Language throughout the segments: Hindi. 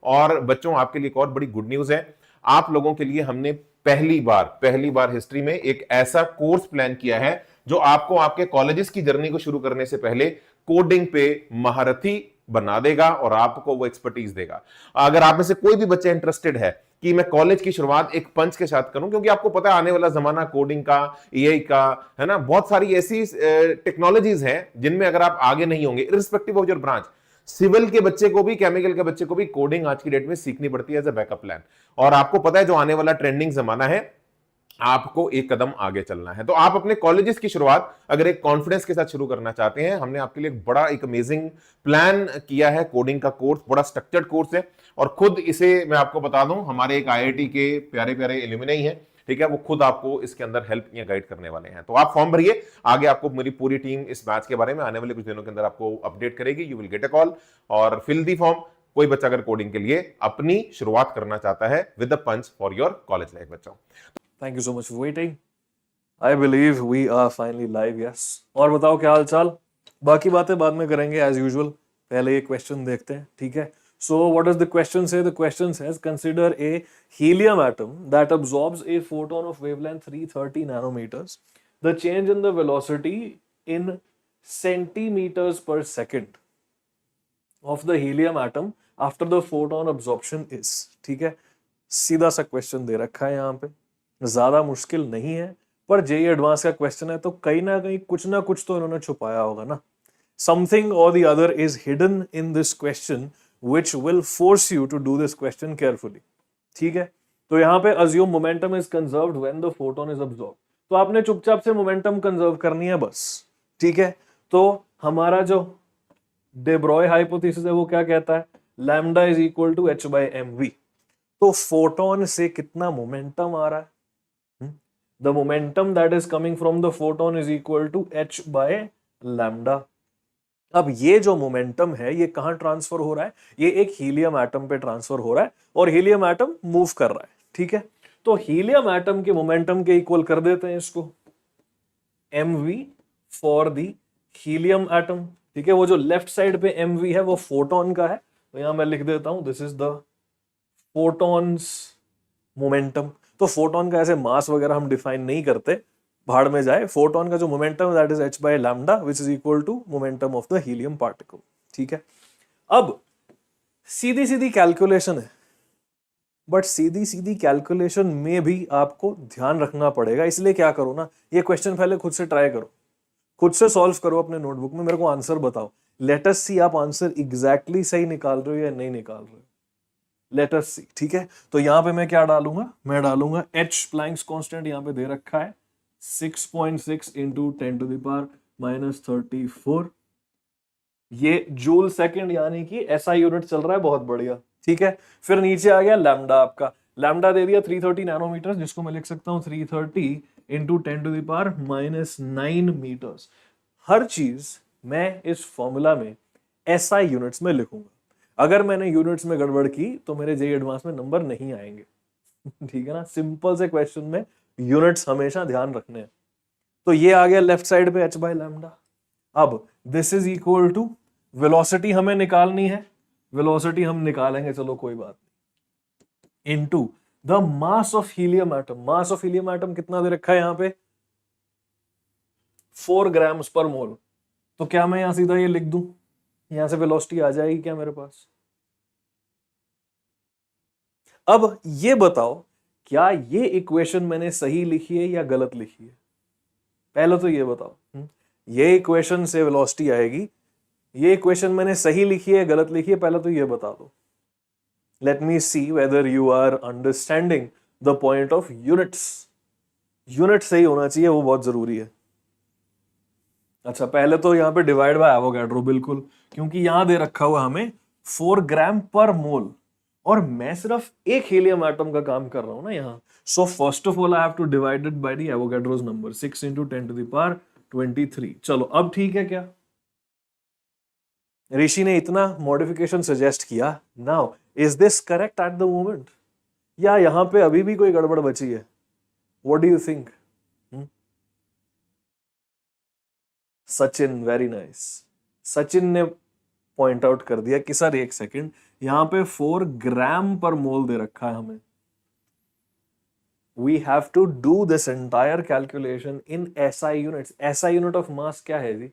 और बच्चों आपके लिए एक और बड़ी गुड न्यूज है, आप लोगों के लिए हमने पहली बार हिस्ट्री में एक ऐसा कोर्स प्लान किया है जो आपको आपके कॉलेजेस की जर्नी को शुरू करने से पहले कोडिंग पे महारथी बना देगा और आपको वो एक्सपर्टीज देगा। अगर आप में से कोई भी बच्चा इंटरेस्टेड है कि मैं कॉलेज की शुरुआत एक पंच के साथ करूं, क्योंकि आपको पता है आने वाला जमाना कोडिंग का, एआई का है ना, बहुत सारी ऐसी टेक्नोलॉजीज हैं जिनमें अगर आप आगे नहीं होंगे, irrespective of your branch, civil के बच्चे को भी, केमिकल के बच्चे को भी कोडिंग आज की डेट में सीखनी पड़ती है एज अ बैकअप प्लान। और आपको पता है जो आने वाला ट्रेंडिंग जमाना है, आपको एक कदम आगे चलना है। तो आप अपने कॉलेजेस की शुरुआत अगर एक कॉन्फिडेंस के साथ शुरू करना चाहते हैं, हमने आपके लिए एक अमेजिंग प्लान किया है। कोडिंग का कोर्स बड़ा स्ट्रक्चर्ड कोर्स है और खुद इसे मैं आपको बता दूं, हमारे एक आईआईटी के प्यारे प्यारे एल्यूमिनाई हैं, ठीक है, वो खुद आपको इसके अंदर हेल्प या गाइड करने वाले हैं। तो आप फॉर्म भरिए, आगे आपको मेरी पूरी टीम इस बैच के बारे में आने वाले कुछ दिनों के अंदर आपको अपडेट करेगी। You will get a call और फिल दी फॉर्म। कोई बच्चा अगर कोडिंग के लिए अपनी शुरुआत करना चाहता है with the punch for your college life. बच्चों thank you so much for waiting. I believe we are finally live. Yes, और बताओ क्या हाल चाल? बाकी बातें बाद में करेंगे एज यूजुअल, पहले ये क्वेश्चन देखते हैं, ठीक है? So what does the question say? The question says consider a helium atom that absorbs a photon of wavelength 330 nanometers. The change in the velocity in centimeters per second of the helium atom after the photon absorption is. ठीक है, सीधा सा क्वेश्चन दे रखा है यहाँ पे, ज्यादा मुश्किल नहीं है, पर जेई एडवांस का क्वेश्चन है तो कहीं ना कुछ तो इन्होंने छुपाया होगा ना। Something or the other is hidden in this question which will force you to do this question carefully. ठीक है, तो यहाँ पे assume momentum is conserved when the photon is absorbed. तो आपने चुपचाप से momentum conserve करनी है बस, ठीक है? तो हमारा जो de Broglie hypothesis है वो क्या कहता है? Lambda is equal to h by mv। तो फोटोन से कितना मोमेंटम आ रहा है? The momentum that is coming from the photon is equal to h by lambda. अब ये जो मोमेंटम है ये कहां ट्रांसफर हो रहा है? ये एक हीलियम एटम पे ट्रांसफर हो रहा है और हीलियम एटम मूव कर रहा है, ठीक है? तो हीलियम एटम के मोमेंटम के इक्वल कर देते हैं इसको, mv for the helium atom, ठीक है? वो जो लेफ्ट साइड पे mv है वो फोटोन का है, तो यहां मैं लिख देता हूं this is the photons momentum. तो फोटोन का ऐसे मास वगैरह हम डिफाइन नहीं करते, भाड़ में जाए। फोटोन का जो momentum that is h by lambda which is equal to momentum of the helium particle, ठीक है? अब सीधी सीधी कैलकुलेशन है, बट सीधी सीधी कैलकुलेशन में भी आपको ध्यान रखना पड़ेगा, इसलिए क्या करो ना, ये क्वेश्चन पहले खुद से ट्राई करो, खुद से सॉल्व करो अपने नोटबुक में, मेरे को आंसर बताओ। लेट अस सी आप आंसर एग्जैक्टली सही निकाल रहे हो या नहीं निकाल रहे हो। लेट अस सी, ठीक है? तो यहां पे मैं क्या डालूंगा? मैं डालूंगा h प्लैंक्स कांस्टेंट, यहां पे दे रखा है 6.6 into 10 to the power minus 34। ये जूल सेकंड यानी कि एसआई यूनिट चल रहा है, बहुत बढ़िया, ठीक है? फिर नीचे आ गया लैम्डा, आपका लैम्डा दे दिया 330 नैनोमीटर, जिसको मैं लिख सकता हूं 330 into 10 to the power minus 9 metres. हर चीज मैं इस फॉर्मूला में एसआई यूनिट्स में लिखूंगा। अगर मैंने यूनिट्स में गड़बड़ की तो मेरे जेईई एडवांस में नंबर नहीं आएंगे, ठीक है ना? सिंपल से क्वेश्चन में यूनिट्स हमेशा ध्यान रखने हैं। तो ये आ गया लेफ्ट साइड पे h by लैम्डा। अब this is equal to velocity हमें निकालनी है, वेलोसिटी हम निकालेंगे, चलो कोई बात नहीं, into the mass of helium atom. Mass of helium atom कितना दे रखा है यहां पे? 4 ग्राम्स पर मोल। तो क्या मैं यहां सीधा ये लिख दूं, यहां से वेलोसिटी आ जाएगी क्या मेरे पास? अब ये बताओ क्या ये इक्वेशन मैंने सही लिखी है या गलत लिखी है? पहले तो ये बताओ, ये इक्वेशन से वेलोसिटी आएगी, ये इक्वेशन मैंने सही लिखी है गलत लिखी है? पहले तो ये बता दो। Let me see whether you are understanding the point of units. Unit सही होना चाहिए, वो बहुत जरूरी है। अच्छा, पहले तो यहाँ पे डिवाइड बाय एवोगैड्रो, बिल्कुल, क्योंकि यहां दे रखा हुआ हमें 4 ग्राम पर मोल और मैं सिर्फ एक हीलियम एटम का काम कर रहा हूं ना यहाँ। So first of all I have to divide it by the Avogadro's number, 6 into 10 to the power 23। चलो अब ठीक है क्या? ऋषि ने इतना मॉडिफिकेशन सजेस्ट किया, now is this correct at the moment या यहां पे अभी भी कोई गड़बड़ बची है? What do you think? Sachin, very nice. Sachin ने पॉइंट आउट कर दिया कि सर एक सेकंड, यहां पे 4 ग्राम पर मोल दे रखा है हमें। We have to do this entire calculation in SI units. SI unit of mass क्या है जी?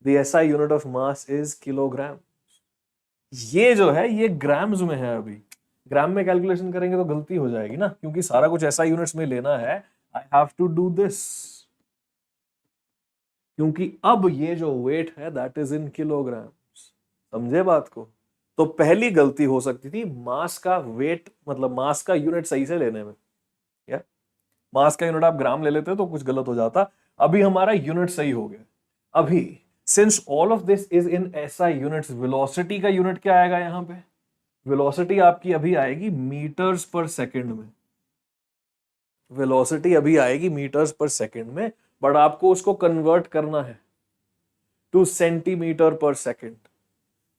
The SI unit of mass is kilogram. ये जो है ये ग्राम्स में है। अभी ग्राम में कैलकुलेशन करेंगे तो गलती हो जाएगी ना, क्योंकि सारा कुछ SI यूनिट्स में लेना है। I have to do this, क्योंकि अब ये जो वेट है दैट इज इन किलोग्राम्स। समझे बात को? तो पहली गलती हो सकती थी मास का वेट, मतलब मास का यूनिट सही से लेने में। या मास का यूनिट आप ग्राम ले लेते तो कुछ गलत हो जाता। अभी हमारा यूनिट सही हो गया। अभी since all of this is in SI units, velocity का यूनिट क्या आएगा यहां पे? वेलोसिटी आपकी अभी आएगी मीटर्स पर सेकंड में। वेलोसिटी अभी आएगी मीटर्स पर सेकंड में, बट आपको उसको कन्वर्ट करना है टू सेंटीमीटर पर सेकंड।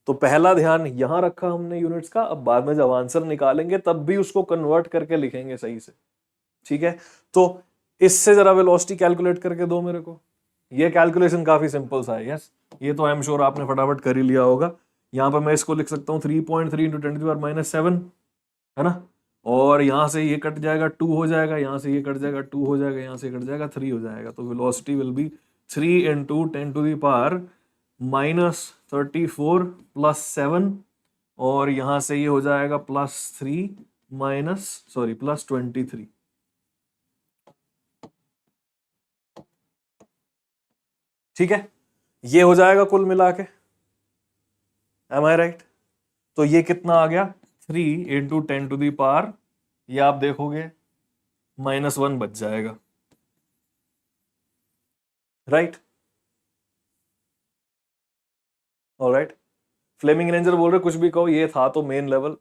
तो पहला ध्यान यहां रखा हमने यूनिट्स का। अब बाद में जब आंसर निकालेंगे तब भी उसको कन्वर्ट करके लिखेंगे सही से। ठीक है, तो इससे जरा वेलोसिटी कैलकुलेट करके दो मेरे को। ये कैलकुलेशन काफी सिंपल सा है। यस, ये तो आई एम श्योर आपने फटाफट कर ही लिया होगा। यहां पर मैं इसको लिख सकता हूँ 3.3 इंटू 10⁻⁷, है ना। और यहां से ये कट जाएगा 2 हो जाएगा, यहां से ये कट जाएगा 2 हो जाएगा, यहां से कट जाएगा 3 हो जाएगा। तो velocity will be 3 into 10⁻⁻34 plus 7, और यहां से ये हो जाएगा +3 प्लस 23। ठीक है, ये हो जाएगा कुल मिला के। एम आई राइट? तो ये कितना आ गया? 3 इंटू 10⁻, ये आप देखोगे -1 बच जाएगा। राइट? ऑलराइट। फ्लेमिंग रेंजर बोल रहे कुछ भी कहो, ये था तो मेन लेवल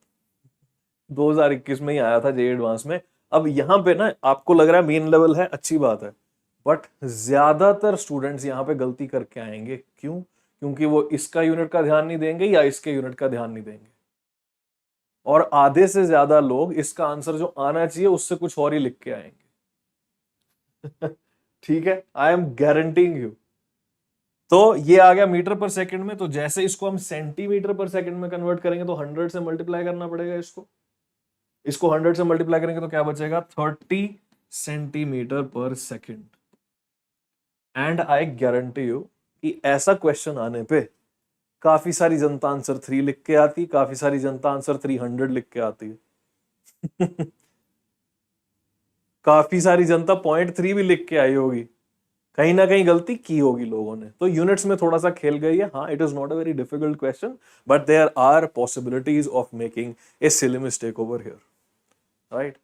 2021 में ही आया था जे एडवांस में। अब यहां पे ना आपको लग रहा है मेन लेवल है, अच्छी बात है, बट ज्यादातर स्टूडेंट्स यहां पे गलती करके आएंगे। क्यों? क्योंकि वो इसका यूनिट का ध्यान नहीं देंगे या इसके यूनिट का ध्यान नहीं देंगे, और आधे से ज्यादा लोग इसका आंसर जो आना चाहिए उससे कुछ और ही लिख के आएंगे। ठीक है, आई एम गारंटीइंग यू। तो ये आ गया मीटर पर सेकंड में, तो जैसे इसको हम सेंटीमीटर पर सेकंड में कन्वर्ट करेंगे तो 100 से मल्टीप्लाई करना पड़ेगा इसको 100 से मल्टीप्लाई करेंगे तो क्या बचेगा? 30 सेंटीमीटर पर second. And I guarantee you कि ऐसा क्वेश्चन आने पे काफी सारी जनता आंसर 3 लिख के आती, काफी सारी जनता आंसर 300 लिख के आती है। काफी सारी जनता 0.3 भी लिख के आई होगी। कहीं ना कहीं गलती की होगी लोगों ने। तो यूनिट्स में थोड़ा सा खेल गई है। हाँ, it is not a very difficult question, but there are possibilities of making a silly mistake over here. Right?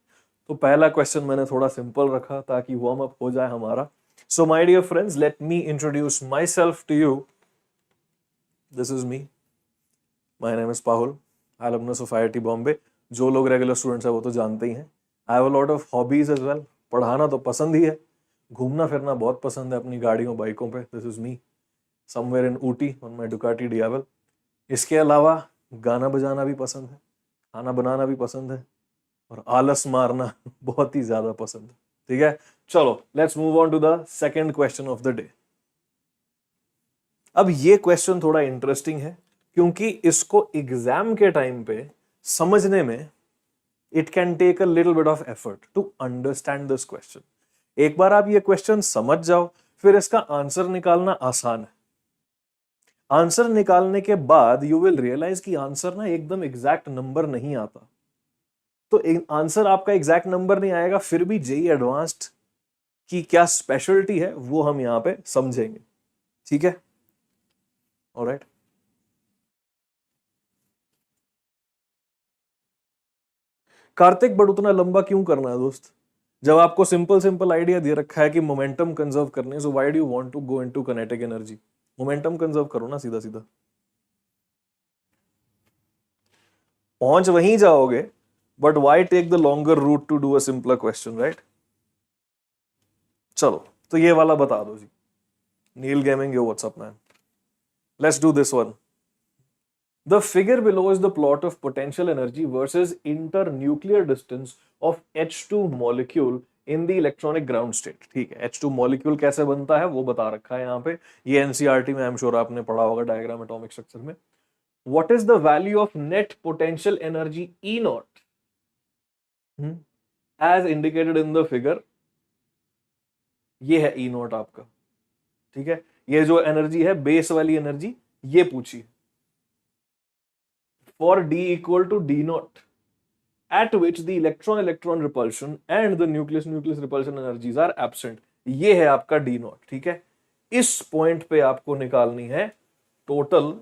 तो पहला क्वेश्चन मैंने थोड़ा सिंपल रखा ताकि वार्म अप हो जाए हमारा। So my dear friends, let me introduce myself to you. This is me, my name is Pahul, alumnus of IIT Bombay. जो लोग रेगुलर स्टूडेंट्स है वो तो जानते ही हैं। I have a lot of hobbies as well. पढ़ाना तो पसंद ही है, घूमना फिरना बहुत पसंद है अपनी गाड़ियों बाइकों पे। This is me somewhere in Ooty on my Ducati Diavel. इसके अलावा गाना बजाना भी पसंद है, खाना बनाना भी पसंद है, और आलस मारना बहुत ही ज्यादा पसंद है। ठीक है, चलो let's move on to the second question of the day. अब ये क्वेश्चन थोड़ा इंटरेस्टिंग है क्योंकि इसको एग्जाम के टाइम पे समझने में it can take a little bit of effort to understand this question. एक बार आप ये क्वेश्चन समझ जाओ, फिर इसका आंसर निकालना आसान है। आंसर निकालने के बाद यू विल रियलाइज कि आंसर ना एकदम एग्जैक्ट नंबर नहीं आता। तो आंसर आपका एग्जैक्ट नंबर नहीं आएगा, फिर भी जेईई एडवांस्ड की क्या स्पेशलिटी है वो हम यहां पे समझेंगे। ठीक है, ऑलराइट। कार्तिक, बट उतना लंबा क्यों करना है दोस्त? जब आपको सिंपल आइडिया दे रखा है कि मोमेंटम कंजर्व करने, so why do you want to go into kinetic energy? Momentum conserve करो ना, सीधा सीधा पहुंच वहीं जाओगे, but why take the longer route to do a simpler question, right? चलो, तो ये वाला बता दो जी। Neel gaming, yo what's up man, let's do this one. The figure below is the plot of potential energy versus internuclear distance of H2 molecule in the electronic ground state। ठीक है, H2 molecule कैसे बनता है वो बता रखा है यहाँ पे। ये NCERT में आई एम श्योर आपने पढ़ा होगा डायग्राम एटॉमिक स्ट्रक्चर में। What is the value of net potential energy E nought as indicated in the figure. ये है ई नॉट आपका, ठीक है। ये जो एनर्जी है बेस वाली एनर्जी, ये पूछी for D equal to D nought at which the electron repulsion and the nucleus repulsion energies are absent। ये है आपका D नॉट, ठीक है। इस पॉइंट पे आपको निकालनी है टोटल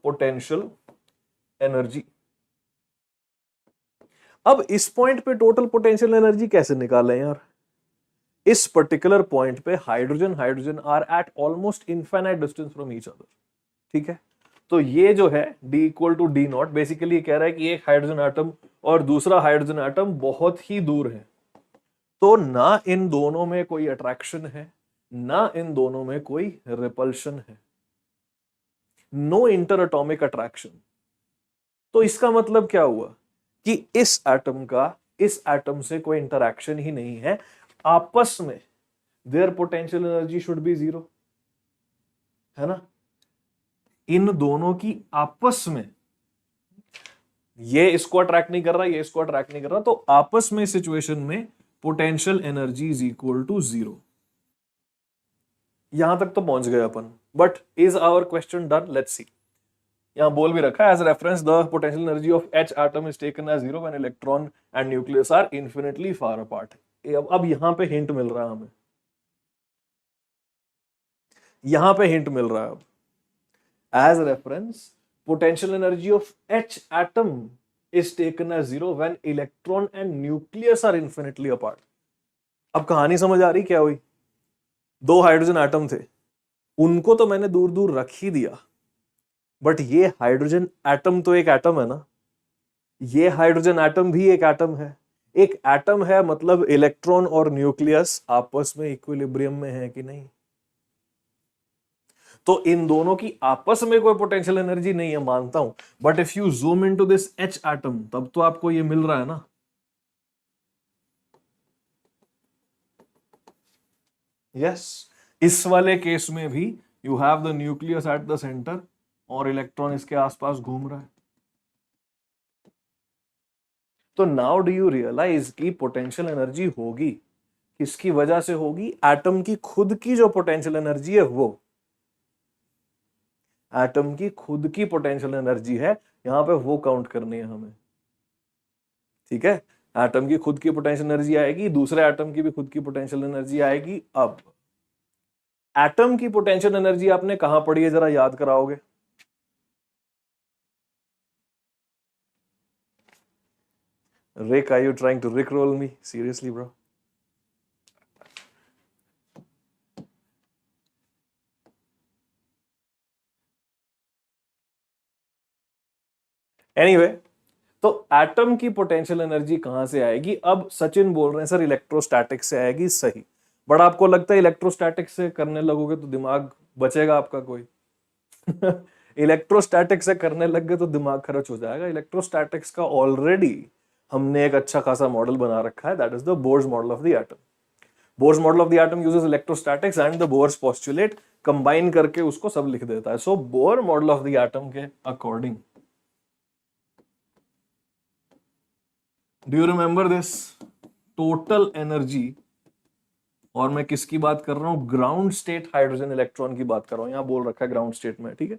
पोटेंशियल एनर्जी। अब इस पॉइंट पे टोटल पोटेंशियल एनर्जी कैसे निकालें यार? इस पर्टिकुलर पॉइंट पे hydrogen are at almost infinite distance from each other, ठीक है। तो ये जो है D equal to D nought basically कह रहा है कि एक हाइड्रोजन एटम और दूसरा हाइड्रोजन एटम बहुत ही दूर है, तो ना इन दोनों में कोई अट्रैक्शन है, ना इन दोनों में कोई रिपल्शन है, नो इंटर एटॉमिक अट्रैक्शन। तो इसका मतलब क्या हुआ कि इस एटम का इस एटम से कोई इंटरैक्शन ही नहीं है आपस में। Their potential energy should be zero, है ना। इन दोनों की आपस में, ये इसको अट्रैक्ट नहीं कर रहा, ये इसको अट्रैक्ट नहीं कर रहा, तो आपस में सिचुएशन में potential energy is equal to zero. यहां तक तो पहुंच गए अपन, but is our question done? Let's see. यहां बोल भी रखा है as reference the potential energy of H atom is taken as zero when electron and nucleus are infinitely far apart. अब यहां पे हिंट मिल रहा है हमें, यहां पे हिंट मिल रहा है। अब as reference potential energy of H atom is taken as zero when electron and nucleus are infinitely apart। अब कहानी समझ आ रही क्या हुई? दो हाइड्रोजन एटम थे, उनको तो मैंने दूर दूर रख ही दिया, बट ये हाइड्रोजन एटम तो एक एटम है ना, ये हाइड्रोजन एटम भी एक एटम है। एक एटम है मतलब इलेक्ट्रॉन और न्यूक्लियस आपस में इक्विलिब्रियम में है कि नहीं? तो इन दोनों की आपस में कोई पोटेंशियल एनर्जी नहीं है, मानता हूं, but if you zoom into this H atom तब तो आपको ये मिल रहा है ना। यस, इस वाले केस में भी you have the nucleus at the centre और इलेक्ट्रॉन इसके आसपास घूम रहा है। तो नाउ डू यू रियलाइज कि पोटेंशियल एनर्जी होगी किसकी वजह से होगी? एटम की खुद की जो पोटेंशियल एनर्जी है, वो एटम की खुद की पोटेंशियल एनर्जी है, यहां पे वो काउंट करनी है हमें, ठीक है। एटम की खुद की पोटेंशियल एनर्जी आएगी, दूसरे एटम की भी खुद की पोटेंशियल एनर्जी आएगी। अब एटम की पोटेंशियल एनर्जी आपने कहां पढ़ी है, जरा याद कराओगे? Rick, are you trying to rickroll me? Seriously, bro? Anyway, तो एटम की पोटेंशियल एनर्जी कहां से आएगी? अब सचिन बोल रहे हैं सर इलेक्ट्रोस्टैटिक से आएगी, सही। बट आपको लगता है इलेक्ट्रोस्टैटिक से करने लगोगे तो दिमाग बचेगा आपका कोई? इलेक्ट्रोस्टैटिक से करने लग गए तो दिमाग खर्च हो जाएगा। इलेक्ट्रोस्टैटिक्स का ऑलरेडी हमने एक अच्छा खासा मॉडल बना रखा है, that is the Bohr's model of the atom. Bohr's model of the atom uses electrostatics and the Bohr's postulate, combine करके उसको सब लिख देता है। So Bohr model of the atom के according, do you remember this? Total energy, और मैं किसकी बात कर रहा हूं? ग्राउंड स्टेट हाइड्रोजन इलेक्ट्रॉन की बात कर रहा हूं। यहां बोल रखा है ग्राउंड स्टेट में, ठीक है,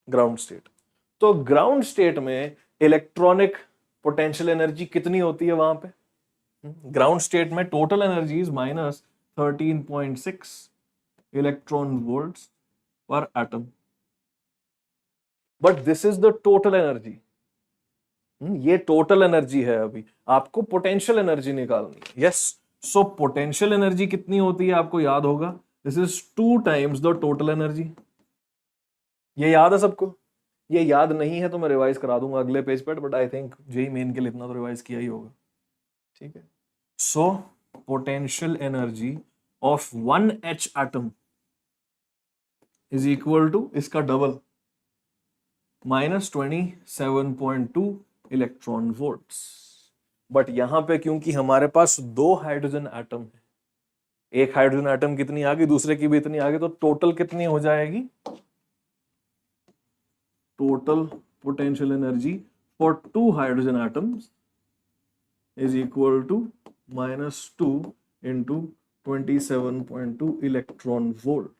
ग्राउंड स्टेट। तो ग्राउंड स्टेट में इलेक्ट्रॉनिक पोटेंशियल एनर्जी कितनी होती है वहां पे? ग्राउंड स्टेट में total energy is -13.6 electron volts per atom, but this is the total energy. ये टोटल एनर्जी है, अभी आपको पोटेंशियल एनर्जी निकालनी है। यस, सो पोटेंशियल एनर्जी कितनी होती है आपको याद होगा, this is 2 times the total energy. ये याद है सबको? ये याद नहीं है तो मैं रिवाइज करा दूंगा अगले पेज पर, but I think JEE Main के लिए इतना तो रिवाइज किया ही होगा, ठीक है। So potential energy of 1 H atom is equal to इसका डबल, -27.2 इलेक्ट्रॉन वोल्ट्स। बट यहां पे क्योंकि हमारे पास 2 हाइड्रोजन एटम है, एक हाइड्रोजन एटम कितनी आ गई, दूसरे की भी इतनी आ गई, तो टोटल कितनी हो जाएगी? total potential energy for 2 hydrogen atoms is equal to -2 into 27.2 electron volt.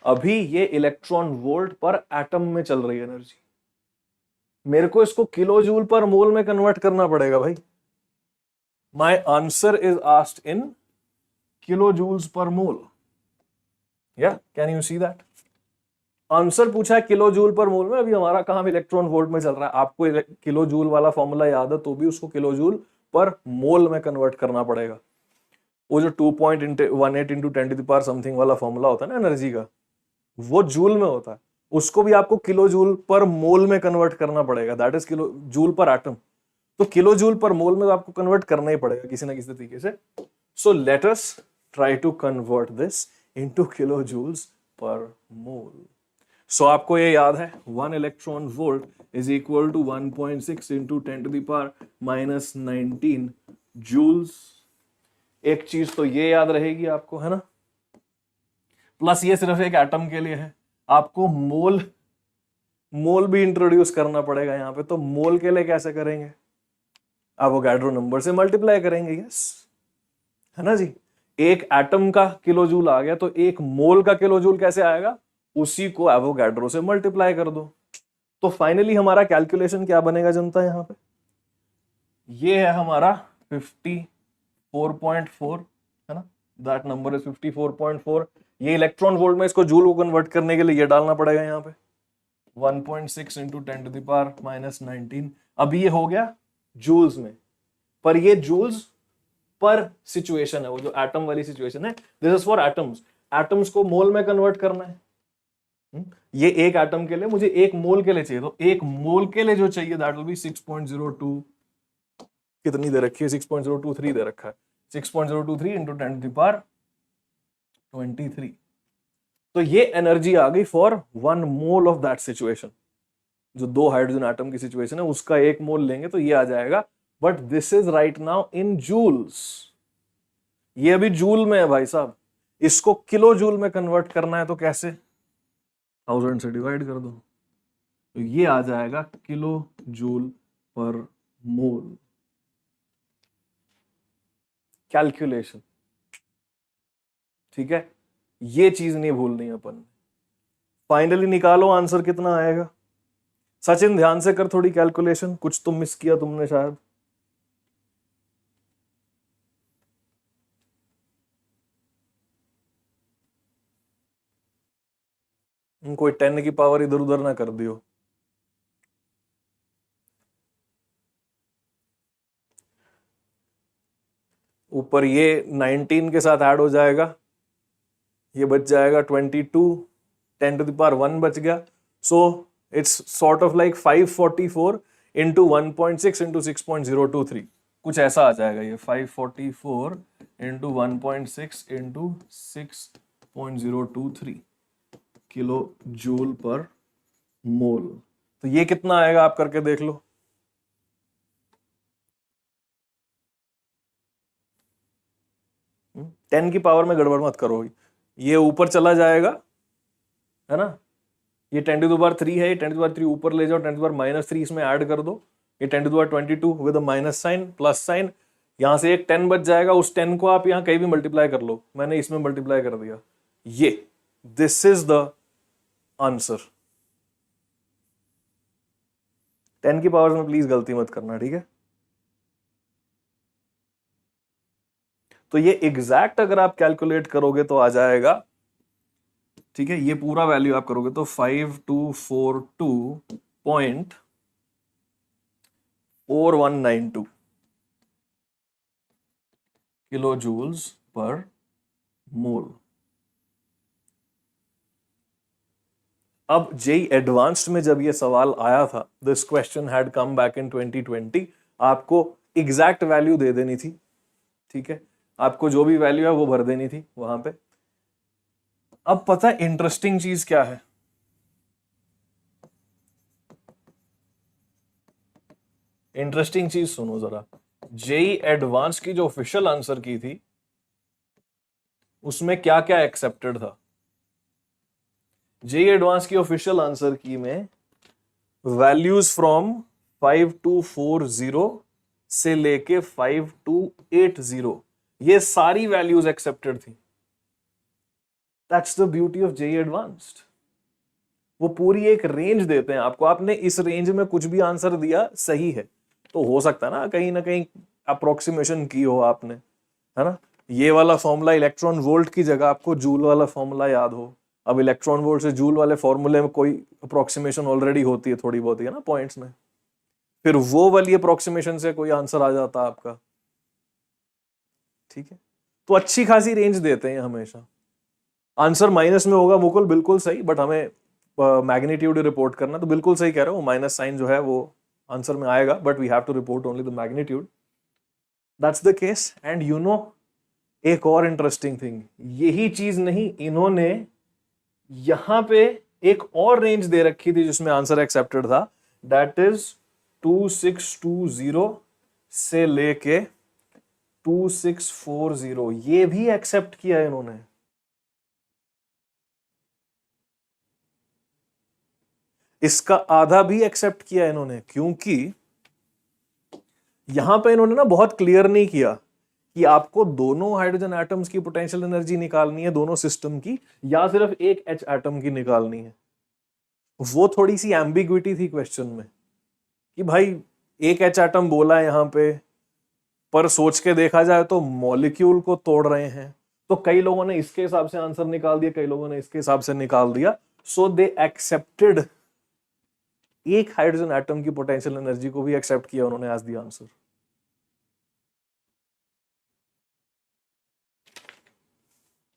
अभी ये इलेक्ट्रॉन वोल्ट पर एटम में चल रही एनर्जी, मेरे को इसको किलो जूल पर मोल में कन्वर्ट करना पड़ेगा भाई। My answer is asked in kilo joules per mole. या can you see that? Answer पूछा है किलो जूल पर मोल में, अभी हमारा काम इलेक्ट्रॉन वोल्ट में चल रहा है। आपको किलो जूल वाला फॉर्मूला याद है तो भी उसको किलो जूल पर मोल में कन्वर्ट करना पड़ेगा। वो जो 2.18 इंटू 10 समथिंग वाला फॉर्मूला होता है ना एनर्जी का, वो जूल में होता है, उसको भी आपको किलो जूल पर मोल में कन्वर्ट करना पड़ेगा। दैट इज किलो जूल पर एटम। तो किलो जूल पर मोल में तो आपको कन्वर्ट करना ही पड़ेगा किसी ना किसी तरीके से। So let us try to convert this into kilo joules per mole. So आपको ये याद है 1 electron volt is equal to 1.6 into 10⁻⁻19 joules. एक चीज तो ये याद रहेगी आपको, है ना, प्लस ये सिर्फ एक एटम के लिए है, आपको मोल भी इंट्रोड्यूस करना पड़ेगा यहां पे। तो मोल के लिए कैसे करेंगे? एवोगाड्रो नंबर से मल्टीप्लाई करेंगे, यस, है ना जी। एक एटम का किलो जूल आ गया तो एक मोल का किलो जूल कैसे आएगा? उसी को एवोगाड्रो से मल्टीप्लाई कर दो। तो फाइनली हमारा कैलकुलेशन क्या बनेगा जनता यहां पे? ये है हमारा 54.4, है ना, दैट नंबर इज 54.4। ये इलेक्ट्रॉन वोल्ट में, इसको जूल को कन्वर्ट करने के लिए ये डालना पड़ेगा यहाँ पे 1.6 इंटू 10⁻⁻19। अभी ये हो गया जूल्स में, पर ये जूल्स पर सिचुएशन है, वो जो एटम वाली सिचुएशन है, this is for atoms. Atoms को मोल में कन्वर्ट करना है। ये एक एटम के लिए मुझे एक मोल के लिए चाहिए, तो एक मोल के लिए जो चाहिए दैट विल बी 6.02, कितनी दे रखी है? 6.023 दे रखा है। 6.023 इंटू 10⁻23। तो ये एनर्जी आ गई for 1 mole of that situation. जो 2 हाइड्रोजन एटम की सिचुएशन है उसका 1 मोल लेंगे तो ये आ जाएगा, but this is right now in joules. ये अभी जूल में है भाई साहब, इसको किलो जूल में कन्वर्ट करना है तो कैसे? 1000 से डिवाइड कर दो तो ये आ जाएगा किलो जूल पर मोल। कैलकुलेशन, ठीक है, ये चीज नहीं भूलनी अपन। फाइनली निकालो आंसर कितना आएगा। सचिन ध्यान से कर थोड़ी कैलकुलेशन, कुछ तुम मिस किया तुमने शायद। कोई 10 की पावर इधर उधर ना कर दियो। ऊपर ये 19 के साथ ऐड हो जाएगा, ये बच जाएगा 22, 10⁻1 बच गया। So it's sort of like 544 into 1.6 into 6.023, कुछ ऐसा आ जाएगा ये 544 into 1.6 into 6.023 kilo joule per मोल। तो ये कितना आएगा आप करके देख लो। टेन की पावर में गड़बड़ मत करो, ये ऊपर चला जाएगा, है ना। ये 10⁻3 है, ये 10⁻3 ऊपर ले जाओ, 10⁻−3 इसमें ऐड कर दो, ये 10⁻22 with a minus sign plus sign, यहां से एक 10 बच जाएगा। उस 10 को आप यहां कहीं भी मल्टीप्लाई कर लो, मैंने इसमें मल्टीप्लाई कर दिया। ये दिस इज द आंसर। 10 की पावर में प्लीज गलती मत करना, ठीक है। तो ये एग्जैक्ट अगर आप कैलकुलेट करोगे तो आ जाएगा, ठीक है, ये पूरा वैल्यू आप करोगे तो 5242.4192 किलो जूल्स पर मोल। अब जेई एडवांस्ड में जब ये सवाल आया था, this question had come back in 2020, आपको एग्जैक्ट वैल्यू दे देनी थी, ठीक है, आपको जो भी वैल्यू है वो भर देनी थी वहां पे। अब पता है इंटरेस्टिंग चीज क्या है? इंटरेस्टिंग चीज सुनो जरा। जेई एडवांस की जो ऑफिशियल आंसर की थी उसमें क्या क्या एक्सेप्टेड था। जेईई एडवांस की ऑफिशियल आंसर की में वैल्यूज फ्रॉम 5240 से लेके 5280 ये सारी वैल्यूज एक्सेप्टेड थी। That's the beauty of JEE advanced. वो पूरी एक रेंज देते हैं आपको, आपने इस रेंज में कुछ भी आंसर दिया सही है, तो हो सकता है ना कहीं अप्रोक्सीमेशन की हो आपने, है ना। ये वाला फॉर्मूला इलेक्ट्रॉन वोल्ट की जगह आपको जूल वाला फॉर्मूला याद हो। अब इलेक्ट्रॉन वोल्ट से जूल वाले फॉर्मूले में कोई अप्रोक्सीमेशन ऑलरेडी होती है, थोड़ी बहुत है ना पॉइंट्स में, फिर वो वाली अप्रोक्सीमेशन से कोई आंसर आ जाता आपका। ठीक है, तो अच्छी खासी रेंज देते हैं हमेशा। आंसर माइनस में होगा मुकुल, बिल्कुल सही, बट हमें मैग्नीट्यूड रिपोर्ट करना, तो बिल्कुल सही कह रहे हो, माइनस साइन जो है वो आंसर में आएगा, but we have to report only the magnitude. That's the case. And you know एक और इंटरेस्टिंग थिंग, यही चीज नहीं, इन्होंने यहां पे एक और रेंज दे रखी थी जिसमें आंसर एक्सेप्टेड था, दैट इज 2620 से लेके 2640, ये भी एक्सेप्ट किया इन्होंने। इसका आधा भी एक्सेप्ट किया इन्होंने, क्योंकि यहां पे इन्होंने ना बहुत क्लियर नहीं किया कि आपको दोनों हाइड्रोजन एटम्स की पोटेंशियल एनर्जी निकालनी है दोनों सिस्टम की, या सिर्फ एक एच एटम की निकालनी है। वो थोड़ी सी एम्बिग्विटी थी क्वेश्चन में कि भाई एक एच एटम बोला है यहां पे, पर सोच के देखा जाए तो मॉलिक्यूल को तोड़ रहे हैं, तो कई लोगों ने इसके हिसाब से आंसर निकाल दिया, कई लोगों ने इसके हिसाब से निकाल दिया। सो दे एक्सेप्टेड एक हाइड्रोजन एटम की पोटेंशियल एनर्जी को भी एक्सेप्ट किया उन्होंने एज द आंसर।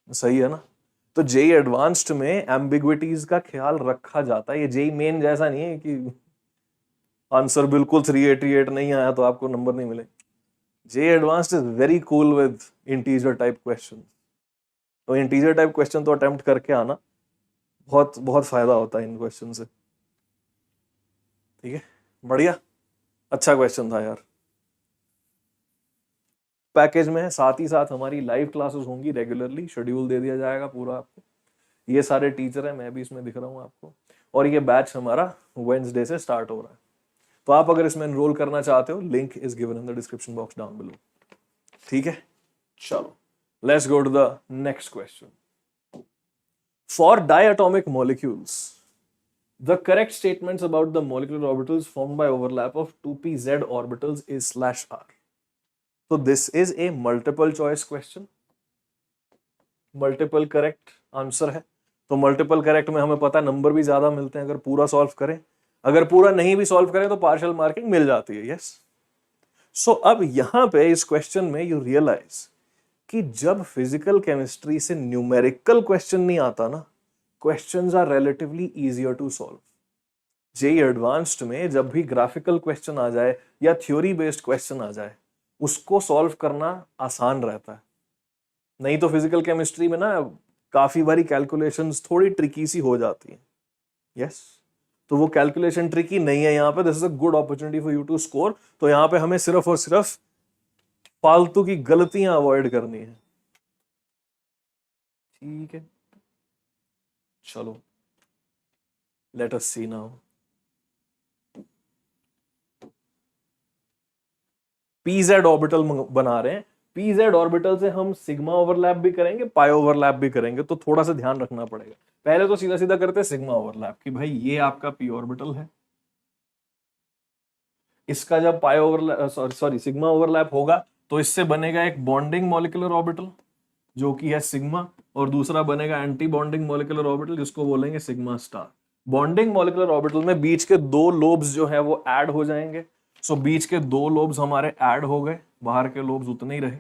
सही है ना। तो जेई एडवांस्ड में एम्बिग्विटीज का ख्याल रखा जाता है। ये जेई मेन जैसा नहीं है कि आंसर बिल्कुल 388 नहीं आया तो आपको नंबर नहीं मिले। JEE Advanced is very cool with integer type question. तो इंटीजर टाइप क्वेश्चन तो अटेम्प्ट करके आना, बहुत बहुत फायदा होता है इन क्वेश्चन से। ठीक है, बढ़िया, अच्छा क्वेश्चन था यार। पैकेज में है, साथ ही साथ हमारी लाइव क्लासेस होंगी रेगुलरली, शेड्यूल दे दिया जाएगा पूरा आपको। ये सारे टीचर हैं, मैं भी इसमें दिख रहा हूँ आपको, और ये बैच हमारा वेडनेसडे से स्टार्ट हो रहा है। तो आप अगर इसमें एनरोल करना चाहते हो, link is given in the description box down below. ठीक है, चलो let's go to the next question. For diatomic molecules, the correct statements about the molecular orbitals formed by overlap of 2pz orbitals is /r. So this is a multiple choice question, multiple correct answer है। तो मल्टीपल करेक्ट में हमें पता नंबर भी ज्यादा मिलते हैं अगर पूरा सॉल्व करें, अगर पूरा नहीं भी सॉल्व करें तो पार्शियल मार्किंग मिल जाती है। यस, सो अब यहां पे इस क्वेश्चन में यू रियलाइज कि जब फिजिकल केमिस्ट्री से न्यूमेरिकल क्वेश्चन नहीं आता ना, questions are relatively easier to solve. JEE Advanced में जब भी ग्राफिकल क्वेश्चन आ जाए या थ्योरी बेस्ड क्वेश्चन आ जाए, उसको सॉल्व करना आसान रहता है। नहीं तो फिजिकल केमिस्ट्री में ना काफी बारी कैलकुलेशंस थोड़ी ट्रिकी सी हो जाती हैं। यस, तो वो कैलकुलेशन ट्रिकी नहीं है यहाँ पे, this is a good opportunity for you to score. तो यहाँ पे हमें सिर्फ और सिर्फ फालतू की गलतियां अवॉइड करनी है। ठीक है, चलो लेट अस सी नाउ। पीजेड ऑर्बिटल बना रहे हैं, पीजेड ऑर्बिटल से हम सिग्मा ओवरलैप भी करेंगे, पाई ओवरलैप भी करेंगे, तो थोड़ा सा ध्यान रखना पड़ेगा। पहले तो सीधा सीधा करते हैं सिग्मा ओवरलैप कि भाई ये आपका पी ऑर्बिटल है, इसका जब पाई ओवरलैप सॉरी सिग्मा ओवरलैप होगा तो इससे बनेगा एक बॉन्डिंग मॉलिक्यूलर ऑर्बिटल जो कि है सिग्मा, और दूसरा बनेगा एंटी बॉन्डिंग मॉलिक्यूलर ऑर्बिटल जिसको बोलेंगे sigma star. Bonding molecular orbital में बीच के दो लोब्स जो है वो ऐड हो जाएंगे। सो बीच के दो लोब्स हमारे ऐड हो गए, बाहर के लोब्स उतने ही रहे,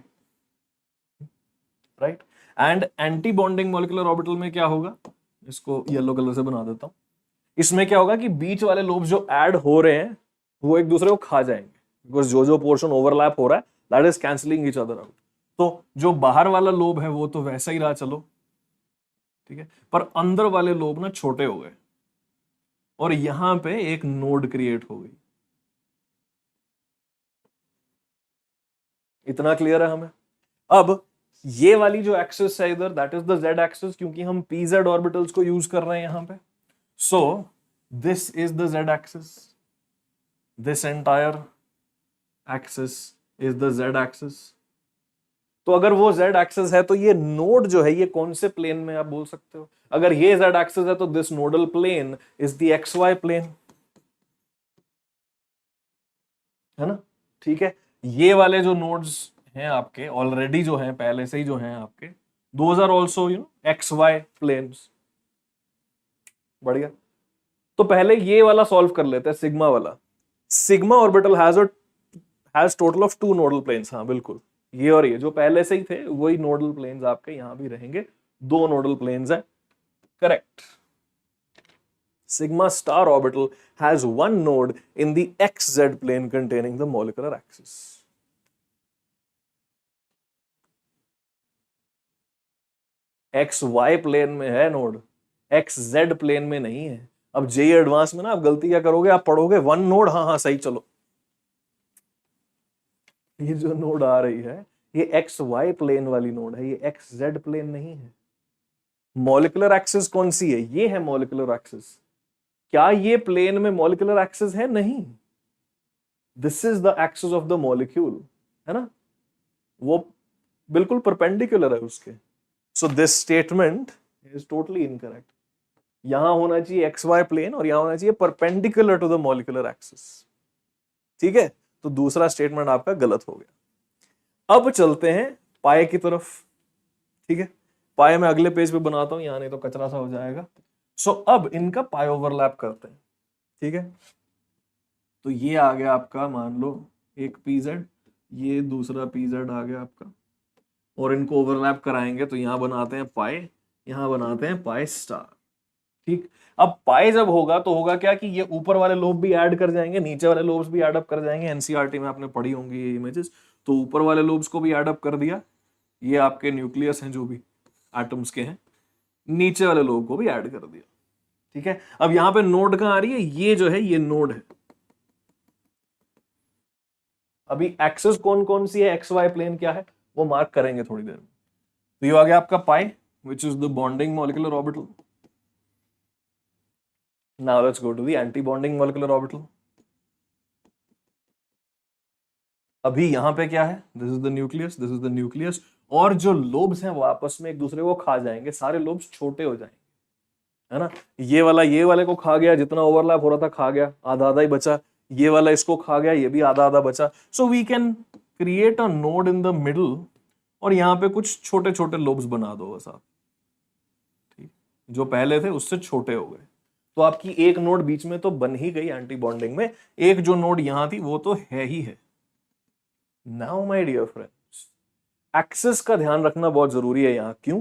right. And anti bonding molecular orbital में क्या होगा, इसको येलो कलर से बना देता हूं। इसमें क्या होगा कि बीच वाले लोब्स जो ऐड हो रहे हैं वो एक दूसरे को खा जाएंगे, बिकॉज जो पोर्शन ओवरलैप हो रहा है that is cancelling each other out. तो जो बाहर वाला लोब है वो तो वैसा ही रहा, चलो ठीक है, पर अंदर वाले लोब ना छोटे हो गए और यहां पे एक नोड क्रिएट हो गई। इतना क्लियर है हमें। अब ये वाली जो एक्सिस है इधर, that is the Z axis, क्योंकि हम pz ऑर्बिटल्स को यूज कर रहे हैं यहां पे. So this is the Z axis, this entire axis is the Z axis. तो अगर वो जेड एक्सिस है तो ये नोड जो है ये कौन से प्लेन में आप बोल सकते हो? अगर ये जेड एक्सिस है तो this nodal plane is the x y plane, है ना? ठीक है. ये वाले जो नोड्स हैं आपके ऑलरेडी जो हैं, पहले से ही जो हैं आपके, those are also x y planes. बढ़िया. तो पहले ये वाला सॉल्व कर लेते हैं, सिग्मा वाला. Sigma orbital has total of 2 nodal planes. हाँ बिल्कुल, ये और ये जो पहले से ही थे वही नोडल प्लेन्स आपके यहां भी रहेंगे. 2 नोडल प्लेन्स है. Correct. Sigma star orbital has 1 node in the xz plane containing the molecular axis. xy plane में है नोड, xz प्लेन में नहीं है. अब जेई एडवांस में ना आप गलती क्या करोगे, आप पढ़ोगे 1 नोड, हाँ सही, चलो. ये जो नोड आ रही है ये xy प्लेन वाली नोड है, ये xz प्लेन नहीं है. मॉलिक्यूलर एक्सिस कौन सी है? ये है मॉलिक्यूलर एक्सिस. क्या ये प्लेन में मॉलिक्यूलर एक्सिस है? नहीं. This is the axis of the molecule, है ना? वो बिल्कुल परपेंडिकुलर है उसके. So this statement is totally incorrect. यहां होना चाहिए एक्स वाई प्लेन और यहां होना चाहिए perpendicular to the molecular axis. ठीक है, तो दूसरा स्टेटमेंट आपका गलत हो गया. अब चलते हैं पाए की तरफ. ठीक है, पाए मैं अगले पेज पे बनाता हूं, यहां नहीं तो कचरा सा हो जाएगा. सो अब इनका पाई ओवरलैप करते हैं. ठीक है, तो ये आ गया आपका, मान लो एक pz, ये दूसरा pz आ गया आपका, और इनको ओवरलैप कराएंगे तो यहां बनाते हैं पाई, यहां बनाते हैं पाई स्टार. ठीक. अब पाई जब होगा तो होगा क्या कि ये ऊपर वाले लोब भी ऐड कर जाएंगे, नीचे वाले लोब्स भी ऐड अप कर जाएंगे. एनसीईआरटी में आपने पढ़ी होंगी ये इमेजेस. तो ऊपर वाले लोब्स को भी ऐड अप कर दिया, ये आपके न्यूक्लियस हैं जो भी एटम्स के हैं, नीचे वाले लोब को भी ऐड कर दिया. ठीक है, अब यहां पे नोड कहां आ रही है? ये जो है ये नोड है. अभी एक्सिस कौन कौन सी है, एक्स वाई प्लेन क्या है वो मार्क करेंगे थोड़ी देर में. तो ये आ गया आपका pi which is the bonding molecular orbital. Now let's go to the anti bonding molecular orbital. अभी यहां पे क्या है? This is the nucleus, this is the nucleus, और जो लोब्स हैं वो आपस में एक दूसरे को खा जाएंगे, सारे लोब्स छोटे हो जाएंगे, है ना? ये वाला ये वाले को खा गया, जितना ओवरलैप हो रहा था खा गया, आधा आधा ही बचा. ये वाला इसको खा गया, ये भी आधा आधा बचा. So we can create a node in the middle, और यहां पे कुछ छोटे छोटे लोब्स बना दो बस आप. ठीक, जो पहले थे उससे छोटे हो गए, तो आपकी एक नोड बीच में तो बन ही गई एंटी बॉन्डिंग में. एक जो नोड यहां थी वो तो है ही है. Now my dear friends, axis का ध्यान रखना बहुत जरूरी है यहां. क्यों?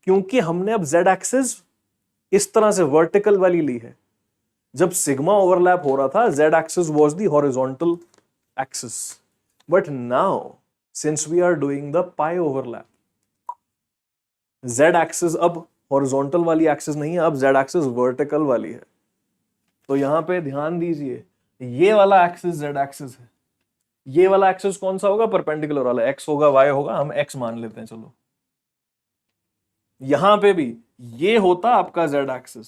क्योंकि हमने अब जेड एक्सिस इस तरह से वर्टिकल वाली ली है. जब सिग्मा ओवरलैप हो रहा था, z axis was the horizontal axis. But now since we are doing the pi overlap, z axis अब हॉरिजॉन्टल वाली एक्सिस नहीं है, अब जेड एक्सिस वर्टिकल वाली है. तो यहां पे ध्यान दीजिए, ये वाला एक्सिस जेड एक्सिस है. ये वाला एक्सिस कौन सा होगा? परपेंडिकुलर वाला. एक्स होगा, वाई होगा, हम एक्स मान लेते हैं. चलो, यहां पे भी ये होता आपका Z axis,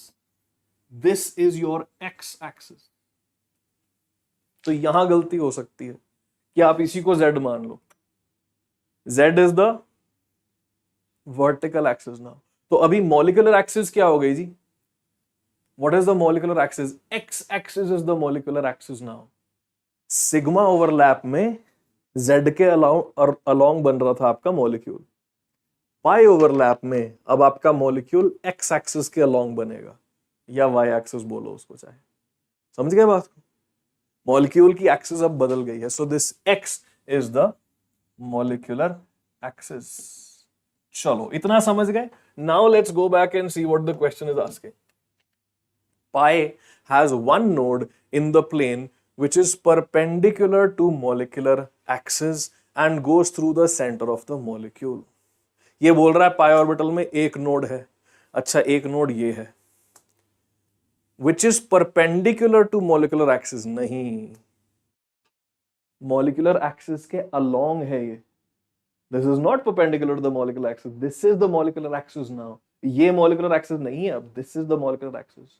this is your x axis. तो यहां गलती हो सकती है कि आप इसी को जेड मान लो. Z is the vertical axis now. तो अभी मॉलिक्यूलर एक्सिस क्या हो गई जी? What is the molecular axis? X axis is the molecular axis now. Sigma overlap में जेड के अलोंग बन रहा था आपका मॉलिक्यूल. पाई ओवरलैप में अब आपका मॉलिक्यूल एक्स एक्सिस के अलोंग बनेगा, या वाई एक्सिस बोलो उसको चाहे. समझ गए बात को? मॉलिक्यूल की एक्सिस अब बदल गई है. So this x is the molecular axis. चलो, इतना समझ गए. Now let's go back and see what the question is asking. Pi has one node in the plane which is perpendicular to molecular axis and goes through the center of the molecule. ये बोल रहा है पाई ऑर्बिटल में एक नोड है. अच्छा, एक नोड ये है which is perpendicular to molecular axis. नहीं, molecular axis के along है ये. This is not perpendicular to the molecular axis, this is the molecular axis now. ये मॉलिक्यूलर एक्सिस नहीं है अब, this is the molecular axis.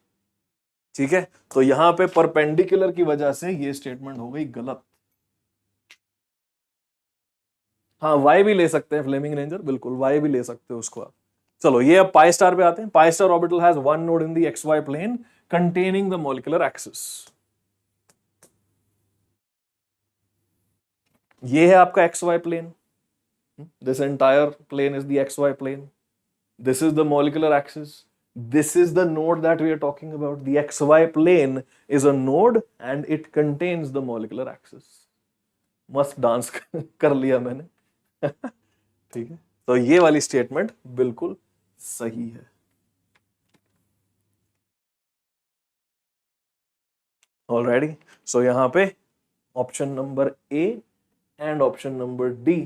ठीक है, तो यहां पे परपेंडिकुलर की वजह से ये स्टेटमेंट हो गई गलत। हाँ, वाई भी ले सकते हैं फ्लेमिंग रेंजर, बिल्कुल वाई भी ले सकते हो उसको आप। चलो ये अब पाई स्टार पे आते हैं। Pi star orbital has one node in the x y plane containing the molecular axis. ये है आपका x y plane, this entire plane is the x y plane, this is the molecular axis, this is the node that we are talking about. The xy plane is a node and it contains the molecular axis. मस्त डांस कर लिया मैंने। ठीक है, तो ये वाली स्टेटमेंट बिल्कुल सही है। ऑलराइटी, सो यहां पे option number A and option number D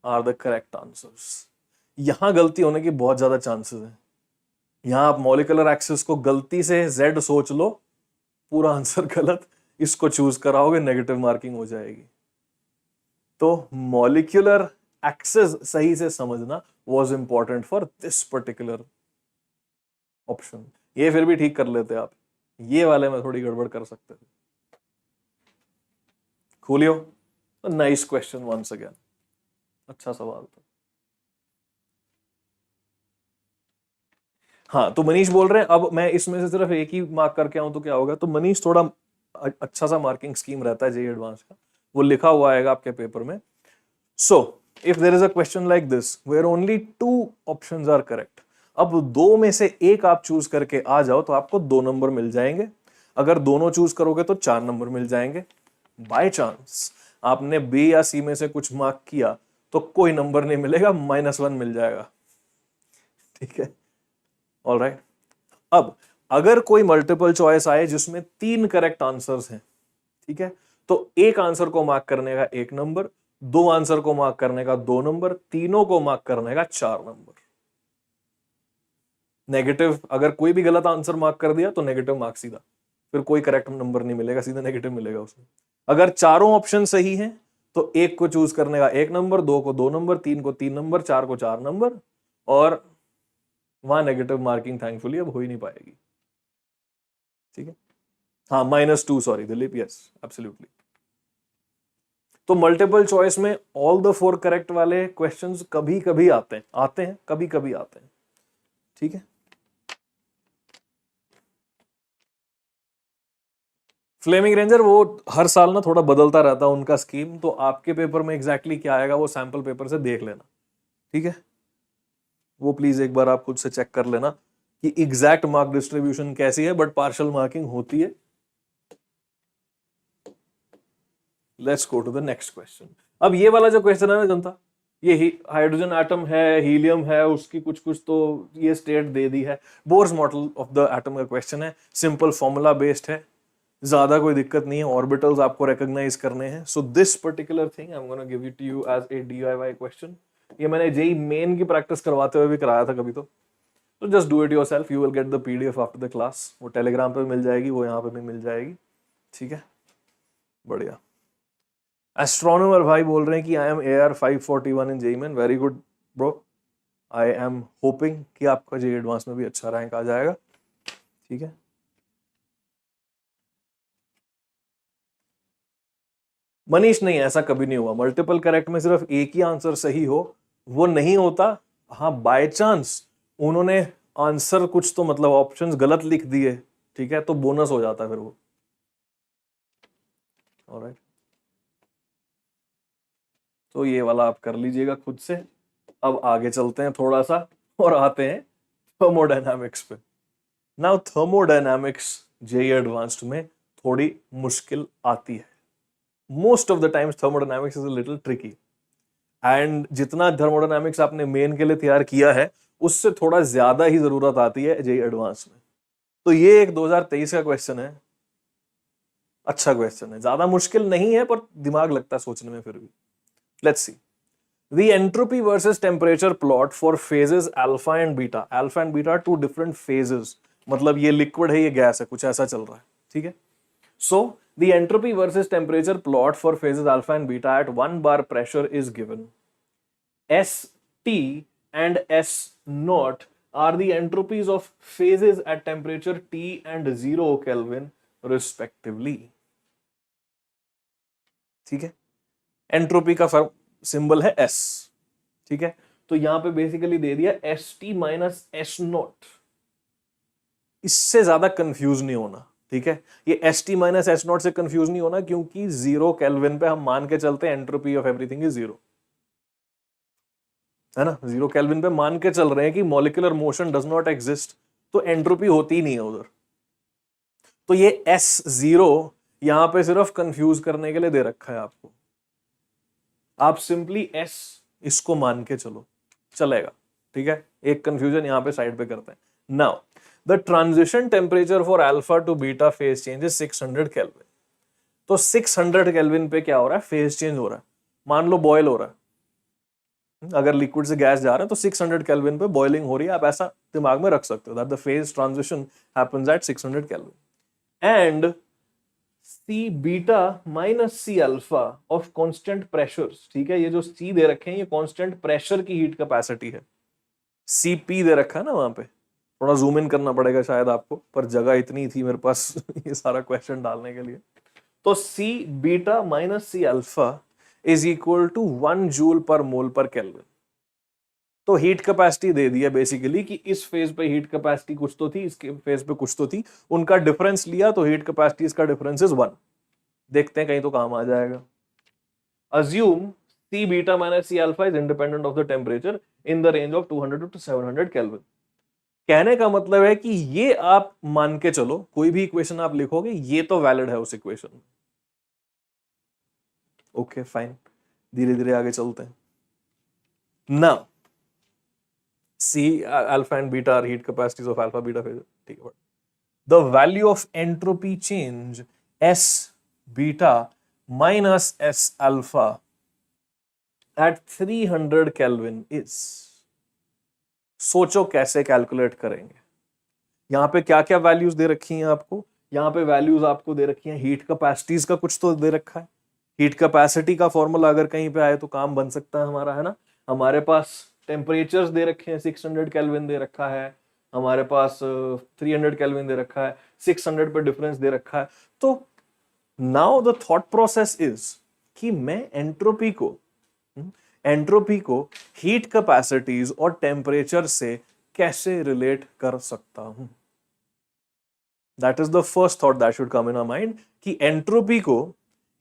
R the correct answers. यहां गलती होने की बहुत ज्यादा चांसेस है। यहां आप मॉलिक्यूलर एक्सिस को गलती से z सोच लो, पूरा आंसर गलत, इसको चूज कराओगे नेगेटिव मार्किंग हो जाएगी। तो मॉलिक्यूलर एक्सिस सही से समझना was important for this particular option. ये फिर भी ठीक कर लेते आप, ये वाले में थोड़ी गड़बड़ कर सकते थे। खोलियो, नाइस क्वेश्चन वंस अगेन, अच्छा सवाल था। हाँ, तो मनीष बोल रहे हैं अब मैं इसमें से सिर्फ एक ही मार्क करके आऊं तो क्या होगा। तो मनीष थोड़ा अच्छा सा मार्किंग स्कीम रहता है जेईई एडवांस का, वो लिखा हुआ आएगा आपके पेपर में। So if there is a question like this where only 2 options are correct, अब दो में से एक आप चूज करके आ जाओ तो आपको 2 नंबर मिल जाएंगे। अगर दोनों चूज करोगे तो 4 नंबर मिल जाएंगे। बाय चांस आपने बी या सी में से कुछ मार्क किया तो कोई नंबर नहीं मिलेगा, -1 मिल जाएगा। ठीक है, ऑलराइट। अब अगर कोई मल्टीपल चॉइस आए जिसमें 3 करेक्ट आंसर्स हैं, ठीक है, तो एक आंसर को मार्क करने का 1 नंबर, 2 आंसर को मार्क करने का 2 नंबर, तीनों को मार्क करने का 4 नंबर। नेगेटिव, अगर कोई भी गलत आंसर मार्क कर दिया तो नेगेटिव मार्क सीधा, फिर कोई करेक्ट नंबर नहीं मिलेगा, सीधा नेगेटिव मिलेगा उसमें। अगर चारों ऑप्शन सही हैं तो एक को चूज करने का 1 नंबर, 2 को 2 नंबर, 3 को 3 नंबर, 4 को 4 नंबर, और वहां नेगेटिव मार्किंग थैंकफुली अब हो ही नहीं पाएगी। ठीक है, हाँ, -2, सॉरी दिलीप, यस एब्सोल्युटली। तो मल्टीपल चॉइस में ऑल द 4 करेक्ट वाले क्वेश्चंस कभी कभी आते हैं कभी कभी आते हैं। ठीक है, फ्लेमिंग रेंजर वो हर साल ना थोड़ा बदलता रहता है उनका स्कीम, तो आपके पेपर में एग्जैक्टली क्या आएगा वो सैंपल पेपर से देख लेना। ठीक है, वो प्लीज एक बार आप खुद से चेक कर लेना कि एग्जैक्ट मार्क डिस्ट्रीब्यूशन कैसी है, बट पार्शियल मार्किंग होती है। Let's go to the next question. अब ये वाला जो क्वेश्चन है ना जनता, ये हाइड्रोजन एटम है, हीलियम है, उसकी कुछ कुछ तो ये स्टेट दे दी है। Bourse model of the atom का क्वेश्चन है, सिंपल फॉर्मूला बेस्ड है, ज्यादा कोई दिक्कत नहीं है, ऑर्बिटल्स आपको रिकॉग्नाइज करने हैं। So this particular thing I am gonna give it to you as a DIY question. ये मैंने जेईई मेन की प्रैक्टिस करवाते हुए भी कराया था कभी, तो just do it yourself, you will get the PDF after the class. वो टेलीग्राम पे मिल जाएगी, वो यहाँ पे भी मिल जाएगी। ठीक है, बढ़िया। एस्ट्रोनॉमर भाई बोल रहे हैं कि I am AR 541 in JEE main, very good bro, I am hoping कि आपका जेईई एडवांस में भी अच्छा रैंक आ जाएगा। ठीक है, मनीष नहीं, ऐसा कभी नहीं हुआ। मल्टीपल करेक्ट में सिर्फ एक ही आंसर सही हो वो नहीं होता। हाँ, बाय चांस उन्होंने आंसर कुछ तो मतलब ऑप्शंस गलत लिख दिए, ठीक है, तो बोनस हो जाता है फिर वो। ऑलराइट, तो ये वाला आप कर लीजिएगा खुद से। अब आगे चलते हैं थोड़ा सा और आते हैं थर्मोडायनामिक्स पे। नाउ थर्मोडायनामिक्स जेईई एडवांस्ड में थोड़ी मुश्किल आती है। Most of the times thermodynamics is a little tricky, and जितना थर्मोडायनामिक्स आपने मेन के लिए तैयार किया है उससे थोड़ा ज्यादा ही जरूरत आती है जेईई एडवांस में। तो ये एक 2023 का क्वेश्चन है, अच्छा क्वेश्चन है, ज्यादा मुश्किल नहीं है पर दिमाग लगता है सोचने में फिर भी। Let's see, the entropy versus temperature plot for phases alpha and beta. Alpha and beta 2 different phases, मतलब ये लिक्विड है, ये गैस है, कुछ ऐसा चल रहा है। ठीक है, सो the entropy versus temperature plot for phases alpha and beta at 1 bar pressure is given. S T and S naught are the entropies of phases at temperature T and 0 kelvin respectively. ठीक है, एंट्रोपी का सिंबल है S। ठीक है, तो यहां पे बेसिकली दे दिया S T minus S not. इससे ज्यादा कंफ्यूज नहीं होना। ठीक है, ये S T minus S not से कंफ्यूज नहीं होना, क्योंकि 0 केल्विन पे हम मान के चलते हैं एंट्रोपी ऑफ एवरीथिंग इज 0, है ना। 0 केल्विन पे मान के चल रहे हैं कि molecular motion does not exist, तो एंट्रोपी होती ही नहीं है उधर। तो ये S0 यहां पे सिर्फ कंफ्यूज करने के लिए दे रखा है आपको। आप सिंपली S इसको मान के चलो, चलेगा। ठीक है, एक कंफ्यूजन यहां पे साइड पे करते हैं। Now the transition temperature for alpha two beta phase change is 600 kelvin. तो 600 केल्विन पे क्या हो रहा है, फेज चेंज हो रहा है। मान लो बॉयल हो रहा है, अगर लिक्विड से गैस जा रहा है तो 600 केल्विन पे बॉइलिंग हो रही है। आप ऐसा दिमाग में रख सकते हो that the phase transition happens at 600 kelvin and C beta minus C alpha of constant pressures. ठीक है, ये जो सी दे रखे हैं ये कांस्टेंट प्रेशर की हीट कैपेसिटी है। CP दे रखा है ना, वहां पे थोड़ा जूम इन करना पड़ेगा शायद आपको, पर जगह इतनी थी मेरे पास ये सारा क्वेश्चन डालने के लिए। तो C beta minus C alpha is equal to 1 joule per mole पर केल्विन। तो हीट कैपेसिटी दे दिया बेसिकली कि इस फेज पे हीट कैपेसिटी कुछ तो थी, इसके फेज पे कुछ तो थी, उनका डिफरेंस लिया तो हीट कैपेसिटी इसका डिफरेंस इज 1। देखते हैं कहीं तो काम आ जाएगा। Assume C beta minus C alpha is independent of the temperature in the range of 200 to 700 kelvin. कहने का मतलब है कि ये आप मान के चलो, कोई भी इक्वेशन आप लिखोगे ये तो वैलिड है उस इक्वेशन में। ओके फाइन, धीरे धीरे आगे चलते हैं। Now C alpha and beta are heat capacities of alpha beta phase. ठीक है, the value of entropy change S beta minus S alpha at 300 Kelvin is, सोचो कैसे कैलकुलेट करेंगे। यहां पे क्या क्या वैल्यूज दे रखी हैं आपको, यहां पे वैल्यूज आपको दे रखी हैं हीट कैपेसिटीज का, कुछ तो दे रखा है। हीट कैपेसिटी का फॉर्मूला अगर कहीं पे आए तो काम बन सकता है हमारा, है ना। हमारे पास टेम्परेचर्स दे रखे हैं, 600 केल्विन दे रखा है, हमारे पास 300 केल्विन दे रखा है, 600 पे डिफरेंस दे रखा है। तो now the thought process is कि मैं एंट्रोपी को हीट कैपेसिटीज और टेम्परेचर से कैसे रिलेट कर सकता हूं। That is the first thought that should come in our mind कि एंट्रोपी को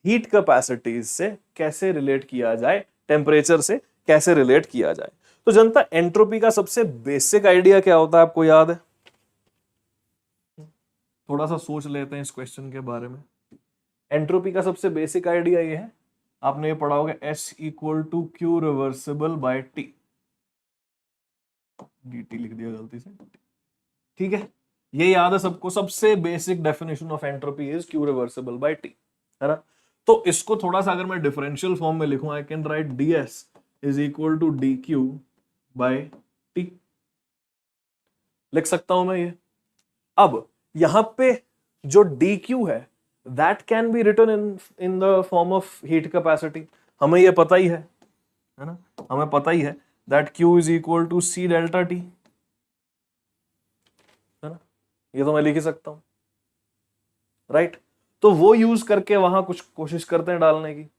हीट कैपेसिटीज से कैसे रिलेट किया जाए, टेम्परेचर से कैसे रिलेट किया जाए। तो जनता, एंट्रोपी का सबसे बेसिक आइडिया क्या होता है, आपको याद है? थोड़ा सा सोच लेते हैं इस क्वेश्चन के बारे में। एंट्रोपी का सबसे बेसिक आइडिया ये है, आपने ये पढ़ा होगा, S equal to Q reversible by T। dt लिख दिया गलती से। ठीक है, ये याद है सबको, सबसे basic definition of entropy is Q reversible by T, है ना। तो इसको थोड़ा सा अगर मैं डिफरेंशियल फॉर्म में लिखूं, I can write ds is equal to dq by T, लिख सकता हूं मैं ये। अब यहां पे जो dq है that can be written in the form of heat capacity. हमें ये पता ही है ना, हमें पता ही है that q is equal to c delta t, है ना। ये तो मैं लिख ही सकता हूं, राइट। तो वो यूज करके वहां कुछ कोशिश करते हैं डालने की।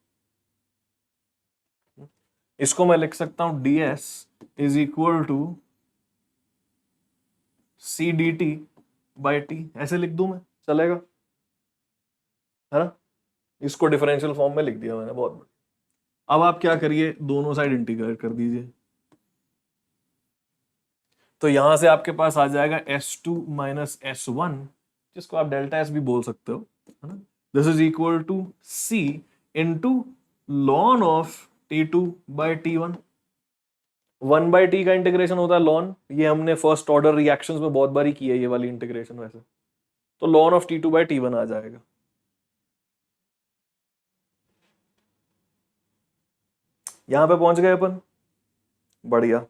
इसको मैं लिख सकता हूं ds is equal to c dt by t, ऐसे लिख दूं मैं, चलेगा, है ना। इसको डिफरेंशियल फॉर्म में लिख दिया मैंने, बहुत बढ़िया। अब आप क्या करिए, दोनों साइड इंटीग्रेट कर दीजिए। तो यहां से आपके पास आ जाएगा S2 माइनस S1, जिसको आप डेल्टा S भी बोल सकते हो, है ना। This is equal to C into lon of T2 by T1। 1 by T का इंटीग्रेशन होता है लॉन, ये हमने फर्स्ट ऑर्डर रिएक्शंस में बहुत बारी की है ये वाली इंटीग्रेशन वैसे। तो lawn of T2 by T1 आ जाएगा। यहां पे पहुंच गए अपन, बढ़िया।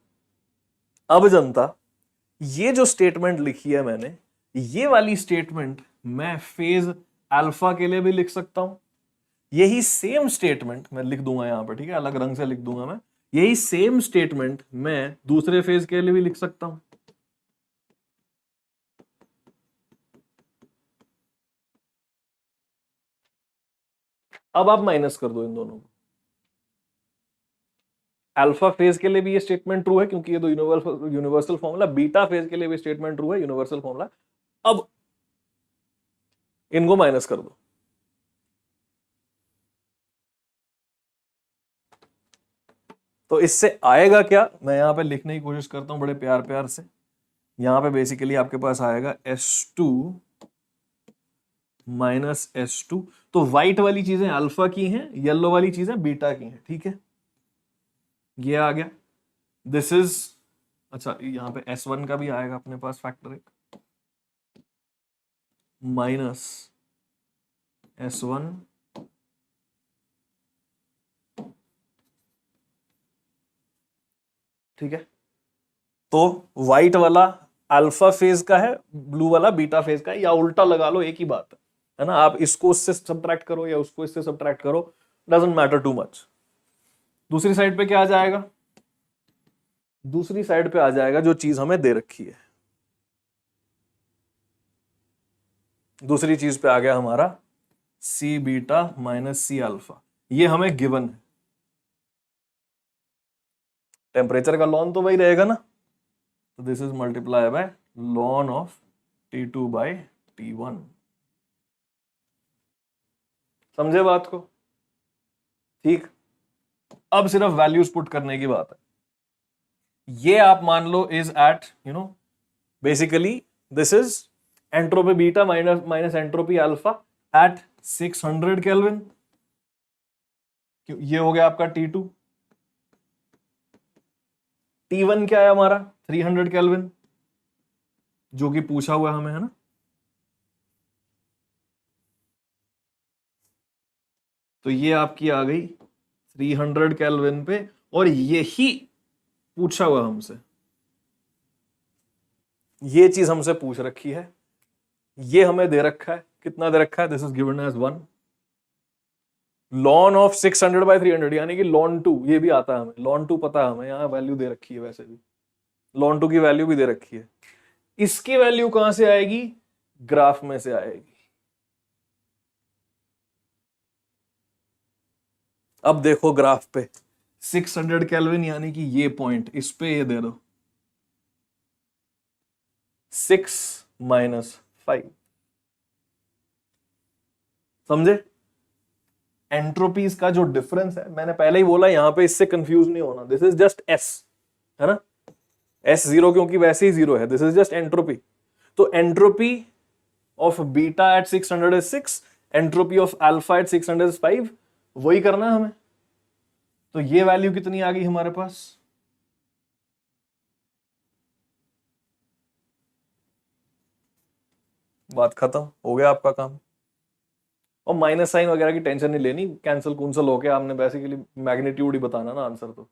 अब जनता, ये जो स्टेटमेंट लिखी है मैंने, ये वाली स्टेटमेंट मैं फेज अल्फा के लिए भी लिख सकता हूं। यही सेम स्टेटमेंट मैं लिख दूंगा यहां पर, ठीक है, अलग रंग से लिख दूंगा मैं। यही सेम स्टेटमेंट मैं दूसरे फेज के लिए भी लिख सकता हूं। अब आप माइनस कर दो इन दोनों को। अल्फा फेज के लिए भी ये स्टेटमेंट ट्रू है क्योंकि ये तो यूनिवर्सल फॉर्मूला, बीटा फेज के लिए भी स्टेटमेंट ट्रू है, यूनिवर्सल फॉर्मूला। अब इनको माइनस कर दो। तो इससे आएगा क्या, मैं यहां पे लिखने की कोशिश करता हूं बड़े प्यार प्यार से। यहां पे बेसिकली आपके पास आएगा S2 माइनस S2। तो व्हाइट वाली चीजें अल्फा की हैं, येलो वाली चीजें बीटा की हैं, ठीक है। ये आ गया, दिस इज, अच्छा यहां पे S1 का भी आएगा अपने पास फैक्टर एक, माइनस S1 ठीक है। तो व्हाइट वाला अल्फा फेज का है, ब्लू वाला बीटा फेज का है, या उल्टा लगा लो, एक ही बात है ना। आप इसको उससे सब्ट्रैक्ट करो या उसको इससे सब्ट्रैक्ट करो, डजंट मैटर टू मच। दूसरी साइड पे क्या आ जाएगा, दूसरी साइड पे आ जाएगा जो चीज हमें दे रखी है। दूसरी चीज पे आ गया हमारा C beta minus C alpha, ये हमें गिवन है। टेम्परेचर का लॉन तो वही रहेगा ना, तो this is multiply by lon of T2 by T1। समझे बात को, ठीक। अब सिर्फ वैल्यूज पुट करने की बात है। ये आप मान लो is at basically this is entropy beta minus entropy alpha at 600 kelvin. ये हो गया आपका T2। T1 क्या है हमारा 300 केल्विन, जो कि पूछा हुआ हमें, है ना। तो ये आपकी आ गई 300 केल्विन पे, और यही पूछा हुआ हमसे, ये चीज हमसे पूछ रखी है। ये हमें दे रखा है, कितना दे रखा है, this is given as 1 lon of 600 by 300, यानी कि लॉन 2, ये भी आता है हमें, लॉन 2 पता है हमें, यहां वैल्यू दे रखी है, वैसे भी लॉन 2 की वैल्यू भी दे रखी है। इसकी वैल्यू कहां से आएगी, ग्राफ में से आएगी। अब देखो ग्राफ पे 600 केल्विन यानी कि ये पॉइंट, इस पे ये दे दो 6 माइनस 5, समझे। एंट्रोपीज का जो डिफरेंस है, मैंने पहले ही बोला, यहां पे इससे कंफ्यूज नहीं होना, दिस इज जस्ट S, है ना। S0 क्योंकि वैसे ही 0 है, दिस इज जस्ट एंट्रोपी। तो entropy of beta at 600 is 6, entropy of alpha at 600 is 5, वही करना है हमें। तो ये वैल्यू कितनी आ गई हमारे पास, बात खत्म, हो गया आपका काम। और माइनस साइन वगैरह की टेंशन नहीं लेनी, कैंसिल कुंसल होके आपने बेसिकली मैग्नीट्यूड ही बताना ना आंसर। तो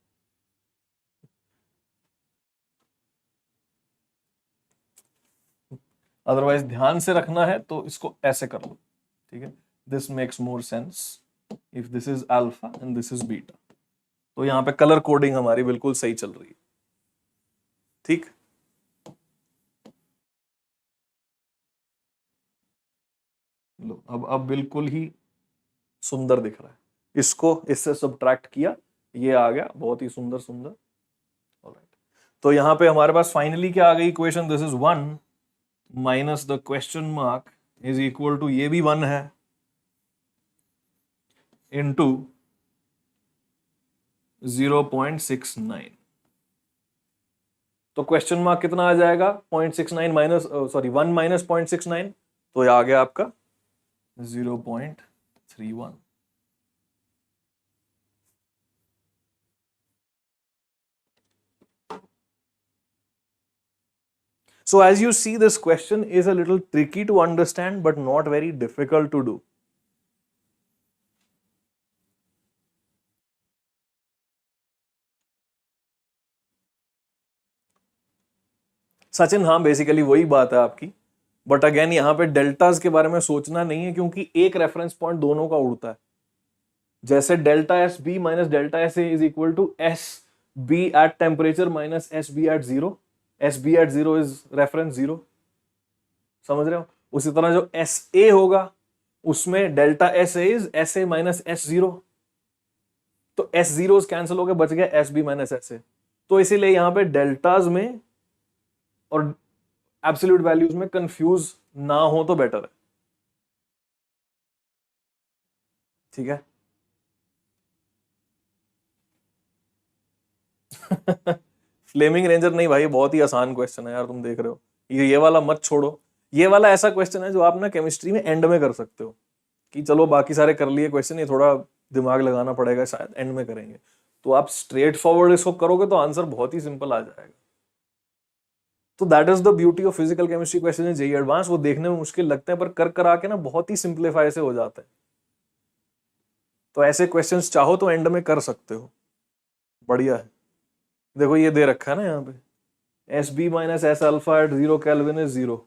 अदरवाइज ध्यान से रखना है तो इसको ऐसे कर लो, ठीक है। This makes more sense if this is alpha and this is beta. तो यहां पे कलर कोडिंग हमारी बिल्कुल सही चल रही है, ठीक। लो अब बिल्कुल ही सुंदर दिख रहा है, इसको इससे सब्ट्रैक्ट किया, ये आ गया बहुत ही सुंदर सुंदर। ऑलराइट, तो यहां पे हमारे पास फाइनली क्या आ गई equation, this is 1 minus the question mark is equal to, ये भी 1 है, इनटू 0.69। तो क्वेश्चन मार्क कितना आ जाएगा, 0.69 माइनस, सॉरी 1 माइनस 0.69, तो ये आ गया आपका 0.31। So as you see, this question is a little tricky to understand, but not very difficult to do. Sachin, हाँ बेसिकली वही बात है आपकी, बट अगेन यहाँ पे डेल्टाज के बारे में सोचना नहीं है, क्योंकि एक रेफरेंस पॉइंट दोनों का उड़ता है। जैसे delta S B minus delta S A is equal to S B at temperature minus SB at 0. SB at 0 is reference 0. समझ रहे हो? उसी तरह जो SA होगा उसमें delta SA is SA minus S0. तो S0 कैंसिल हो गए, बच गया SB minus SA. तो इसीलिए यहां पे डेल्टाज में और एब्सोल्यूट वैल्यूज में कंफ्यूज ना हो तो बेटर है. ठीक है. फ्लेमिंग रेंजर नहीं भाई, बहुत ही आसान क्वेश्चन है यार, तुम देख रहे हो. ये वाला मत छोड़ो. ये वाला ऐसा क्वेश्चन है जो आप ना केमिस्ट्री में एंड में कर सकते हो कि चलो बाकी सारे कर लिए क्वेश्चन, ये थोड़ा दिमाग लगाना पड़ेगा, शायद एंड में करेंगे. तो आप स्ट्रेट फॉरवर्ड इसको करोगे तो आंसर बहुत ही सिंपल आ जाएगा. तो that is the beauty of physical chemistry question JEE advance. वो देखने में मुश्किल लगते हैं पर कर कर आके ना बहुत ही सिंप्लीफाई से हो जाते हैं. तो ऐसे क्वेश्चंस चाहो तो एंड में कर सकते हो. बढ़िया है. देखो ये दे रखा है ना यहाँ पे, SB minus S alpha at 0 kelvin is 0.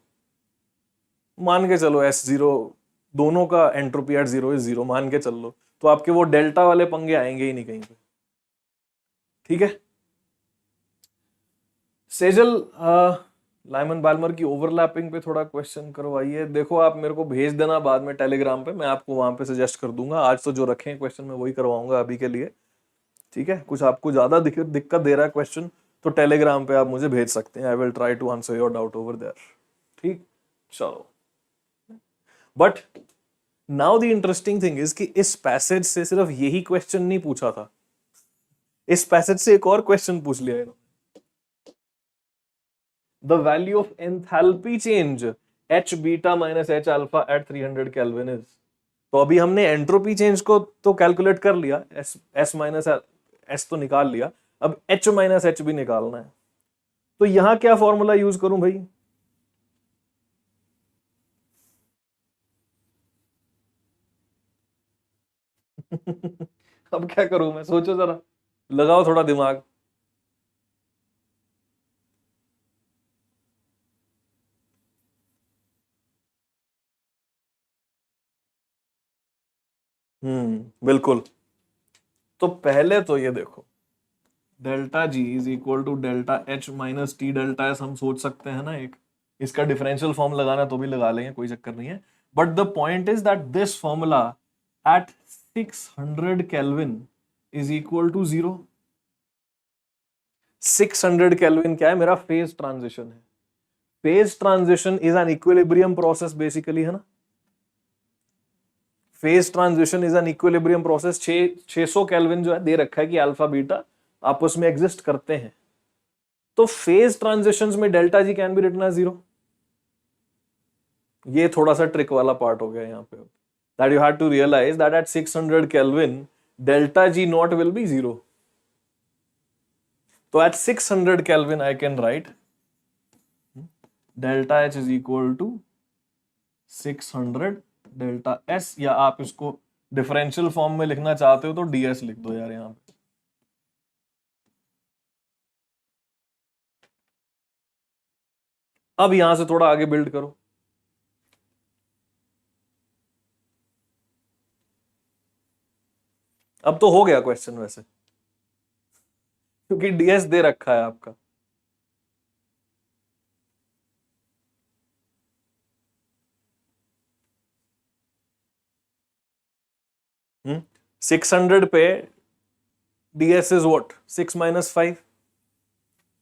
मान के चलो S0 दोनों का एंट्रोपी एट 0 इज 0 मान के चल लो, तो आपके वो डेल्टा वाले पंगे आएंगे ही नहीं कहीं पे. ठीक है. सेजल लाइमन बाल्मर की ओवरलैपिंग पे थोड़ा क्वेश्चन करवाइए. देखो आप मेरे को भेज देना बाद में टेलीग्राम पे, मैं आपको वहां पे सजेस्ट कर दूंगा. आज तो जो रखे हैं क्वेश्चन मैं वही करवाऊंगा अभी के लिए. ठीक है. कुछ आपको ज्यादा दिक्कत दे रहा है क्वेश्चन तो टेलीग्राम पे आप मुझे भेज सकते हैं. I will try to answer your doubt over there. ठीक. चलो. But now the interesting thing is कि इस पैसेज से सिर्फ यही क्वेश्चन नहीं पूछा था, इस पैसेज से एक और क्वेश्चन पूछ लिया इन्होंने. The value of enthalpy change H beta minus H alpha at 300 Kelvin is. तो अभी हमने एंट्रोपी चेंज को तो कैलकुलेट कर लिया, S माइनस S तो निकाल लिया, अब H माइनस H भी निकालना है. तो यहां क्या फॉर्मूला यूज करूं भाई? अब क्या करूं मैं, सोचो जरा, लगाओ थोड़ा दिमाग. बिल्कुल. तो पहले तो ये देखो, delta G is equal to delta H minus T delta S हम सोच सकते हैं ना. एक इसका डिफरेंशियल फॉर्म लगाना तो भी लगा लेंगे, कोई चक्कर नहीं है. But the point is that this formula at 600 kelvin is equal to 0. 600 kelvin क्या है? मेरा फेज ट्रांजिशन है. Phase transition is an equilibrium process basically, है ना. Phase transition is an equilibrium process. 600 kelvin जो है दे रखा है कि अल्फा बीटा आपस में एग्जिस्ट करते हैं. तो फेज ट्रांजिशंस में delta G can be written as 0. ये थोड़ा सा ट्रिक वाला पार्ट हो गया यहाँ पे, that you have to realize that at 600 kelvin delta G not will be 0. तो at 600 kelvin I can write delta H is equal to 600 delta S, या आप इसको डिफरेंशियल फॉर्म में लिखना चाहते हो तो ds लिख दो यार यहां पे. अब यहां से थोड़ा आगे बिल्ड करो. अब तो हो गया क्वेश्चन वैसे, क्योंकि ds दे रखा है आपका. 600 पे ds इज व्हाट? 6 माइनस 5.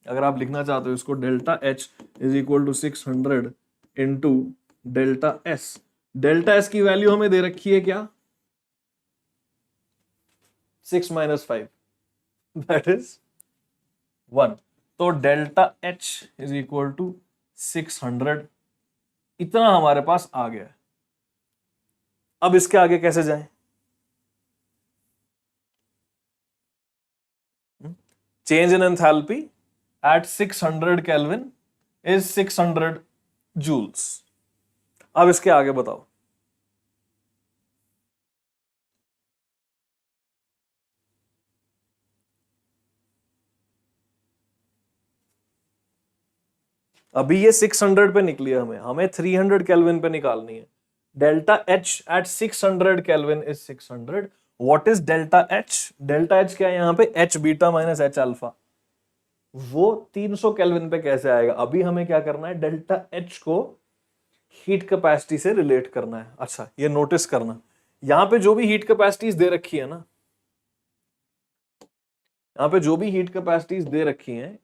अगर आप लिखना चाहते हो इसको, delta H is equal to 600 into delta S. Delta S की वैल्यू हमें दे रखी है क्या? 6 माइनस 5, दैट इज 1. तो delta H is equal to 600. इतना हमारे पास आ गया. अब इसके आगे कैसे जाएं? Change in enthalpy at 600 Kelvin is 600 joules. अब इसके आगे बताओ. अभी ये 600 पे निकली है, हमें 300 केल्विन पे निकालनी है. Delta H at 600 kelvin is 600. What is delta H? Delta H क्या है यहाँ पे? H beta minus H alpha. वो 300 केल्विन पे कैसे आएगा? अभी हमें क्या करना है, डेल्टा एच को हीट कैपेसिटी से रिलेट करना है। अच्छा, ये नोटिस करना, यहां पे जो भी हीट कैपेसिटीज दे रखी है ना, यहां पे जो भी हीट कैपेसिटीज दे रखी हैं,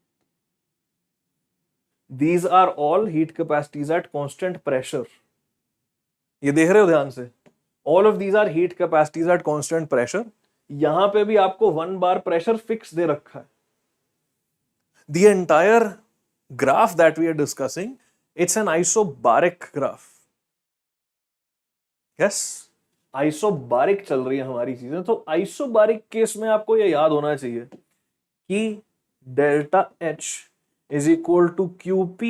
these are all heat capacities at constant pressure। ये देख रहे हो ध्यान से? all of these are heat capacities at constant pressure। यहां पे भी आपको 1 बार प्रेशर फिक्स दे रखा है। the entire graph that we are discussing, it's an isobaric graph। yes, isobaric चल रही है हमारी चीजें। तो आइसोबारिक केस में आपको ये याद होना चाहिए कि delta H is equal to QP,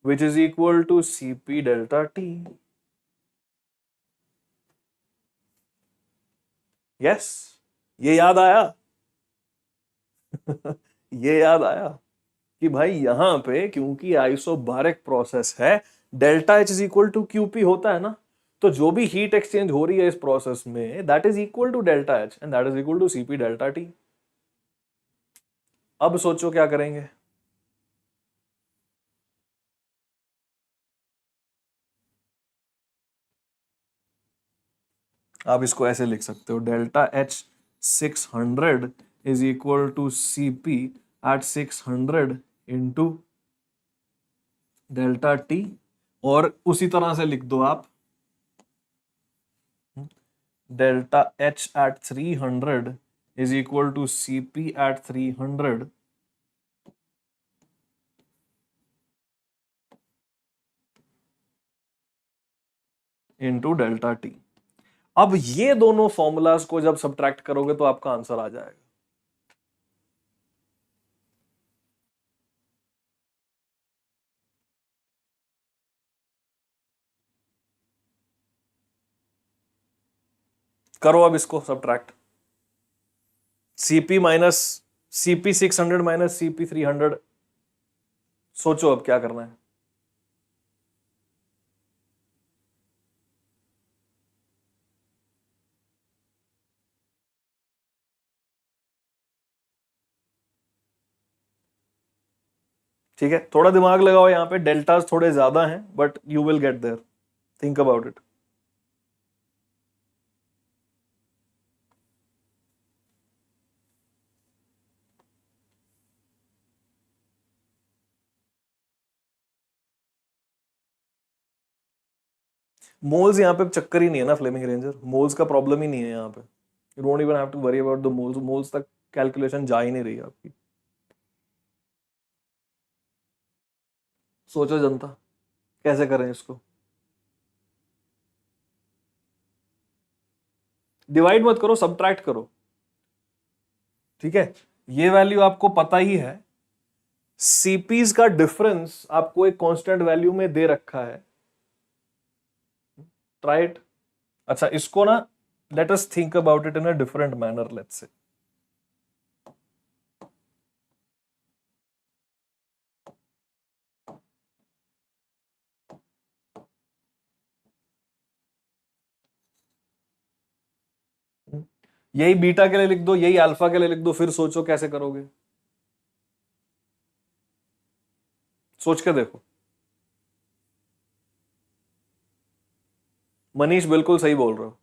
which is equal to CP delta T। yes, ये याद आया ये याद आया कि भाई यहां पे क्योंकि आइसोबारिक प्रोसेस है, delta H is equal to Q P होता है ना, तो जो भी हीट एक्सचेंज हो रही है इस प्रोसेस में, that is equal to delta H and that is equal to C P delta T. अब सोचो क्या करेंगे? आप इसको ऐसे लिख सकते हो, delta H 600 is equal to C P at 600 into delta T, और उसी तरह से लिख दो आप delta H at 300 is equal to C P at 300 into delta T. अब ये दोनों फॉर्मूलाज को जब सब्ट्रैक्ट करोगे तो आपका आंसर आ जाएगा। करो अब इसको subtract, CP minus CP 600 minus CP 300। सोचो अब क्या करना है। ठीक है, थोड़ा दिमाग लगाओ, यहाँ पे डेल्टास थोड़े ज्यादा हैं but you will get there, think about it. Moles यहाँ पे चक्कर ही नहीं है ना फ्लेमिंग रेंजर, मोल्स का प्रॉब्लम ही नहीं है यहाँ पे। You don't even have to worry about the moles, moles तक कैलकुलेशन जा ही नहीं रही आपकी। सोचो जनता, कैसे करें इसको? डिवाइड मत करो, सब्ट्रैक्ट करो। ठीक है, ये वैल्यू आपको पता ही है, सीपीज का डिफरेंस आपको एक कांस्टेंट वैल्यू में दे रखा है। Try it. अच्छा, इसको ना let us think about it in a different manner. Let's say यही बीटा के लिए लिख दो, यही अल्फा के लिए लिख दो, फिर सोचो कैसे करोगे। सोच के देखो। मनीष बिल्कुल सही बोल रहे हो,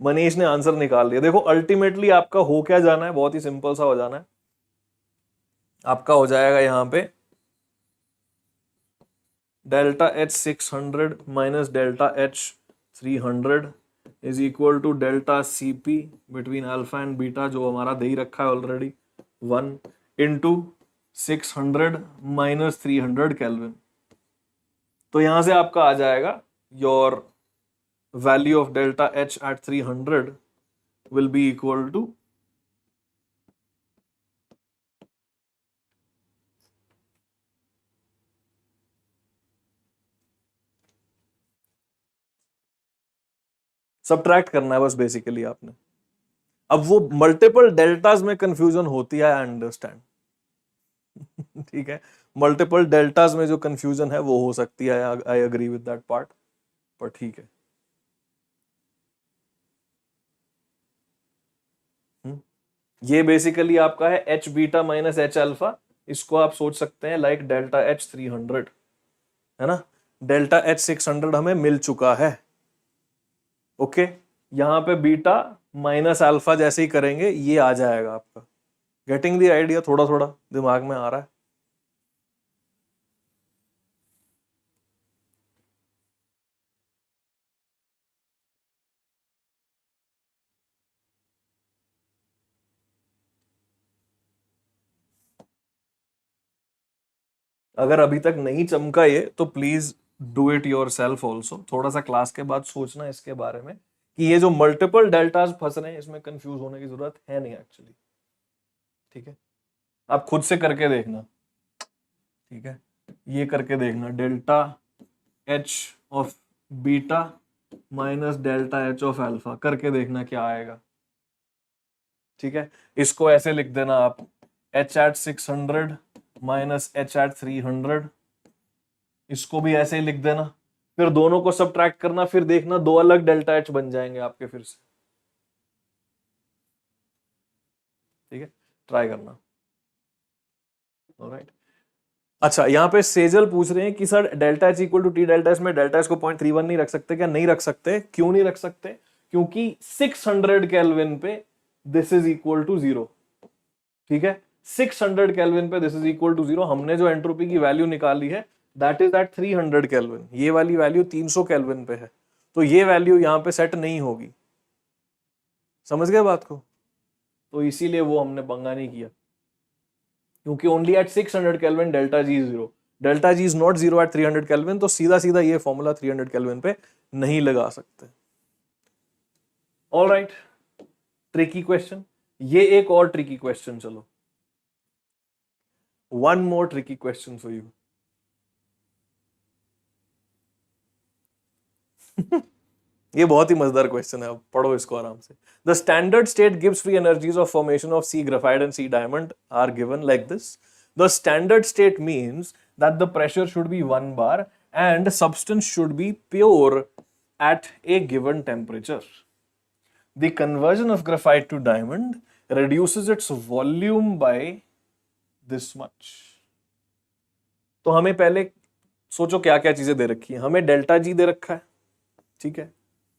मनीष ने आंसर निकाल दिया। देखो अल्टीमेटली आपका हो क्या जाना है, बहुत ही सिंपल सा हो जाना है। आपका हो जाएगा यहां पे delta H 600 minus delta H 300 is equal to delta C P between alpha and beta, जो हमारा दे ही रखा है ऑलरेडी 1 इंटू 600 माइनस 300 केल्विन। तो यहां से आपका आ जाएगा your value of delta H at 300 will be equal to subtract करना है बस बेसिकली आपने। अब वो मल्टीपल डेल्टाज में कंफ्यूजन होती है, आई अंडरस्टैंड। ठीक है, मल्टीपल डेल्टाज में जो कंफ्यूजन है वो हो सकती है, I agree with that part, पर ठीक है। ये बेसिकली आपका है H beta minus H alpha, इसको आप सोच सकते हैं लाइक डेल्टा एच 300, है ना। डेल्टा एच 600 हमें मिल चुका है। ओके, यहां पे बीटा माइनस अल्फा जैसे ही करेंगे ये आ जाएगा आपका। गेटिंग द आइडिया, थोड़ा थोड़ा दिमाग में आ रहा है। अगर अभी तक नहीं चमका ये तो please do it your self also. थोड़ा सा क्लास के बाद सोचना इसके बारे में कि ये जो मल्टीपल डेल्टाज फंस रहे हैं इसमें कंफ्यूज होने की जरूरत है नहीं एक्चुअली। ठीक है, आप खुद से करके देखना। ठीक है, ये करके देखना, delta H of beta minus delta H of alpha करके देखना क्या आएगा। ठीक है, इसको ऐसे लिख देना आप, H at 600 minus H at 300, इसको भी ऐसे ही लिख देना। फिर दोनों को सबट्रैक्ट करना, फिर देखना दो अलग डेल्टा एच बन जाएंगे आपके फिर से। ठीक है, ट्राई करना। ऑलराइट। अच्छा, यहाँ पे सेजल पूछ रहे हैं कि sir delta H equal to T delta H में डेल्टा एच को 0.31 नहीं रख सकते क्या? नहीं रख सकते। क्यों नहीं रख सकते? क्योंकि 600 केल्विन पे दिस इज इक्वल टू 0। ठीक है, 600 केल्विन पे दिस इज इक्वल टू 0। हमने जो एंट्रोपी की वैल्यू निकाली है दैट इज एट 300 केल्विन। ये वाली वैल्यू 300 केल्विन पे है, तो ये वैल्यू यहाँ पे सेट नहीं होगी। समझ गए बात को? तो इसीलिए वो हमने पंगा नहीं किया, क्योंकि only at 600 kelvin delta G is 0, delta G is not 0 at 300 kelvin. तो सीधा सीधा ये फॉर्मूला 300 केल्विन पे नहीं लगा सकते। Alright, tricky question. ये एक और ट्रिकी क्वेश्चन, चलो one more tricky question for you. ये बहुत ही मजेदार क्वेश्चन है, आप पढ़ो इसको आराम से। The standard state gives free energies of formation of C graphite and C diamond are given like this. The standard state means that the pressure should be 1 bar and substance should be pure at a given temperature. The conversion of graphite to diamond reduces its volume by this much. तो हमें पहले सोचो क्या क्या चीजें दे रखी है। हमें डेल्टा जी दे रखा है, ठीक है,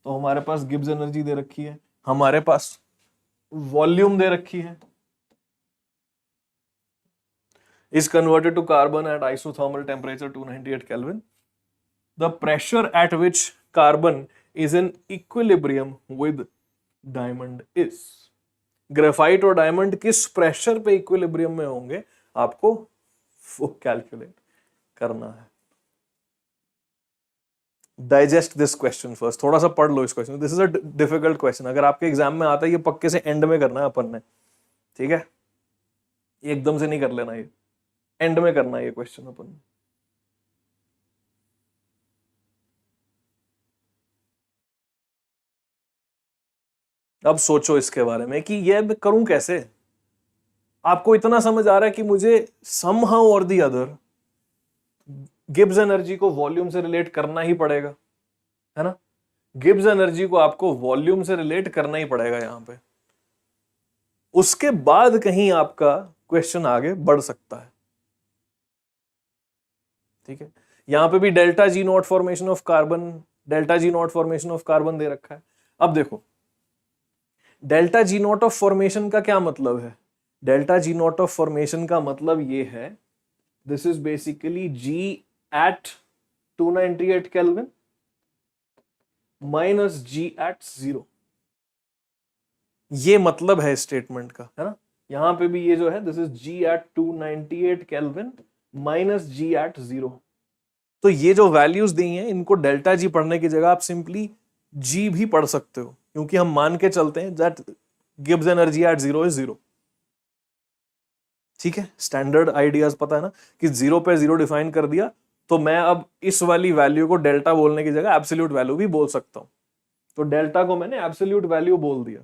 तो हमारे पास गिब्स एनर्जी दे रखी है, हमारे पास वॉल्यूम दे रखी है, is converted to carbon at isothermal temperature 298 Kelvin. The pressure at which carbon is in equilibrium with diamond is. Graphite और डायमंड किस प्रेशर पे इक्विलिब्रियम में होंगे आपको वो कैलकुलेट करना है। डाइजेस्ट दिस क्वेश्चन फर्स्ट, थोड़ा सा पढ़ लो इस question. This is a difficult question, अगर आपके एग्जाम में आता है ये पक्के से एंड में करना है अपन ने। ठीक है, एकदम से नहीं कर लेना, ये एंड में करना है ये क्वेश्चन अपन ने। अब सोचो इसके बारे में कि ये मैं करूं कैसे। आपको इतना समझ आ रहा है कि मुझे somehow or the other Gibbs energy को वॉल्यूम से रिलेट करना ही पड़ेगा, है ना। गिब्स एनर्जी को आपको वॉल्यूम से रिलेट करना ही पड़ेगा यहां पे, उसके बाद कहीं आपका क्वेश्चन आगे बढ़ सकता है। ठीक है, यहां पे भी delta G not formation of carbon, delta G not formation of carbon दे रखा है। अब देखो delta G not of formation का क्या मतलब है। Delta G not of formation का मतलब ये है, this is basically G at 298 kelvin minus G at 0। ये मतलब है स्टेटमेंट का, है ना। यहां पे भी ये जो है this is G at 298 kelvin minus G at 0। तो ये जो वैल्यूज दी हैं इनको डेल्टा जी पढ़ने की जगह आप सिंपली जी भी पढ़ सकते हो, क्योंकि हम मान के चलते हैं that Gibbs energy at 0 is 0। ठीक है, स्टैंडर्ड आइडियाज पता है ना कि 0 पे 0 डिफाइन कर दिया, तो मैं अब इस वाली वैल्यू को डेल्टा बोलने की जगह एब्सोल्यूट वैल्यू भी बोल सकता हूं। तो डेल्टा को मैंने एब्सोल्यूट वैल्यू बोल दिया।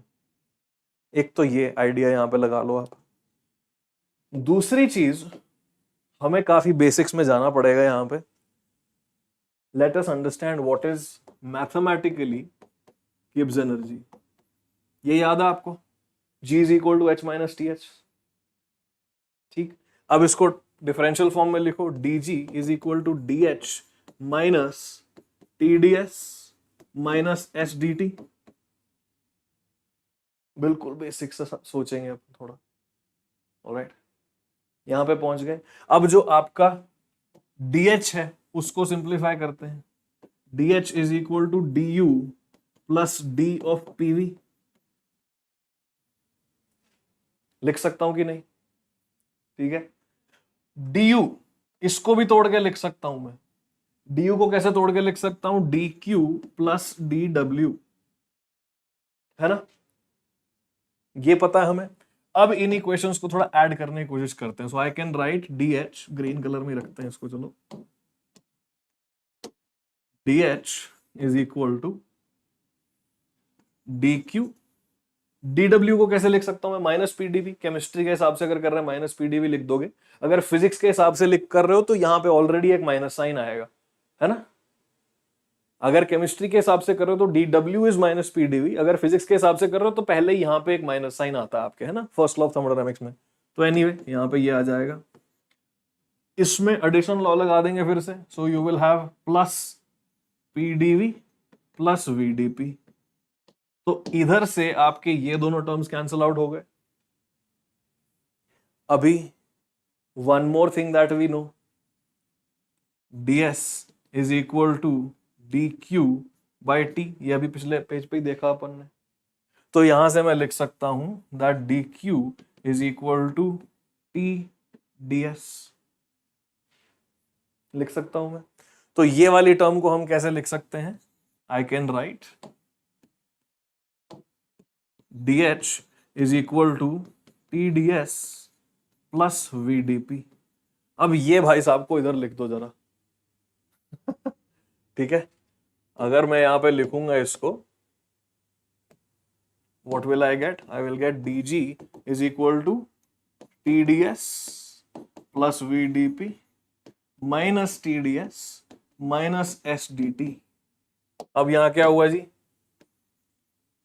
एक तो ये आइडिया यहां पे लगा लो आप। दूसरी चीज, हमें काफी बेसिक्स में जाना पड़ेगा यहां पे। Let us understand what is mathematically Gibbs energy. ये याद है आपको, G is equal to H minus T H. ठीक, अब इसको डिफरेंशियल फॉर्म में लिखो, d G is equal to d H minus T d S minus H d T. बिल्कुल बेसिक से सोचेंगे अपन थोड़ा। ऑलराइट, यहां पे पहुंच गए। अब जो आपका dH है उसको सिंप्लीफाई करते हैं। dH is equal to d U plus d of PV. लिख सकता हूं कि नहीं? ठीक है, du इसको भी तोड़ के लिख सकता हूं मैं। du को कैसे तोड़ के लिख सकता हूं? dq प्लस dw, है ना? ये पता है हमें। अब इन इक्वेशंस को थोड़ा ऐड करने की कोशिश करते हैं। So I can write dH, green colour में रखते हैं इसको, चलो। dH is equal to dq, dw को कैसे लिख सकता हूं मैं? Minus PDV. केमिस्ट्री के हिसाब से अगर कर रहे हैं माइनस पीडीवी लिख दोगे। अगर फिजिक्स के हिसाब से लिख कर रहे हो तो यहां पे ऑलरेडी एक माइनस साइन आएगा, है ना? अगर केमिस्ट्री के हिसाब से कर रहे हो तो dw इज माइनस पीडीवी। अगर फिजिक्स के हिसाब से कर रहे हो तो पहले ही यहां पे एक माइनस साइन आता है आपके, है ना, फर्स्ट लॉ ऑफ थर्मोडायनामिक्स में। तो एनीवे यहां पे ये आ जाएगा। इसमें एडिशन लॉ लगा देंगे फिर से। So you will have plus PDV plus VDP. तो इधर से आपके ये दोनों टर्म्स कैंसिल आउट हो गए। अभी one more thing that we know, ds is equal to dq by T. ये अभी पिछले पेज पे ही देखा अपन ने। तो यहां से मैं लिख सकता हूं that dq is equal to T ds। लिख सकता हूं मैं। तो ये वाली टर्म को हम कैसे लिख सकते हैं? I can write dH is equal to T d S plus V d P. अब ये भाई साहब को इधर लिख दो जरा। ठीक है, अगर मैं यहां पे लिखूंगा इसको, what will I get? I will get dg is equal to T d S plus V d P minus T d S minus S D T. अब यहां क्या हुआ जी?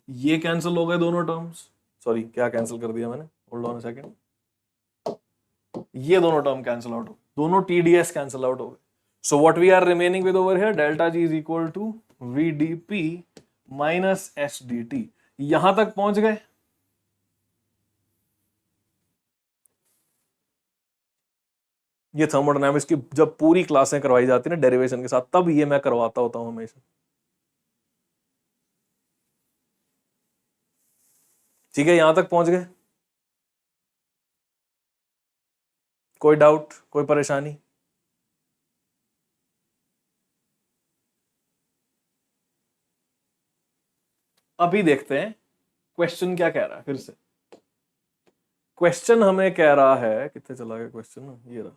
ये कैंसिल हो गए दोनों टर्म्स। सॉरी, क्या कैंसिल कर दिया मैंने? Hold on a second. ये दोनों टर्म कैंसिल आउट हो, दोनों टीडीएस कैंसिल आउट हो गए। So what we are remaining with over here, delta G is equal to V d P minus S d T. यहां तक पहुंच गए। ये थर्मोडायनामिक्स की जब पूरी क्लासें करवाई जाती है ना डेरिवेशन के साथ, तब ये मैं करवाता होता हूं हमेशा। ठीक है, यहां तक पहुंच गए। कोई डाउट, कोई परेशानी? अभी देखते हैं क्वेश्चन क्या कह रहा है। फिर से क्वेश्चन हमें कह रहा है, कितने चला गया क्वेश्चन? ये रहा।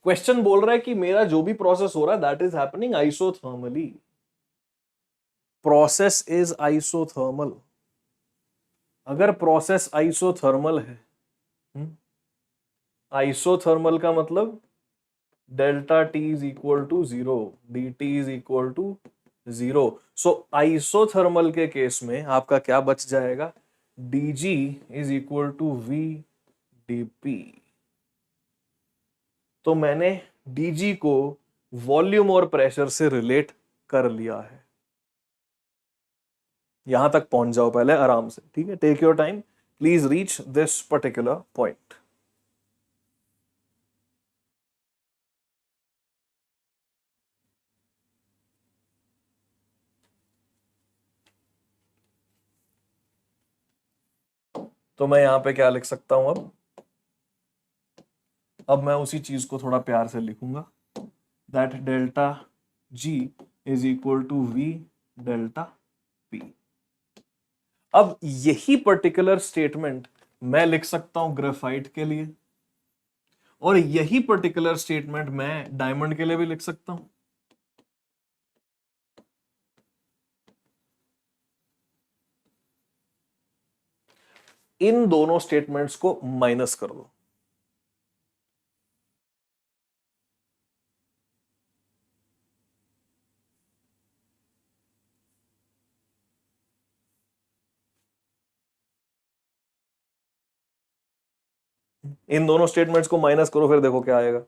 क्वेश्चन बोल रहा है कि मेरा जो भी प्रोसेस हो रहा है that is happening isothermally. Process is isothermal. अगर प्रोसेस आइसोथर्मल है, आइसोथर्मल का मतलब delta T is equal to zero, d T is equal to zero. So isothermal के केस में आपका क्या बच जाएगा? D G is equal to V d P. तो मैंने डी जी को वॉल्यूम और प्रेशर से रिलेट कर लिया है। यहां तक पहुंच जाओ पहले आराम से, ठीक है? Take your time, please reach this particular point. तो मैं यहां पे क्या लिख सकता हूं? अब मैं उसी चीज को थोड़ा प्यार से लिखूंगा, that delta G is equal to V delta P. अब यही पर्टिकुलर स्टेटमेंट मैं लिख सकता हूं ग्रेफाइट के लिए, और यही पर्टिकुलर स्टेटमेंट मैं डायमंड के लिए भी लिख सकता हूं। इन दोनों स्टेटमेंट्स को माइनस कर दो। इन दोनों स्टेटमेंट्स को माइनस करो, फिर देखो क्या आएगा।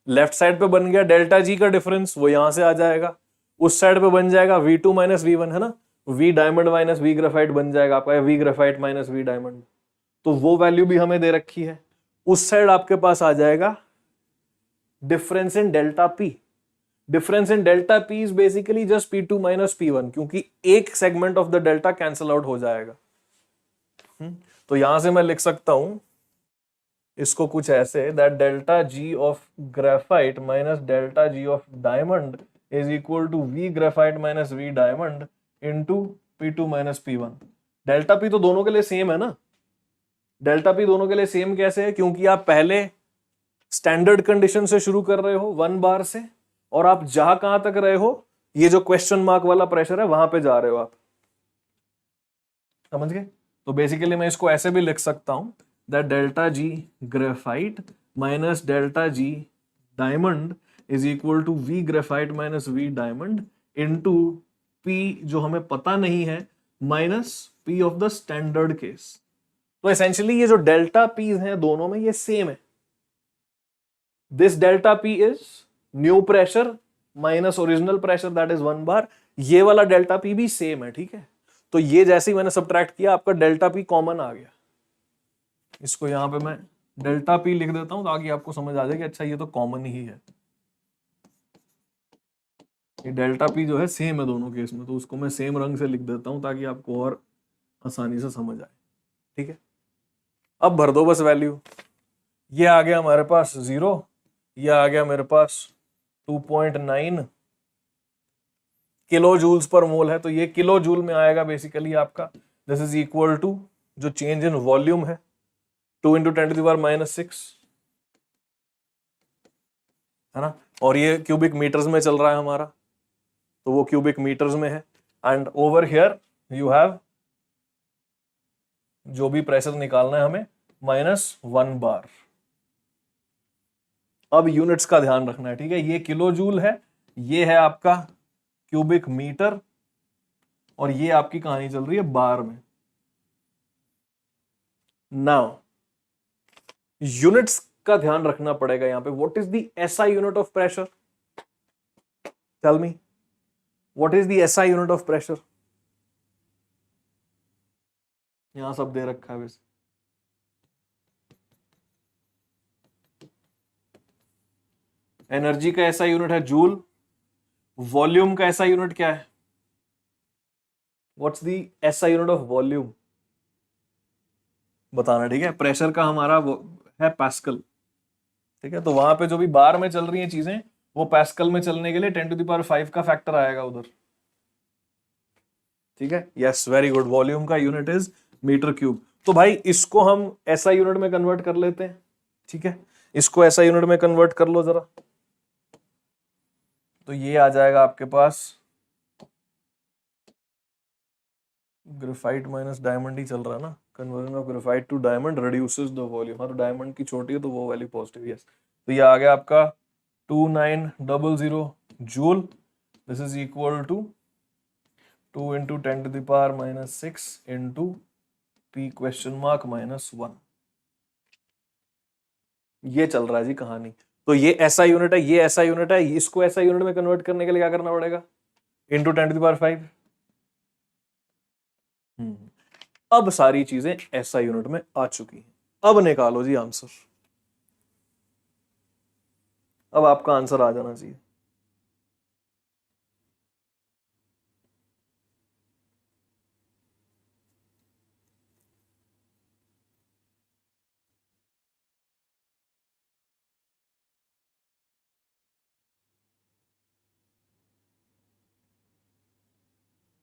लेफ्ट साइड पे बन गया डेल्टा जी का डिफरेंस, वो यहां से आ जाएगा। उस साइड पे बन जाएगा V2 माइनस V1, है ना, V diamond minus V graphite बन जाएगा आपका, V graphite minus V diamond. तो वो वैल्यू भी हमें दे रखी है। उस साइड आपके पास आ जाएगा difference in delta P. Difference in delta P is basically just P2 minus P1, क्योंकि एक segment of the delta cancel out हो जाएगा। तो यहां से मैं लिख सकता हूं इसको कुछ ऐसे, that delta G of graphite minus delta G of diamond is equal to V graphite minus V diamond into P2 minus P1। Delta P तो दोनों के लिए सेम है ना। डेल्टा पी दोनों के लिए सेम कैसे है, क्योंकि आप पहले स्टैंडर्ड कंडीशन से शुरू कर रहे हो 1 बार से, और आप जहां कहां तक रहे हो, ये जो क्वेश्चन मार्क वाला प्रेशर है वहां पे जा रहे हो आप, समझ गए। तो बेसिकली मैं इसको ऐसे भी लिख सकता हूं, that delta G graphite minus delta G diamond is equal to V graphite minus V diamond into P जो हमें पता नहीं है minus P of the standard case. तो एसेंशियली ये जो डेल्टा पीज हैं दोनों में ये सेम है। This delta P is new pressure minus original pressure that is 1 बार। ये वाला डेल्टा पी भी सेम है, ठीक है। तो ये जैसे ही मैंने सब्ट्रैक्ट किया आपका डेल्टा पी कॉमन आ गया। इसको यहां पे मैं डेल्टा पी लिख देता हूं ताकि आपको समझ आ जाए कि अच्छा ये तो कॉमन ही है। ये डेल्टा पी जो है सेम है दोनों केस में, तो उसको मैं सेम रंग से लिख देता हूं ताकि आपको और आसानी से समझ आए, ठीक है। अब भर दो बस वैल्यू। ये आ गया हमारे पास 0, ये आ गया मेरे पास 2.9 किलो जूल्स पर मोल है, तो ये किलो जूल में आएगा बेसिकली आपका। दिस इज इक्वल टू जो चेंज इन वॉल्यूम है 2 × 10⁻⁶, है ना, और ये क्यूबिक मीटर्स में चल रहा है हमारा, तो वो क्यूबिक मीटर्स में है। And over here you have जो भी प्रेशर निकालना है हमें -1 बार। अब यूनिट्स का ध्यान रखना है, ठीक है। ये किलो जूल है, ये है आपका क्यूबिक मीटर, और ये आपकी कहानी चल रही है बार में। नाउ यूनिट्स का ध्यान रखना पड़ेगा यहां पे। What is the SI unit of pressure? Tell me, what is the SI unit of pressure? यहां सब दे रखा है वैसे। एनर्जी का एसआई यूनिट है जूल। वॉल्यूम का एसआई यूनिट क्या है? What's the SI unit of volume? बताना, ठीक है। प्रेशर का हमारा वो है पास्कल, ठीक है। तो वहां पे जो भी बार में चल रही हैं चीजें, वो पास्कल में चलने के लिए 10⁵ का फैक्टर आएगा उधर, ठीक है। Yes, very good. वॉल्यूम का यूनिट इज मीटर क्यूब। तो भाई इसको हम ऐसा यूनिट में कन्वर्ट कर लेते हैं, ठीक है। इसको ऐसा यूनिट में कन्वर्ट कर लो जरा। तो ये आ जाएगा आपके पास, ग्रेफाइट माइनस डायमंड ही चल रहा है ना, conversion of graphite to diamond reduces the volume. हाँ, तो डायमंड की छोटी है तो वो वैल्यू पॉजिटिव, यस। तो ये आ गया आपका 2900 joule. This is equal to 2 × 10⁻⁶ into P (-1). ये चल रहा है जी कहानी। तो ये ऐसा यूनिट है, ये ऐसा यूनिट है, इसको ऐसा यूनिट में कन्वर्ट करने के लिए क्या करना पड़ेगा? इंटू 10⁵। अब सारी चीजें ऐसा यूनिट में आ चुकी हैं। अब निकालो जी आंसर। अब आपका आंसर आ जाना चाहिए।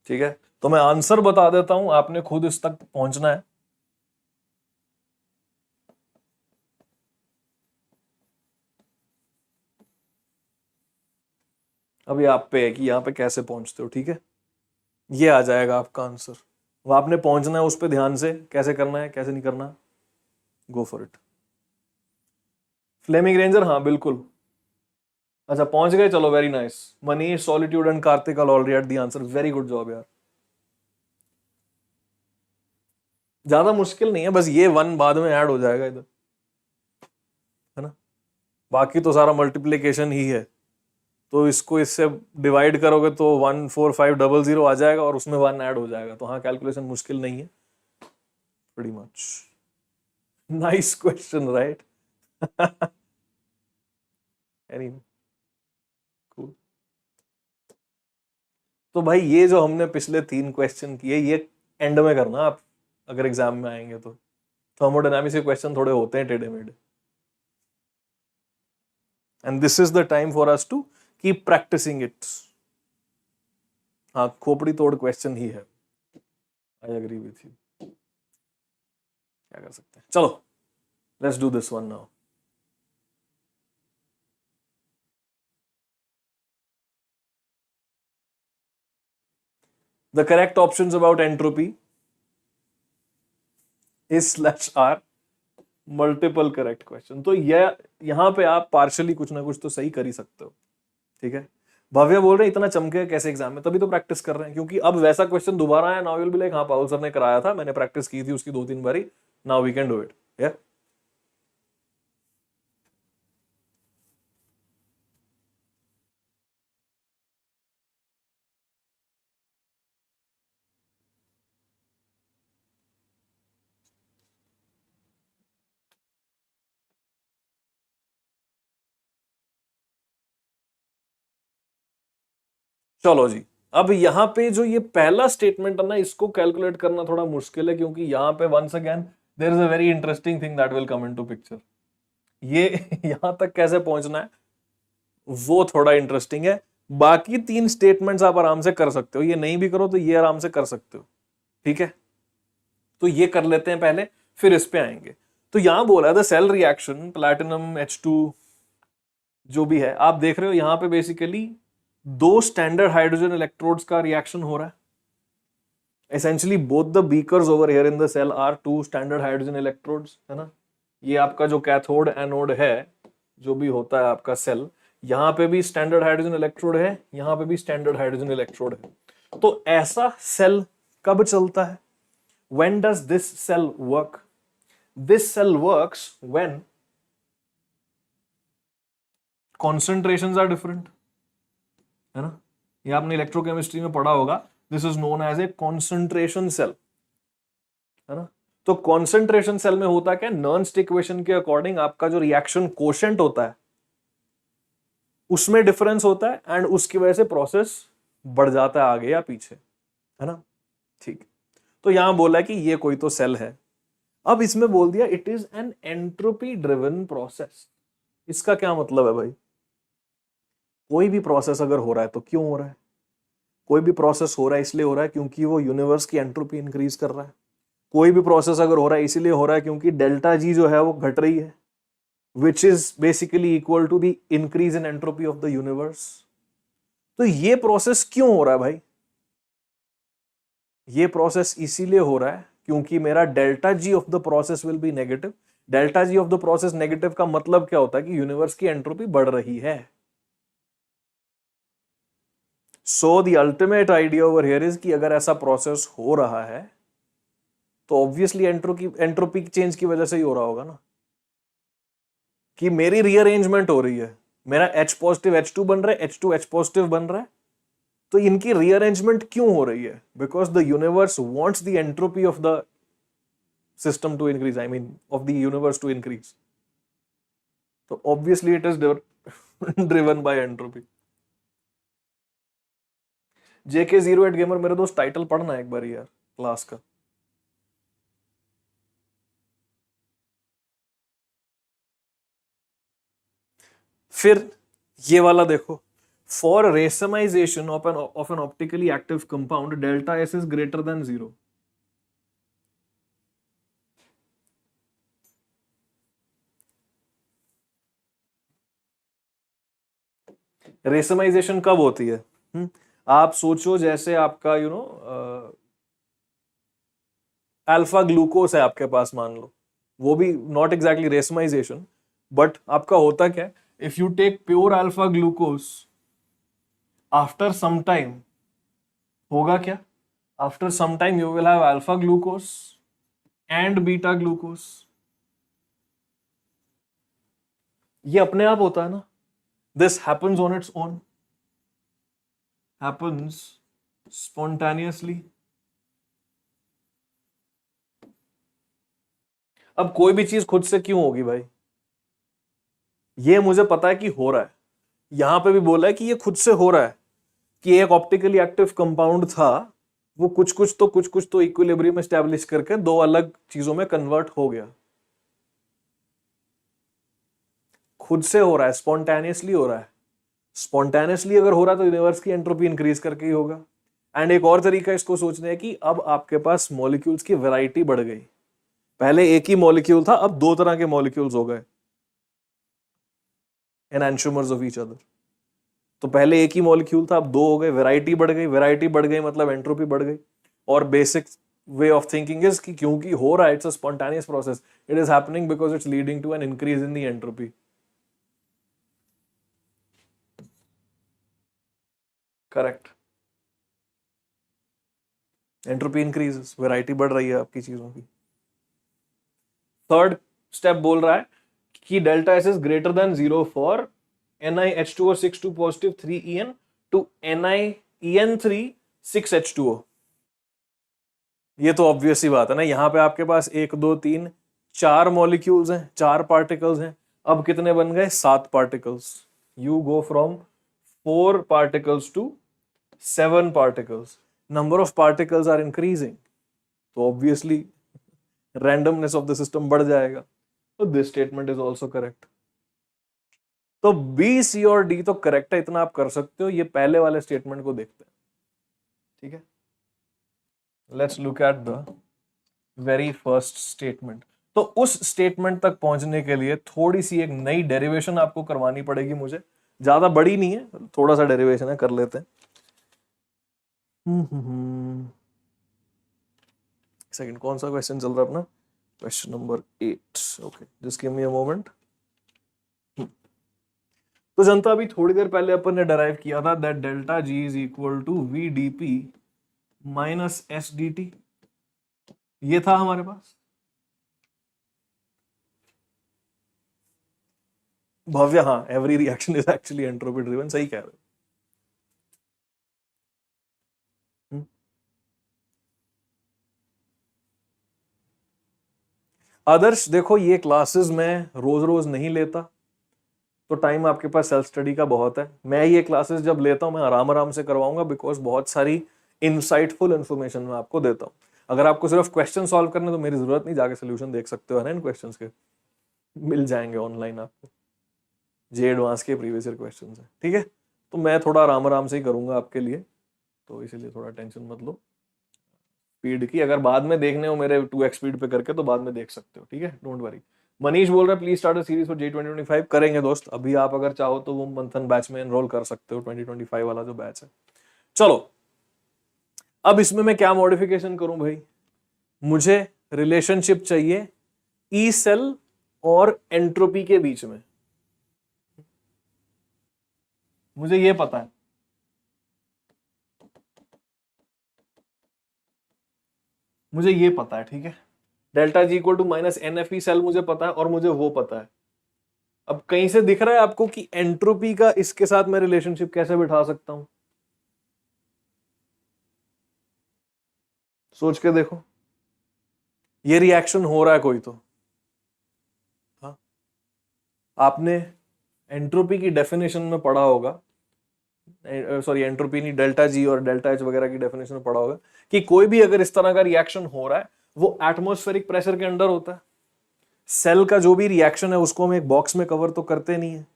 ठीक है, तो मैं आंसर बता देता हूं, आपने खुद इस तक पहुंचना है। अभी आप पे है कि यहां पे कैसे पहुंचते हो, ठीक है। ये आ जाएगा आपका आंसर वो आपने पहुंचना है उस पर ध्यान से, कैसे करना है कैसे नहीं करना, go for it. Fleming Ranger, हाँ बिल्कुल। अच्छा पहुंच गए, चलो very nice. Manish, Solitude and Kartik are already at the answer, very good job यार। ज्यादा मुश्किल नहीं है, बस ये वन बाद में ऐड हो जाएगा इधर, है ना। बाकी तो सारा मल्टीप्लीकेशन ही है, तो इसको इससे डिवाइड करोगे तो 14500 आ जाएगा और उसमें 1 ऐड हो जाएगा। तो हाँ, कैलकुलेशन मुश्किल नहीं है, pretty much. Nice question, right. Anyway, cool. तो भाई ये जो हमने पिछले 3 क्वेश्चन किए, ये एंड में करना आप, अगर एग्जाम में आएंगे तो। थर्मोडायनामिक्स के क्वेश्चन थोड़े होते हैं टेढ़े मेढ़े, and this is the time for us to keep practicing it. हाँ, खोपड़ी तोड़ क्वेश्चन ही है, आई एग्री विथ यू। क्या कर सकते हैं, चलो let's do this one now. The correct options about entropy is /r, multiple correct question। तो यह यहां पे आप पार्शियली कुछ ना कुछ तो सही कर ही सकते हो, ठीक है। भव्य बोल रहे हैं इतना चमके कैसे एग्जाम में, तभी तो प्रैक्टिस कर रहे हैं, क्योंकि अब वैसा क्वेश्चन दोबारा आया, नाउ विल बी लाइक हाँ पाउल सर ने कराया था, मैंने प्रैक्टिस की थी उसकी 2-3 बारी, now we can do it. या चलो जी, अब यहां पे जो ये पहला स्टेटमेंट है ना, इसको कैलकुलेट करना थोड़ा मुश्किल है, क्योंकि यहां पे once again there is a very interesting thing that will come into picture. ये यहां तक कैसे पहुंचना है वो थोड़ा इंटरेस्टिंग है। बाकी 3 स्टेटमेंट्स आप आराम से कर सकते हो, ये नहीं भी करो तो ये आराम से कर सकते हो, ठीक है। तो ये कर लेते हैं पहले, फिर इस पे आएंगे। तो यहां बोला है the cell reaction platinum H2 जो भी है, आप देख रहे हो यहां पे बेसिकली 2 स्टैंडर्ड हाइड्रोजन इलेक्ट्रोड्स का रिएक्शन हो रहा है। Essentially both the beakers over here in the cell are 2 standard hydrogen electrodes, है ना। ये आपका जो कैथोड एनोड है, जो भी होता है आपका सेल, यहां पे भी स्टैंडर्ड हाइड्रोजन इलेक्ट्रोड है, यहां पे भी स्टैंडर्ड हाइड्रोजन इलेक्ट्रोड है। तो ऐसा सेल कब चलता है? When does this cell work? This cell works when concentrations are different, है ना। ये आपने इलेक्ट्रोकेमिस्ट्री में पढ़ा होगा, this is known as a concentration cell, है ना। तो कॉन्सेंट्रेशन सेल में होता क्या, नर्न्स इक्वेशन के अकॉर्डिंग आपका जो रिएक्शन कोशेंट होता है उसमें डिफरेंस होता है, एंड उसकी वजह से प्रोसेस बढ़ जाता है आगे या पीछे, है ना। ठीक, तो यहां बोला कि ये कोई तो सेल है। अब इसमें बोल दिया it is an entropy driven process. इसका क्या मतलब है भाई? कोई भी प्रोसेस अगर हो रहा है तो क्यों हो रहा है? कोई भी प्रोसेस हो रहा है इसलिए हो रहा है क्योंकि वो यूनिवर्स की एंट्रोपी इंक्रीज कर रहा है। कोई भी प्रोसेस अगर हो रहा है इसलिए हो रहा है क्योंकि डेल्टा जी जो है वो घट रही है, which is basically equal to the increase in entropy of the universe. तो ये प्रोसेस क्यों हो रहा है भाई? ये प्रोसेस इसीलिए हो रहा है क्योंकि मेरा delta G of the process will be negative. Delta G of the process negative का मतलब क्या होता है कि यूनिवर्स की एंट्रोपी बढ़ रही है। So the ultimate idea over here is कि अगर ऐसा प्रोसेस हो रहा है तो ऑब्वियसली एंट्रोपी चेंज की वजह से ही हो रहा होगा ना, कि मेरी रीअरेंजमेंट हो रही है, मेरा H पॉजिटिव H2 बन रहा है, H2 H पॉजिटिव बन रहा है। तो इनकी रीअरेंजमेंट क्यों हो रही है? Because the universe wants the entropy of the system to increase, I mean of the universe to increase. So obviously it is driven by entropy. JK08 gamer, मेरे दोस्त टाइटल पढ़ना एक बार यार क्लास का। फिर ये वाला देखो, for racemization of an optically active compound delta S is greater than 0। Racemisation कब होती है? आप सोचो जैसे आपका अल्फा ग्लूकोज है आपके पास, मान लो, वो भी नॉट एग्जैक्टली रेसमाइजेशन, बट आपका होता क्या है, if you take pure alpha glucose, after some time होगा क्या, after some time you will have alpha glucose and beta glucose. ये अपने आप होता है ना, this happens on its own, happens spontaneously. अब कोई भी चीज खुद से क्यों होगी भाई, ये मुझे पता है कि हो रहा है, यहां पे भी बोला है कि ये खुद से हो रहा है, कि एक ऑप्टिकली एक्टिव कंपाउंड था, वो कुछ तो इक्विलिब्रियम एस्टैब्लिश करके दो अलग चीजों में कन्वर्ट हो गया। खुद से हो रहा है, स्पॉन्टेनियसली हो रहा है। स्पॉन्टेनियसली अगर हो रहा है तो यूनिवर्स की एंट्रोपी इंक्रीज करके ही होगा। एंड एक और तरीका इसको सोचने है कि अब आपके पास मॉलिक्यूल्स की वैरायटी बढ़ गई, पहले एक ही मॉलिक्यूल था, अब दो तरह के मॉलिक्यूल्स हो गए, एनैंशोमर्स ऑफ ईच अदर। तो पहले एक ही मॉलिक्यूल था, अब दो हो गए, वैरायटी बढ़ गई, वैरायटी बढ़ गई मतलब एंट्रोपी बढ़ गई। और basic way of thinking is कि क्योंकि हो रहा है, it's a spontaneous process, it is happening because it's leading to an increase in the entropy. Correct, entropy increases, variety बढ़ रही है आपकी चीजों की। थर्ड स्टेप बोल रहा है कि delta S is greater than 0 for NiH2O 6 2 positive 3En to NiEn3 6H2O। ये तो ऑब्वियस ही बात है ना, यहां पे आपके पास 1 2 3 4 मॉलिक्यूल्स हैं, 4 पार्टिकल्स हैं, अब कितने बन गए, 7 particles. You go from 4 particles to 7 particles, number of particles are increasing, तो obviously randomness of the system बढ़ जाएगा। तो this statement is also correct. तो बी, सी और डी तो करेक्ट है, इतना आप कर सकते हो। ये पहले वाले स्टेटमेंट को देखते हैं, ठीक है। Let's look at the very first statement. तो उस स्टेटमेंट तक पहुंचने के लिए थोड़ी सी एक नई डेरिवेशन आपको करवानी पड़ेगी मुझे, ज्यादा बड़ी नहीं है, थोड़ा सा डेरिवेशन है, कर लेते हैं। सेकंड, कौन सा क्वेश्चन चल रहा है अपना, question number 8। Okay, just give me a moment. तो जनता, अभी थोड़ी देर पहले अपन ने डराइव किया था that delta G is equal to V d P minus S D T, ये था हमारे पास। भव्य, हाँ, every reaction is actually entropy driven, सही कह रहे हो। आदर्श देखो, ये क्लासेस मैं रोज रोज नहीं लेता, तो टाइम आपके पास सेल्फ स्टडी का बहुत है। मैं ये क्लासेस जब लेता हूं मैं आराम आराम से करवाऊंगा, बिकॉज बहुत सारी इनसाइटफुल इंफॉर्मेशन मैं आपको देता हूं। अगर आपको सिर्फ क्वेश्चन सॉल्व करने तो मेरी जरूरत नहीं, जाके सोल्यूशन देख सकते हो, है ना, इन क्वेश्चंस के मिल जाएंगे ऑनलाइन आपको, जे एडवांस के प्रीवियस ईयर क्वेश्चन है, ठीक है। तो मैं थोड़ा आराम आराम से ही करूंगा आपके लिए, तो इसीलिए थोड़ा टेंशन मत लो स्पीड की। अगर बाद में देखने हो मेरे 2x स्पीड पे करके तो बाद में देख सकते हो, ठीक है, डोंट वरी। मनीष बोल रहा है please start a series for J 2025। करेंगे दोस्त, अभी आप अगर चाहो तो वो मंथन बैच में एनरोल कर सकते हो, 2025 वाला जो बैच है। चलो, अब इसमें मैं क्या मॉडिफिकेशन करूं भाई, मुझे रिलेशनशिप चाहिए ई सेल और एंट्रोपी के बीच में, मुझे ये पता है। मुझे ये पता है, ठीक है, delta G equal to minus NFE cell मुझे पता है, और मुझे वो पता है। अब कहीं से दिख रहा है आपको कि एंट्रोपी का इसके साथ मैं रिलेशनशिप कैसे बिठा सकता हूं, सोच के देखो। ये रिएक्शन हो रहा है कोई तो, हाँ, आपने एंट्रोपी की डेफिनेशन में पढ़ा होगा, सॉरी एंट्रोपी नहीं, डेल्टा जी और डेल्टा एच वगैरह की डेफिनेशन में पढ़ा होगा कि कोई भी अगर इस तरह का रिएक्शन हो रहा है वो एटमॉस्फेरिक प्रेशर के अंडर होता है। सेल का जो भी रिएक्शन है उसको हम एक बॉक्स में कवर तो करते नहीं है,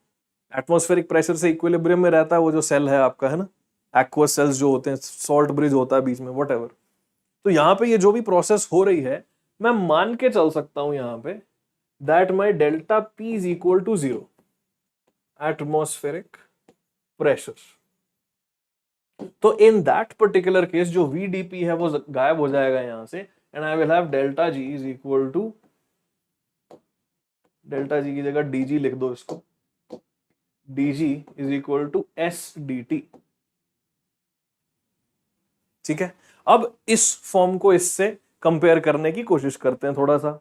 एटमॉस्फेरिक प्रेशर से इक्विलिब्रियम में रहता है वो जो सेल है आपका, है ना, एक्वस सेल्स जो होते हैं, सॉल्ट ब्रिज होता है बीच में, व्हाटएवर। तो यहाँ पे ये जो भी प्रोसेस हो रही है, मैं मान के चल सकता हूं यहाँ पे that my delta P is equal to 0 atmospheric pressure. तो इन दैट पर्टिकुलर केस जो VDP है वो गायब हो जाएगा यहां से, and I will have delta G is equal to, delta G की जगह डी जी लिख दो इसको, D G is equal to S D T. ठीक है, अब इस फॉर्म को इससे कंपेयर करने की कोशिश करते हैं थोड़ा सा।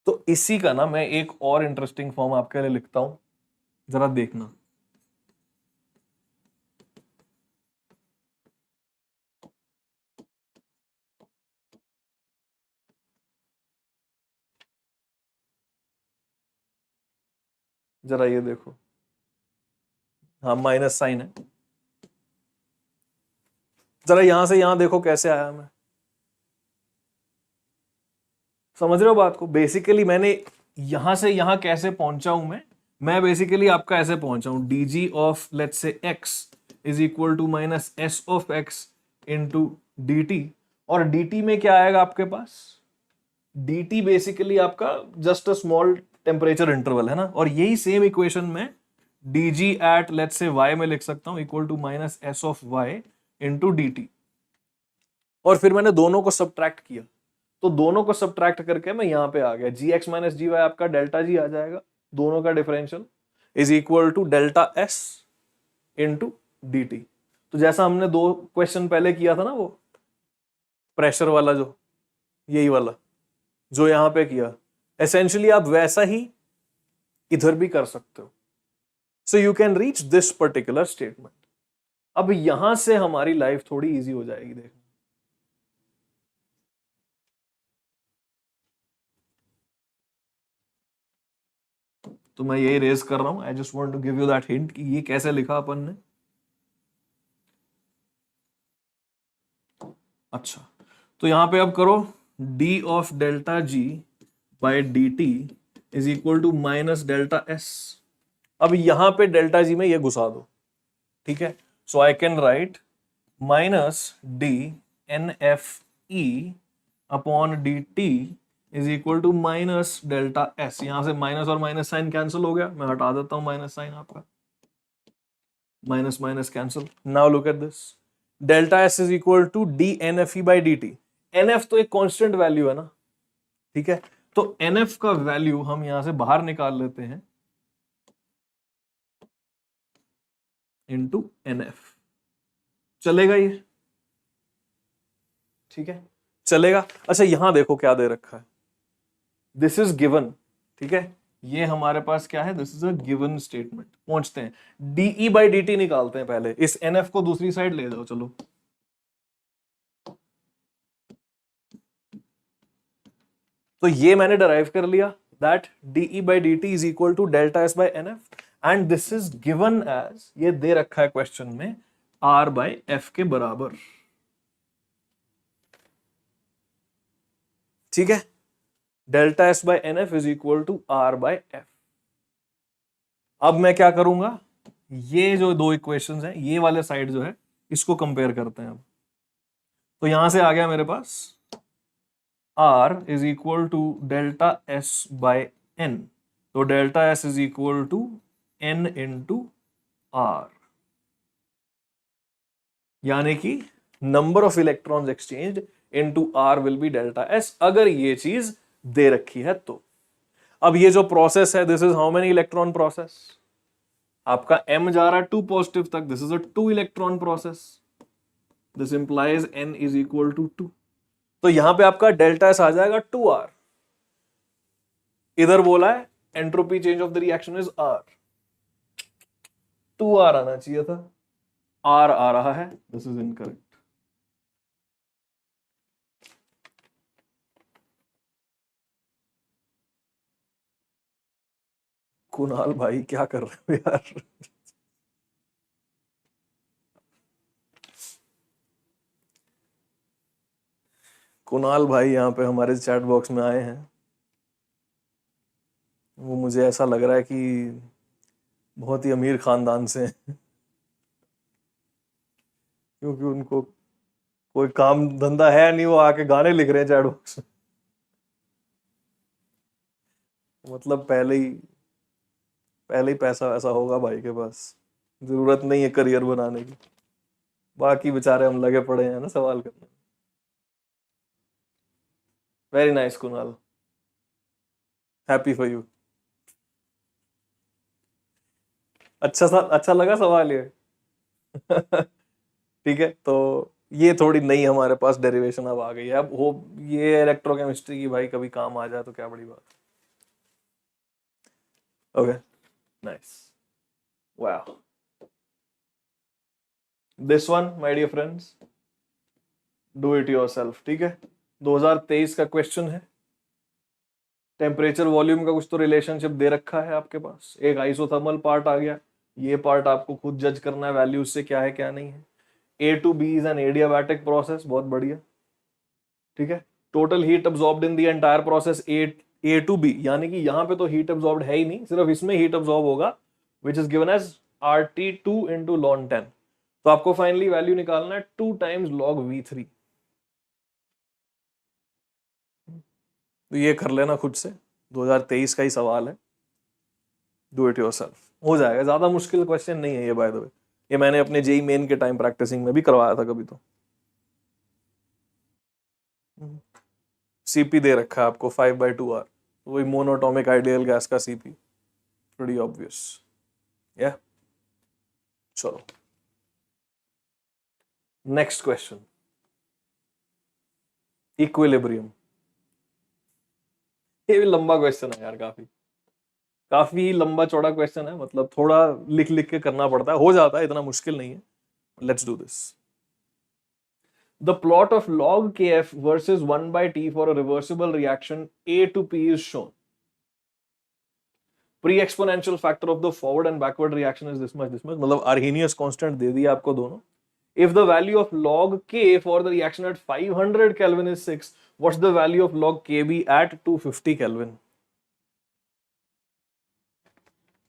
तो इसी का ना मैं एक और इंटरेस्टिंग फॉर्म आपके लिए लिखता हूं, जरा देखना। जरा ये देखो, हाँ माइनस साइन है, जरा यहां से यहां देखो कैसे आया मैं, समझ रहे हो बात को? बेसिकली मैंने यहां से यहां कैसे पहुंचा हूं मैं बेसिकली आपका ऐसे पहुंचा हूं, D G of let's say X is equal to minus S of X into D T, और डी टी में क्या आएगा आपके पास, डी टी बेसिकली आपका just a small temperature interval है ना, और यही सेम इक्वेशन में D G at let's say Y में लिख सकता हूं equal to minus S of Y into D T, और फिर मैंने दोनों को सब्ट्रैक्ट किया, तो दोनों को सब्ट्रैक्ट करके मैं यहां पे आ गया, G X minus G Y आपका डेल्टा जी आ जाएगा, दोनों का differential is equal to delta S into D T. तो जैसा हमने दो क्वेश्चन पहले किया था ना, वो प्रेशर वाला, जो यही वाला जो यहां पे किया, एसेंशियली आप वैसा ही इधर भी कर सकते हो। So you can reach this particular statement. अब यहां से हमारी लाइफ थोड़ी इजी हो जाएगी, देखो तो मैं यही रेज कर रहा हूं, I just want to give you that hint कि ये कैसे लिखा अपन ने। अच्छा, तो यहां पे अब करो d of delta G by D T is equal to minus delta S. अब यहां पे डेल्टा जी में ये घुसा दो, ठीक है, so I can write minus D N F E upon D T is equal to minus delta S. यहां से माइनस और माइनस साइन कैंसिल हो गया, मैं हटा देता हूं माइनस साइन आपका, minus minus cancel. Now look at this, delta S is equal to D N F E by D T. N F तो एक कांस्टेंट वैल्यू है ना, ठीक है, तो एन एफ का वैल्यू हम यहां से बाहर निकाल लेते हैं इंटू एन एफ, चलेगा ये? ठीक है, चलेगा। अच्छा यहां देखो क्या दे रखा है, दिस इज गिवन, ठीक है, ये हमारे पास क्या है, this is a given statement. पहुंचते हैं, डीई बाई डी टी निकालते हैं पहले, इस एनएफ को दूसरी साइड ले जाओ, चलो तो ये मैंने डराइव कर लिया that DE by D T is equal to delta S by NF, and this is given as, ये दे रखा है क्वेश्चन में, आर बाई एफ के बराबर, ठीक है, delta S by N F is equal to R by F. अब मैं क्या करूंगा, ये जो दो इक्वेशंस हैं, ये वाले साइड जो है इसको कंपेयर करते हैं। अब तो यहां से आ गया मेरे पास R is equal to delta S by N, तो delta S is equal to N into R, यानी कि number of electrons exchange into R will be delta S, अगर ये चीज दे रखी है तो। अब ये जो प्रोसेस है, this is how many electron process, आपका m जा रहा है 2 पॉजिटिव तक, this is a 2 electron process, this implies n is equal to 2, तो यहां पे आपका डेल्टा एस आ जाएगा 2r, इधर बोला है entropy change of the reaction is r, 2r आना चाहिए था, r आ रहा है, दिस इज इनकरेक्ट। कुणाल भाई क्या कर रहे हो यार? कुणाल भाई यहाँ पे हमारे चैट बॉक्स में आए हैं, वो मुझे ऐसा लग रहा है कि बहुत ही अमीर खानदान से हैं, क्योंकि उनको कोई काम धंधा है नहीं, वो आके गाने लिख रहे हैं चैट बॉक्स में, मतलब पहले ही पहले ही पैसा वैसा होगा भाई के पास, जरूरत नहीं है करियर बनाने की। बाकी बेचारे हम लगे पड़े हैं ना सवाल करने। Very nice Kunal, happy for you. अच्छा लगा सवाल ये। ठीक है, तो ये थोड़ी नई हमारे पास डेरिवेशन अब आ गई है। अब हो ये इलेक्ट्रोकेमिस्ट्री की भाई कभी काम आ जाए तो क्या बड़ी बात। Okay, nice, wow. This one my dear friends, do it yourself. ठीक है, 2023 का क्वेश्चन है। टेम्परेचर वॉल्यूम का कुछ तो रिलेशनशिप दे रखा है आपके पास, एक आइसोथर्मल पार्ट आ गया, ये पार्ट आपको खुद जज करना है वैल्यूज से क्या है क्या नहीं है। A to B is an adiabatic process, बहुत बढ़िया। ठीक है, total heat absorbed in the entire process A to B, यानी कि यहाँ पे तो हीट अब्सॉर्ब्ड है ही नहीं, सिर्फ इसमें हीट अब्सॉर्ब होगा, which is given as RT2 into ln 10। तो आपको फाइनली वैल्यू निकालना है 2 times log V3। तो ये कर लेना खुद से, 2023 का ही सवाल है, डू इट योरसेल्फ, हो जाएगा। ज्यादा मुश्किल क्वेश्चन नहीं है ये, बाय द वे। ये मैंने अपने जेई मेन के टाइम प्रैक्टिसिंग में भी करवाया था कभी। तो सीपी दे रखा है आपको 5/2R, वही मोनोटॉमिक आइडियल गैस का सीपी, प्रीटी ऑब्वियस। या चलो नेक्स्ट क्वेश्चन, इक्विलिब्रियम। ये भी लंबा क्वेश्चन है यार, काफी लंबा चौड़ा क्वेश्चन है, मतलब थोड़ा लिख लिख के करना पड़ता है, हो जाता है, इतना मुश्किल नहीं है। Let's do this. The plot of log Kf versus 1/t for a reversible reaction A to P is shown. Pre-exponential factor of the forward and backward reaction is this much, मतलब Arrhenius constant दे दिया आपको दोनों। If the value of log K for the reaction at 500 Kelvin is 6, what's the value of log Kb at 250 Kelvin?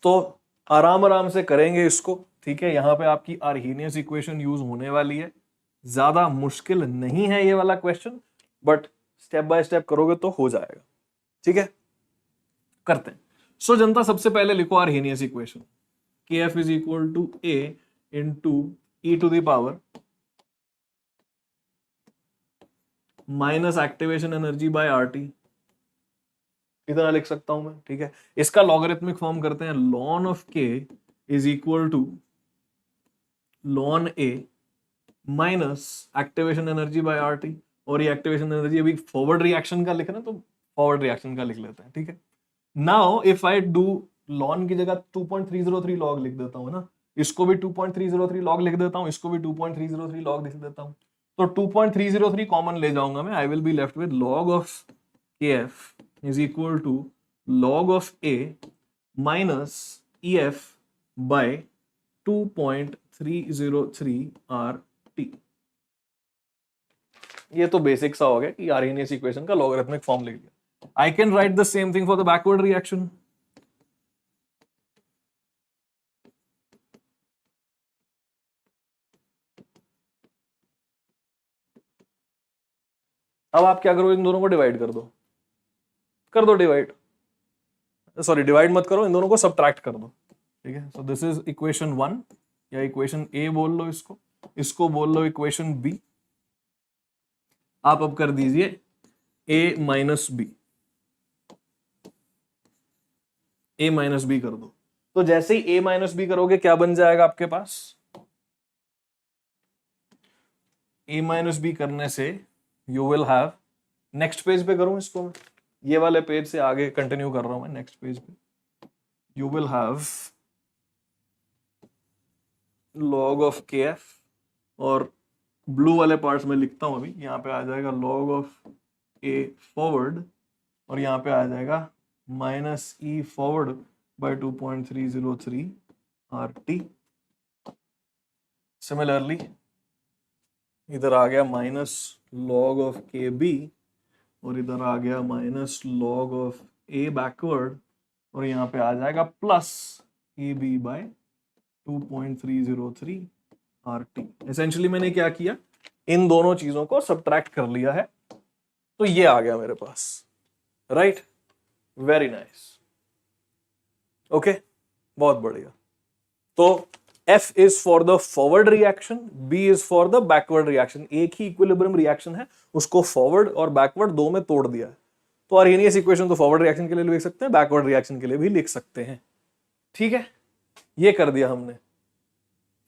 तो आराम से करेंगे इसको। ठीक है, यहाँ पे आपकी Arrhenius इक्वेशन यूज होने वाली है, ज्यादा मुश्किल नहीं है ये वाला question, but step by step करोगे तो हो जाएगा। ठीक है, करते हैं। सो जनता, सबसे पहले लिखो Arrhenius equation, Kf is equal to A into e to the power minus activation energy by RT, इतना लिख सकता हूं मैं। ठीक है, इसका लॉगरिथमिक फॉर्म करते हैं, ln of K is equal to ln A minus activation energy by RT, और ये एक्टिवेशन एनर्जी अभी फॉरवर्ड रिएक्शन का लिख रहे हैं तो फॉरवर्ड रिएक्शन का लिख लेते हैं। ठीक है, now if I do ln की जगह 2.303 लॉग लिख देता हूं ना, इसको भी 2.303 लॉग लिख देता हूं, इसको भी 2.303 लॉग लिख देता हूं, तो 2.303 कॉमन ले जाऊंगा मैं, I will be left with log of KF is equal to log of A minus EF by 2.303 RT। ये तो बेसिक सा हो गया कि Arrhenius इक्वेशन का लॉगरिथमिक फॉर्म लिख दिया। आई can right the same thing for the backward reaction. अब आप क्या करो, इन दोनों को डिवाइड कर दो डिवाइड, सॉरी डिवाइड मत करो, इन दोनों को सब्ट्रैक्ट कर दो। ठीक है, सो दिस इज इक्वेशन 1 या इक्वेशन A बोल लो इसको बोल लो इक्वेशन B। आप अब कर दीजिए A minus B, A minus B कर दो। तो जैसे ही A माइनस B करोगे क्या बन जाएगा आपके पास, A माइनस B करने से you will have, next page पे करूं इसको मैं, ये वाले पेज से आगे कंटिन्यू कर रहा हूं मैं, नेक्स्ट पेज पे you will have log of KF, और ब्लू वाले पार्ट्स में लिखता हूं अभी, यहाँ पे आ जाएगा log ऑफ A फॉरवर्ड, और यहाँ पे आ जाएगा minus E forward bye 2.303 RT। Similarly इधर आ गया माइनस log ऑफ KB, और इधर आ गया minus log of A backward, और यहाँ पे आ जाएगा plus AB by 2.303 RT। Essentially मैंने क्या किया, इन दोनों चीजों को सब्ट्रैक्ट कर लिया है, तो ये आ गया मेरे पास, राइट, वेरी नाइस। ओके, बहुत बढ़िया। तो F is for the forward reaction, B is for the backward reaction. एक ही इक्विलिब्रियम रिएक्शन है, उसको फॉरवर्ड और बैकवर्ड दो में तोड़ दिया है। तो आर्हेनियस इक्वेशन तो फॉरवर्ड रिएक्शन के लिए लिख सकते हैं, बैकवर्ड रिएक्शन के लिए भी लिख सकते हैं। ठीक है, ये कर दिया हमने।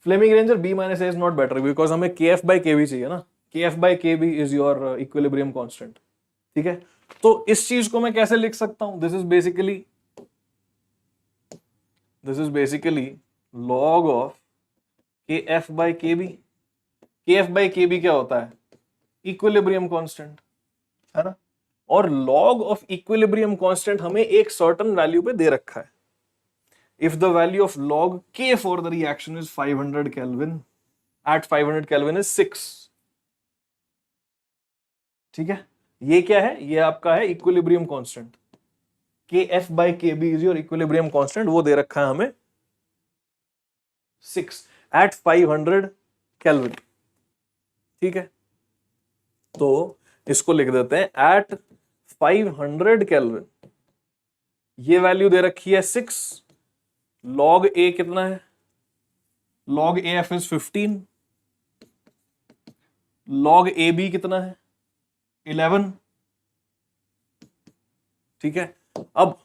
फ्लेमिंग रेंजर B minus A is not better because हमें KF बाई KB चाहिए ना। KF by KB is your equilibrium constant. ठीक है, तो इस चीज को मैं कैसे लिख सकता हूं? This is basically log of KF by KB। KF by KB क्या होता है? इक्विलिब्रियम कांस्टेंट, है ना। और log ऑफ इक्विलिब्रियम कांस्टेंट हमें एक सर्टेन वैल्यू पे दे रखा है। If the value of log K for the reaction is 500 Kelvin, at 500 Kelvin is 6. ठीक है, ये क्या है? ये आपका है equilibrium constant. KF by KB is your equilibrium constant, वो दे रखा है हमें 6 at 500 Kelvin। ठीक है, तो इसको लिख देते हैं at 500 Kelvin। ये वैल्यू दे रखी है 6। log A कितना है? log AF is 15। log AB कितना है? 11। ठीक है, अब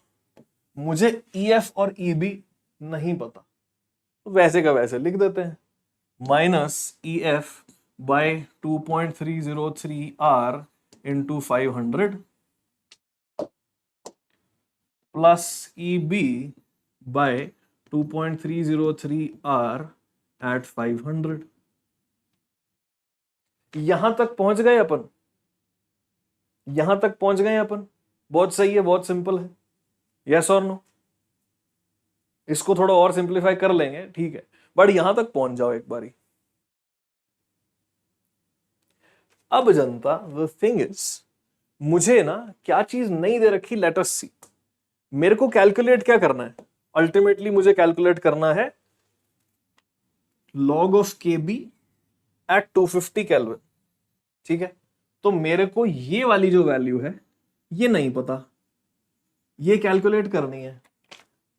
मुझे EF और EB नहीं पता, तो वैसे का वैसे लिख देते हैं। Minus EF by 2.303 R into 500 plus EB by 2.303 R at 500। यहां तक पहुंच गए अपन, यहां तक पहुंच गए अपन। बहुत सही है, बहुत सिंपल है। यस और नो? इसको थोड़ा और सिंप्लीफाई कर लेंगे, ठीक है, बट यहां तक पहुंच जाओ एक बारी। अब जनता, द थिंग इज, मुझे ना क्या चीज नहीं दे रखी, लेट अस सी। मेरे को कैलकुलेट क्या करना है? अल्टीमेटली मुझे कैलकुलेट करना है log of KB at 250 kelvin. ठीक है, तो मेरे को ये वाली जो वैल्यू है ये नहीं पता, ये कैलकुलेट करनी है।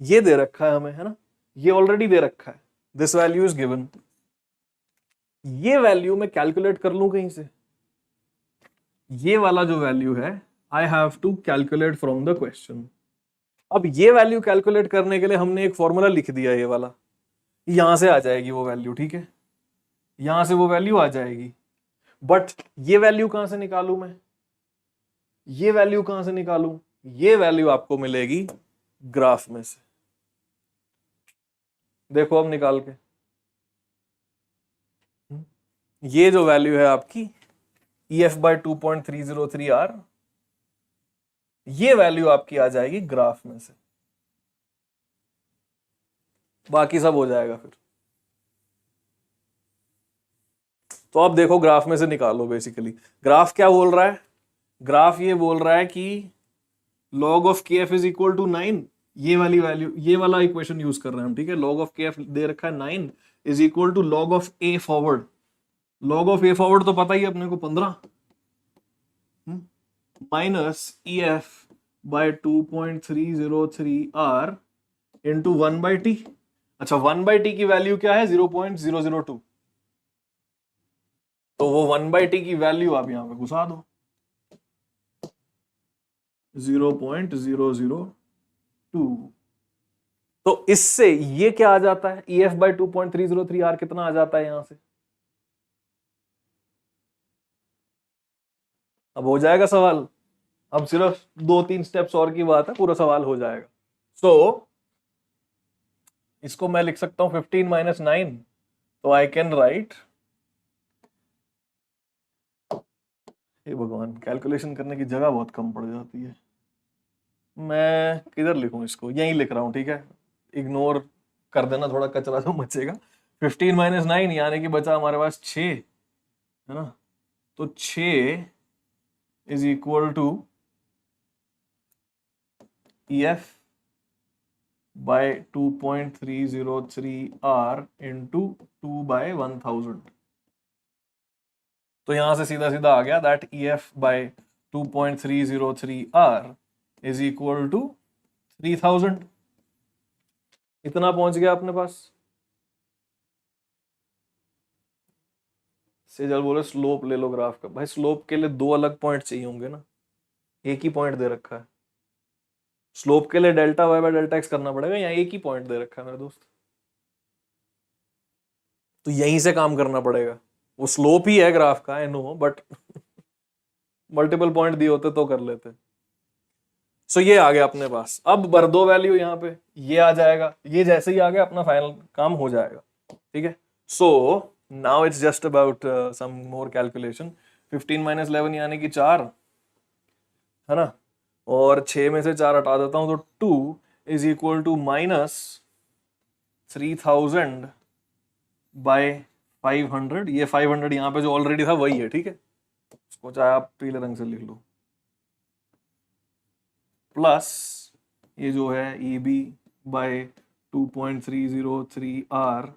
ये दे रखा है हमें, है ना, ये ऑलरेडी दे रखा है, दिस वैल्यू इज गिवन। ये वैल्यू मैं कैलकुलेट कर लूं कहीं से? ये वाला जो वैल्यू है I have to calculate from the question. अब ये वैल्यू कैलकुलेट करने के लिए हमने एक फॉर्मूला लिख दिया, ये वाला, यहां से आ जाएगी वो वैल्यू। ठीक है, यहां से वो वैल्यू आ जाएगी, बट ये वैल्यू कहां से निकालूं मैं? ये वैल्यू कहां से निकालूं? ये वैल्यू आपको मिलेगी ग्राफ में से। देखो अब निकाल के, ये जो वैल्यू है आपकी EF बाय 2.303 R, ये वैल्यू आपकी आ जाएगी ग्राफ में से। बाकी सब हो जाएगा फिर। तो अब देखो ग्राफ में से निकालो। बेसिकली ग्राफ क्या बोल रहा है? ग्राफ ये बोल रहा है कि log of KF is equal to 9। ये वाली वैल्यू, ये वाला इक्वेशन यूज कर रहे हैं हम। ठीक है, log ऑफ KF दे रखा है 9 is equal to log of A forward. log of A forward तो पता ही अपने को 15 minus EF by 2.303 R into 1/t। अच्छा, 1/t की वैल्यू क्या है? 0.002। तो वो 1/t की वैल्यू आप यहां पे घुसा दो, 0.002। तो इससे ये क्या आ जाता है? EF बाय 2.303 R कितना आ जाता है यहां से? अब हो जाएगा सवाल। अब सिर्फ 2-3 स्टेप्स और की बात है, पूरा सवाल हो जाएगा। सो इसको मैं लिख सकता हूं 15 माइनस 9। तो आई कैन राइट, हे भगवान, कैलकुलेशन करने की जगह बहुत कम पड़ जाती है। मैं किधर लिखूं इसको? यहीं लिख रहा हूं। ठीक है, इग्नोर कर देना थोड़ा कचरा जो मचेगा। 15 माइनस 9 यानी कि बचा हमारे पास 6, है ना। तो 6 is equal to EF by 2.303 R into 2/1000। तो यहां से सीधा सीधा आ गया that EF by 2.303 R is equal to 3000। इतना पहुंच गया अपने पास। सेजल बोले स्लोप ले लो ग्राफ का। भाई स्लोप के लिए दो अलग पॉइंट चाहिए होंगे ना, एक ही पॉइंट दे रखा है। स्लोप के लिए delta Y by delta X करना पड़ेगा, यहाँ एक ही पॉइंट दे रखा है मेरे दोस्त, तो यहीं से काम करना पड़ेगा। वो स्लोप ही है ग्राफ का, I know, but multiple point दिए होते तो कर लेते। सो ये आ गया अपने पास। अब भर दो वैल्यू यहाँ पे, ये आ जाएगा, ये जैसे ही आ गया अपना फाइनल काम हो जाएगा। ठीक है, so now it's just about some more calculation. 15 minus 11 यानी कि 4 है ना, और 6 में से 4 हटा देता हूं तो 2 is equal to minus 3000 by 500। ये 500 यहाँ पे जो ऑलरेडी था वही है, ठीक है, उसको चाहे आप पीले रंग से लिख लो, प्लस ये जो है E B by 2.303 R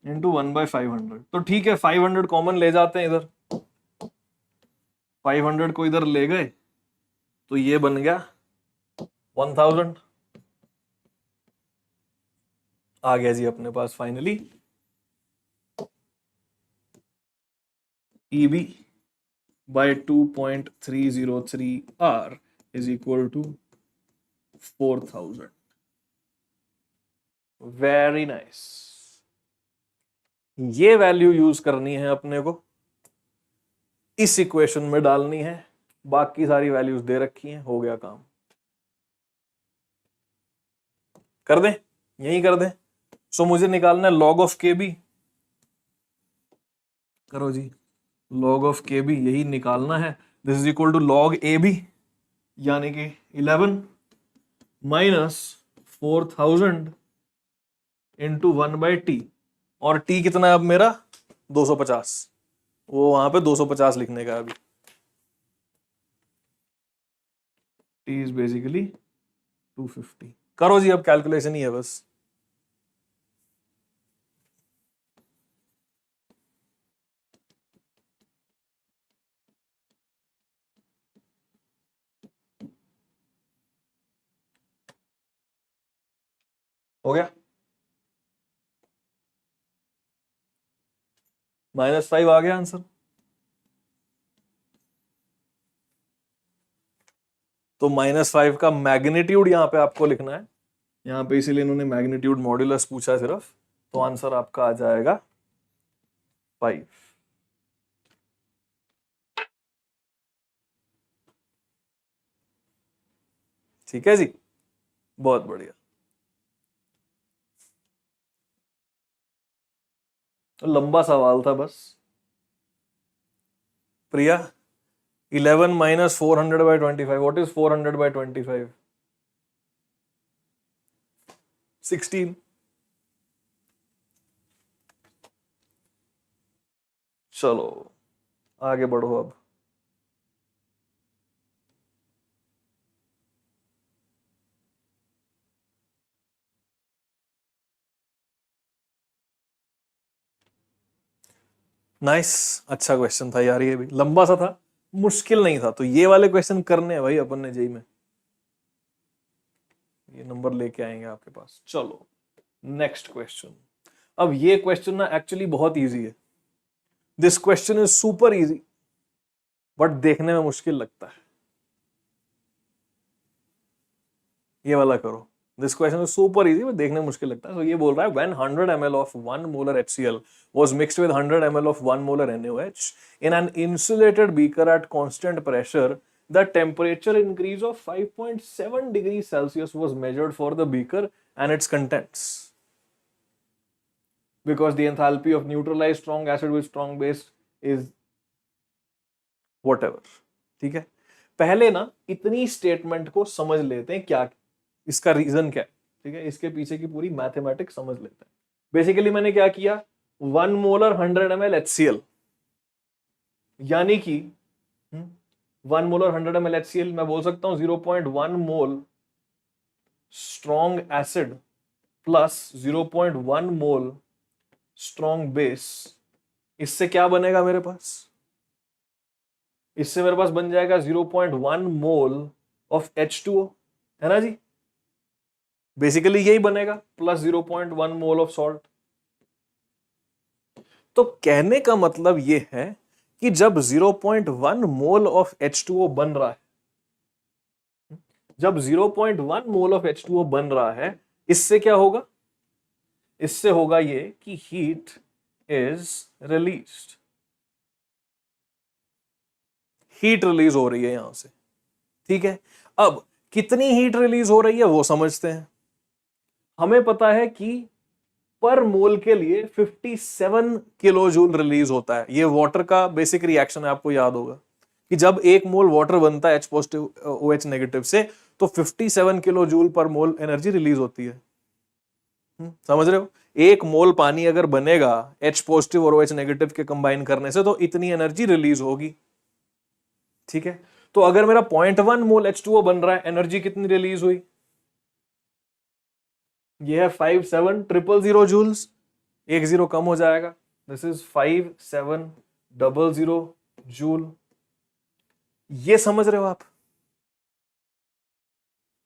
into 1/500। तो ठीक है, 500 कॉमन ले जाते हैं इधर, 500 को इधर ले गए तो ये बन गया 1000। आ गया जी अपने पास finally E B by 2.303 R is equal to 4000। Very nice. ये वैल्यू यूज करनी है अपने को, इस इक्वेशन में डालनी है, बाकी सारी वैल्यूज दे रखी हैं, हो गया काम। कर दें, यही कर दें। सो मुझे निकालना है लॉग ऑफ के बी। करो जी, लॉग ऑफ के बी यही निकालना है। This is equal to log A B यानी कि 11 माइनस 4000 इंटू 1/t, और t कितना है अब मेरा 250, वो वहां पे 250 लिखने का अभी। t is basically 250। करो जी, अब कैलकुलेशन ही है बस। हो गया, -5 आ गया आंसर। तो -5 का मैग्नीट्यूड यहां पे आपको लिखना है, यहां पे इसीलिए इन्होंने मैग्नीट्यूड मॉड्यूलस पूछा है सिर्फ। तो आंसर आपका आ जाएगा 5। ठीक है जी, बहुत बढ़िया। तो लंबा सवाल था बस। प्रिया, 11 माइनस 400/25, व्हाट इज 400/25? 16। चलो आगे बढ़ो अब। नाइस, अच्छा क्वेश्चन था यार, ये भी लंबा सा था, मुश्किल नहीं था। तो ये वाले क्वेश्चन करने हैं भाई अपन ने जेई में, ये नंबर लेके आएंगे आपके पास। चलो नेक्स्ट क्वेश्चन। अब ये क्वेश्चन ना एक्चुअली बहुत इजी है। This question is super easy but देखने में मुश्किल लगता है। ये वाला करो, this question is super easy but देखने में मुश्किल लगता है। तो ये बोल रहा है when 100 ml of 1 molar HCl was mixed with 100 ml of 1 molar NaOH in an insulated beaker at constant pressure, the temperature increase of 5.7 degrees Celsius was measured for the beaker and its contents, because the enthalpy of neutralized strong acid with strong base is whatever। ठीक है, पहले ना इतनी स्टेटमेंट को समझ लेते हैं, क्या इसका रीजन क्या है। ठीक है, इसके पीछे की पूरी मैथमेटिक्स समझ लेते हैं। बेसिकली मैंने क्या किया, 1 मोलर 100 ml HCl यानी कि 1 मोलर 100 ml HCl मैं बोल सकता हूं 0.1 मोल स्ट्रॉन्ग एसिड प्लस 0.1 मोल स्ट्रॉन्ग बेस। इससे क्या बनेगा मेरे पास, इससे मेरे पास बन जाएगा 0.1 मोल ऑफ H2O, है ना जी। बेसिकली यही बनेगा, प्लस 0.1 मोल ऑफ सॉल्ट। तो कहने का मतलब यह है कि जब 0.1 मोल ऑफ H2O बन रहा है, जब 0.1 मोल ऑफ H2O बन रहा है, इससे क्या होगा? इससे होगा ये कि heat is released, heat release हो रही है यहां से। ठीक है, अब कितनी हीट रिलीज हो रही है वो समझते हैं। हमें पता है कि पर मोल के लिए 57 किलो जूल रिलीज होता है। ये वाटर का बेसिक रिएक्शन है, आपको याद होगा कि जब एक मोल वाटर बनता है H पॉजिटिव OH नेगेटिव से, तो 57 किलो जूल पर मोल एनर्जी रिलीज होती है। समझ रहे हो? एक मोल पानी अगर बनेगा H पॉजिटिव और OH नेगेटिव के कंबाइन करने से, तो इतनी एनर्जी रिलीज होगी। ठीक है, तो अगर मेरा 0.1 मोल H2O बन रहा है, एनर्जी कितनी रिलीज हुई? ये है 5700 जूल्स, एक जीरो कम हो जाएगा, दिस इज 5700 जूल। ये समझ रहे हो आप?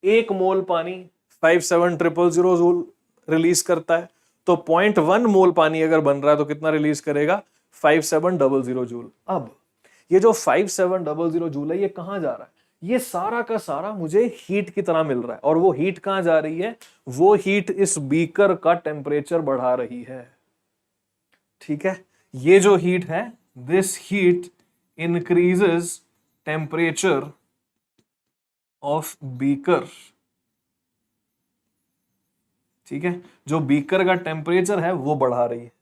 एक मोल पानी 5700 जूल रिलीज करता है, तो 0.1 मोल पानी अगर बन रहा है तो कितना रिलीज करेगा? 5700 जूल। अब ये जो 5700 जूल है, ये कहां जा रहा है? ये सारा का सारा मुझे हीट की तरह मिल रहा है, और वो हीट कहां जा रही है? वो हीट इस बीकर का टेम्परेचर बढ़ा रही है। ठीक है, ये जो हीट है, this heat increases temperature of beaker. ठीक है, जो बीकर का टेम्परेचर है वो बढ़ा रही है।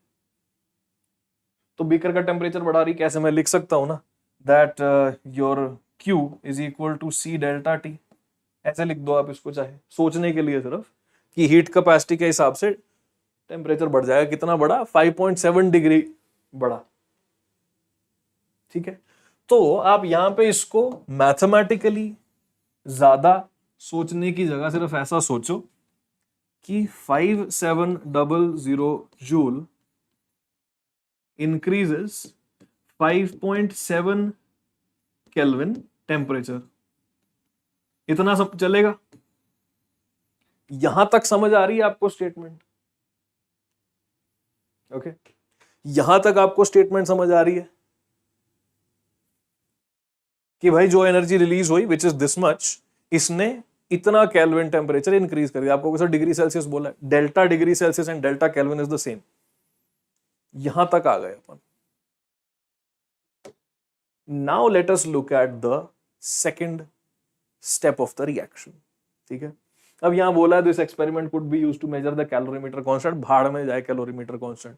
तो बीकर का टेम्परेचर बढ़ा रही, कैसे मैं लिख सकता हूं ना, that your Q is equal to C delta T। ऐसे लिख दो आप इसको, चाहे सोचने के लिए सिर्फ, कि हीट कैपेसिटी के हिसाब से टेम्परेचर बढ़ जाएगा। कितना बढ़ा? 5.7 डिग्री बढ़ा। ठीक है, तो आप यहां पे इसको मैथमेटिकली ज्यादा सोचने की जगह सिर्फ ऐसा सोचो कि 5700 जूल इंक्रीजेस 5.7 केल्विन टेम्परेचर। इतना सब चलेगा? यहां तक समझ आ रही है आपको स्टेटमेंट? ओके, यहां तक आपको स्टेटमेंट समझ आ रही है कि भाई जो एनर्जी रिलीज हुई विच इज दिस मच, इसने इतना केल्विन टेम्परेचर इंक्रीज कर दिया। आपको कैसे डिग्री सेल्सियस बोला है, delta degree Celsius and delta kelvin is the same. यहां तक आ गए अपन। Now let us look at the second step of the reaction. ठीक है, अब यहां बोला है this experiment could be used to measure the calorimeter constant. भाड़ में जाए कैलोरीमीटर कांस्टेंट,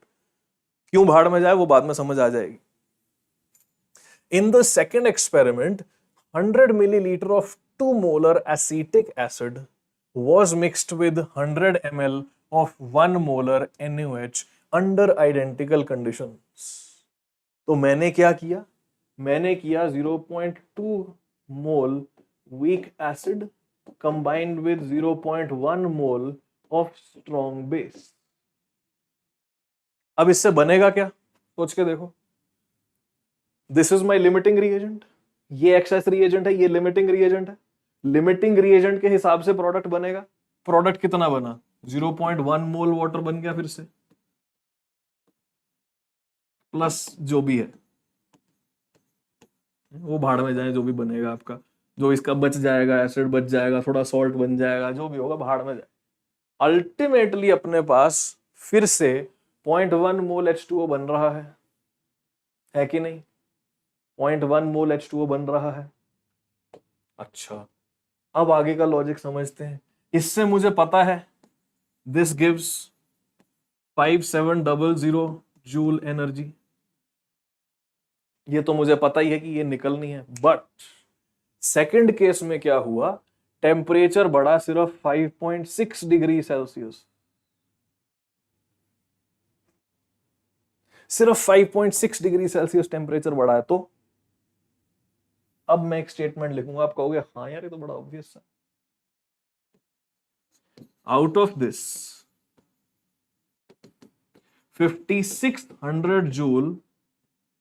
क्यों भाड़ में जाए वो बाद में समझ आ जाएगी। In the second experiment, 100 milliliter of 2 molar acetic acid was mixed with 100 ml of 1 molar NaOH under identical conditions. तो मैंने क्या किया? मैंने किया 0.2 मोल weak acid combined with 0.1 mole of strong base. अब इससे बनेगा क्या? सोच के देखो। This is my limiting reagent, ये एक्सेस रिएजेंट है, ये लिमिटिंग रिएजेंट है। लिमिटिंग रिएजेंट के हिसाब से प्रोडक्ट बनेगा। प्रोडक्ट कितना बना? 0.1 मोल वाटर बन गया, फिर से प्लस जो भी है वो भाड़ में जाए, जो भी बनेगा आपका, जो इसका बच जाएगा, एसिड बच जाएगा, थोड़ा सॉल्ट बन जाएगा, जो भी होगा भाड़ में जाए। अल्टीमेटली अपने पास फिर से 0.1 मोल H2O बन रहा है कि नहीं? 0.1 मोल H2O बन रहा है। अच्छा, अब आगे का लॉजिक समझते हैं। इससे मुझे पता है दिस गिव्स 5700 जूल एनर्जी। ये तो मुझे पता ही है कि ये निकलनी है। बट सेकंड केस में क्या हुआ? टेम्परेचर बढ़ा सिर्फ 5.6 डिग्री सेल्सियस, सिर्फ 5.6 डिग्री सेल्सियस टेम्परेचर बढ़ा है। तो अब मैं एक स्टेटमेंट लिखूंगा, आप कहोगे हाँ यार ये तो बड़ा ऑब्वियस है। Out of this 5600 joule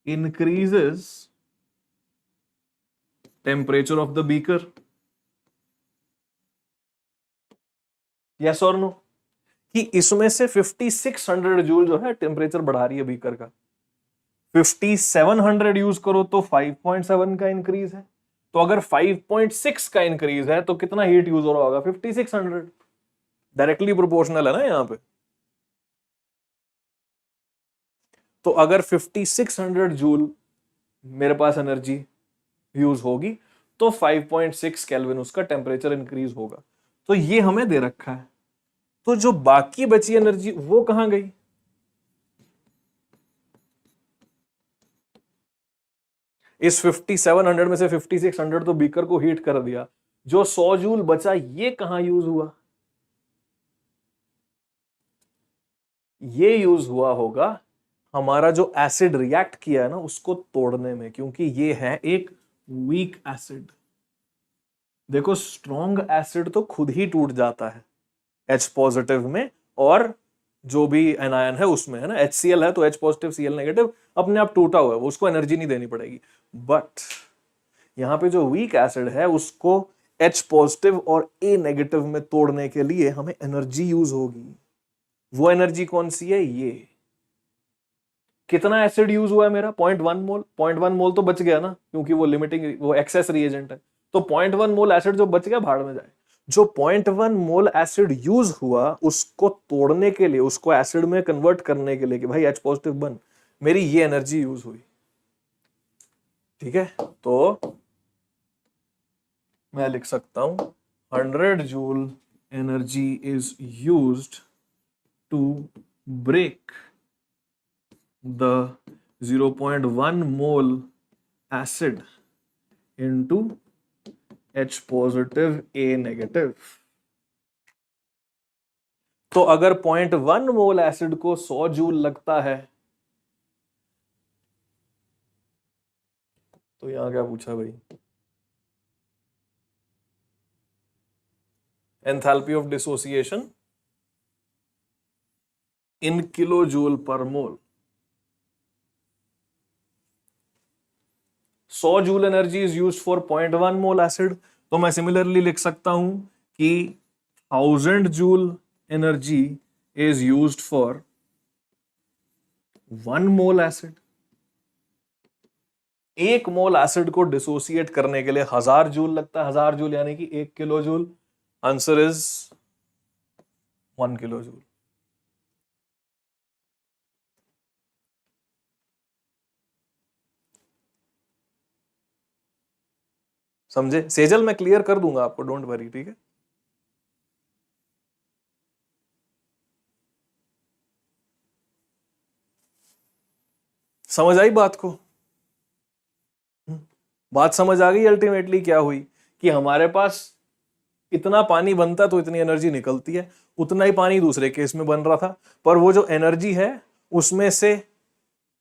increases temperature of the beaker। Yes और नो, कि इसमें से 5600 जूल जो है टेम्परेचर बढ़ा रही है बीकर का। 5700 यूज करो तो 5.7 का इंक्रीज है, तो अगर 5.6 का इंक्रीज है तो कितना हीट यूज हो रहा होगा? 5600। डायरेक्टली प्रोपोर्शनल है ना यहां पे। तो अगर 5600 जूल मेरे पास एनर्जी यूज होगी तो 5.6 केल्विन उसका टेम्परेचर इंक्रीज होगा। तो ये हमें दे रखा है। तो जो बाकी बची एनर्जी वो कहां गई? इस 5700 में से 5600 तो बीकर को हीट कर दिया, जो 100 जूल बचा ये कहां यूज हुआ? ये यूज हुआ होगा हमारा जो एसिड रिएक्ट किया है ना उसको तोड़ने में, क्योंकि ये है एक वीक एसिड। देखो स्ट्रॉन्ग एसिड तो खुद ही टूट जाता है H पॉजिटिव में, और जो भी एनायन है उसमें, है ना, HCl है तो H पॉजिटिव Cl नेगेटिव अपने आप टूटा हुआ है, वो उसको एनर्जी नहीं देनी पड़ेगी। बट यहां पे जो वीक एसिड है उसको H पॉजिटिव और A नेगेटिव में तोड़ने के लिए हमें एनर्जी यूज होगी। वो एनर्जी कौन सी है? ये कितना एसिड यूज हुआ है मेरा? 0.1 मोल। 0.1 मोल तो बच गया ना, क्योंकि वो लिमिटिंग, वो एक्सेस रिएजेंट है। तो 0.1 मोल एसिड जो बच गया भाड़ में जाए। जो 0.1 मोल एसिड यूज हुआ उसको तोड़ने के लिए, उसको एसिड में कन्वर्ट करने के लिए कि भाई H पॉजिटिव बन, मेरी ये एनर्जी यूज हुई। ठीक है, तो मैं लिख सकता हूं 100 joule energy is used to break the 0.1 mole acid into H positive A negative। तो अगर 0.1 मोल एसिड को 100 जूल लगता है, तो यहां क्या पूछा भाई? Enthalpy of dissociation in kilo joule per mole. 100 joule energy is used for 0.1 mole acid, तो मैं सिमिलरली लिख सकता हूं कि 1000 joule energy is used for 1 mole acid. 1 mole acid को डिसोसिएट करने के लिए 1000 जूल लगता है। 1000 जूल यानी कि 1 kilo joule. Answer is 1 kilo joule. समझे? सेजल मैं क्लियर कर दूंगा आपको, डोंट वरी, ठीक है। समझ आई बात को? बात समझ आ गई? अल्टीमेटली क्या हुई कि हमारे पास इतना पानी बनता तो इतनी एनर्जी निकलती है, उतना ही पानी दूसरे केस में बन रहा था, पर वो जो एनर्जी है उसमें से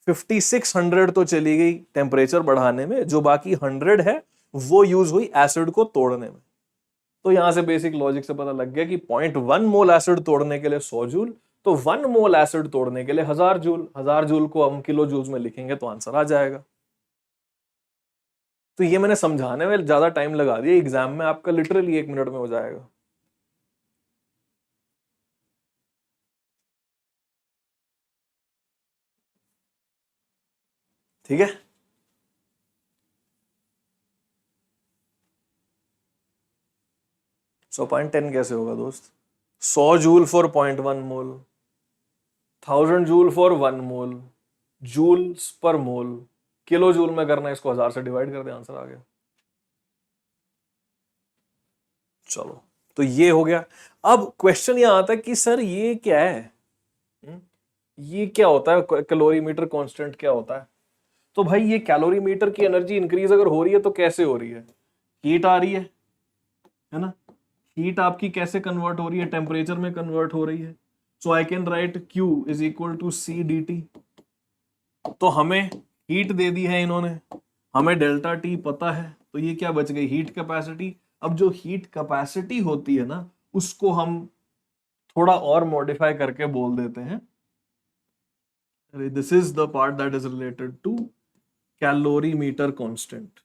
5600 तो चली गई टेम्परेचर बढ़ाने में, जो बाकी 100 है वो यूज हुई एसिड को तोड़ने में। तो यहां से बेसिक लॉजिक से पता लग गया कि 0.1 मोल एसिड तोड़ने के लिए 100 जूल, तो 1 मोल एसिड तोड़ने के लिए 1000 जूल। 1000 जूल को हम किलो जूल्स में लिखेंगे तो आंसर आ जाएगा। तो ये मैंने समझाने में ज्यादा टाइम लगा दिया, एग्जाम में आपका लिटरली 1 मिनट में हो जाएगा। ठीक है, सो 0.10 कैसे होगा दोस्त? 100 joule for 0.1 mole, 1000 joule for 1 mole, joules per mole, kilo joule में करना है, इसको 1000 से डिवाइड कर दे, आंसर आ गया। चलो, तो ये हो गया। अब क्वेश्चन यहां आता है कि सर ये क्या है? ये क्या होता है? कैलोरीमीटर कांस्टेंट क्या होता है? तो भाई ये कैलोरीमीटर की एनर्जी इंक्रीज अगर हो रही है तो कैसे हो रही है? हीट आ रही है ना? हीट आपकी कैसे कन्वर्ट हो रही है? टेम्परेचर में कन्वर्ट हो रही है। So I can write Q is equal to C dt। तो हमें हीट दे दी है इन्होंने, हमें डेल्टा T पता है, तो ये क्या बच गई? Heat capacity. अब जो हीट कैपेसिटी होती है ना उसको हम थोड़ा और मॉडिफाई करके बोल देते हैं, this is the part that is related to calorimeter constant.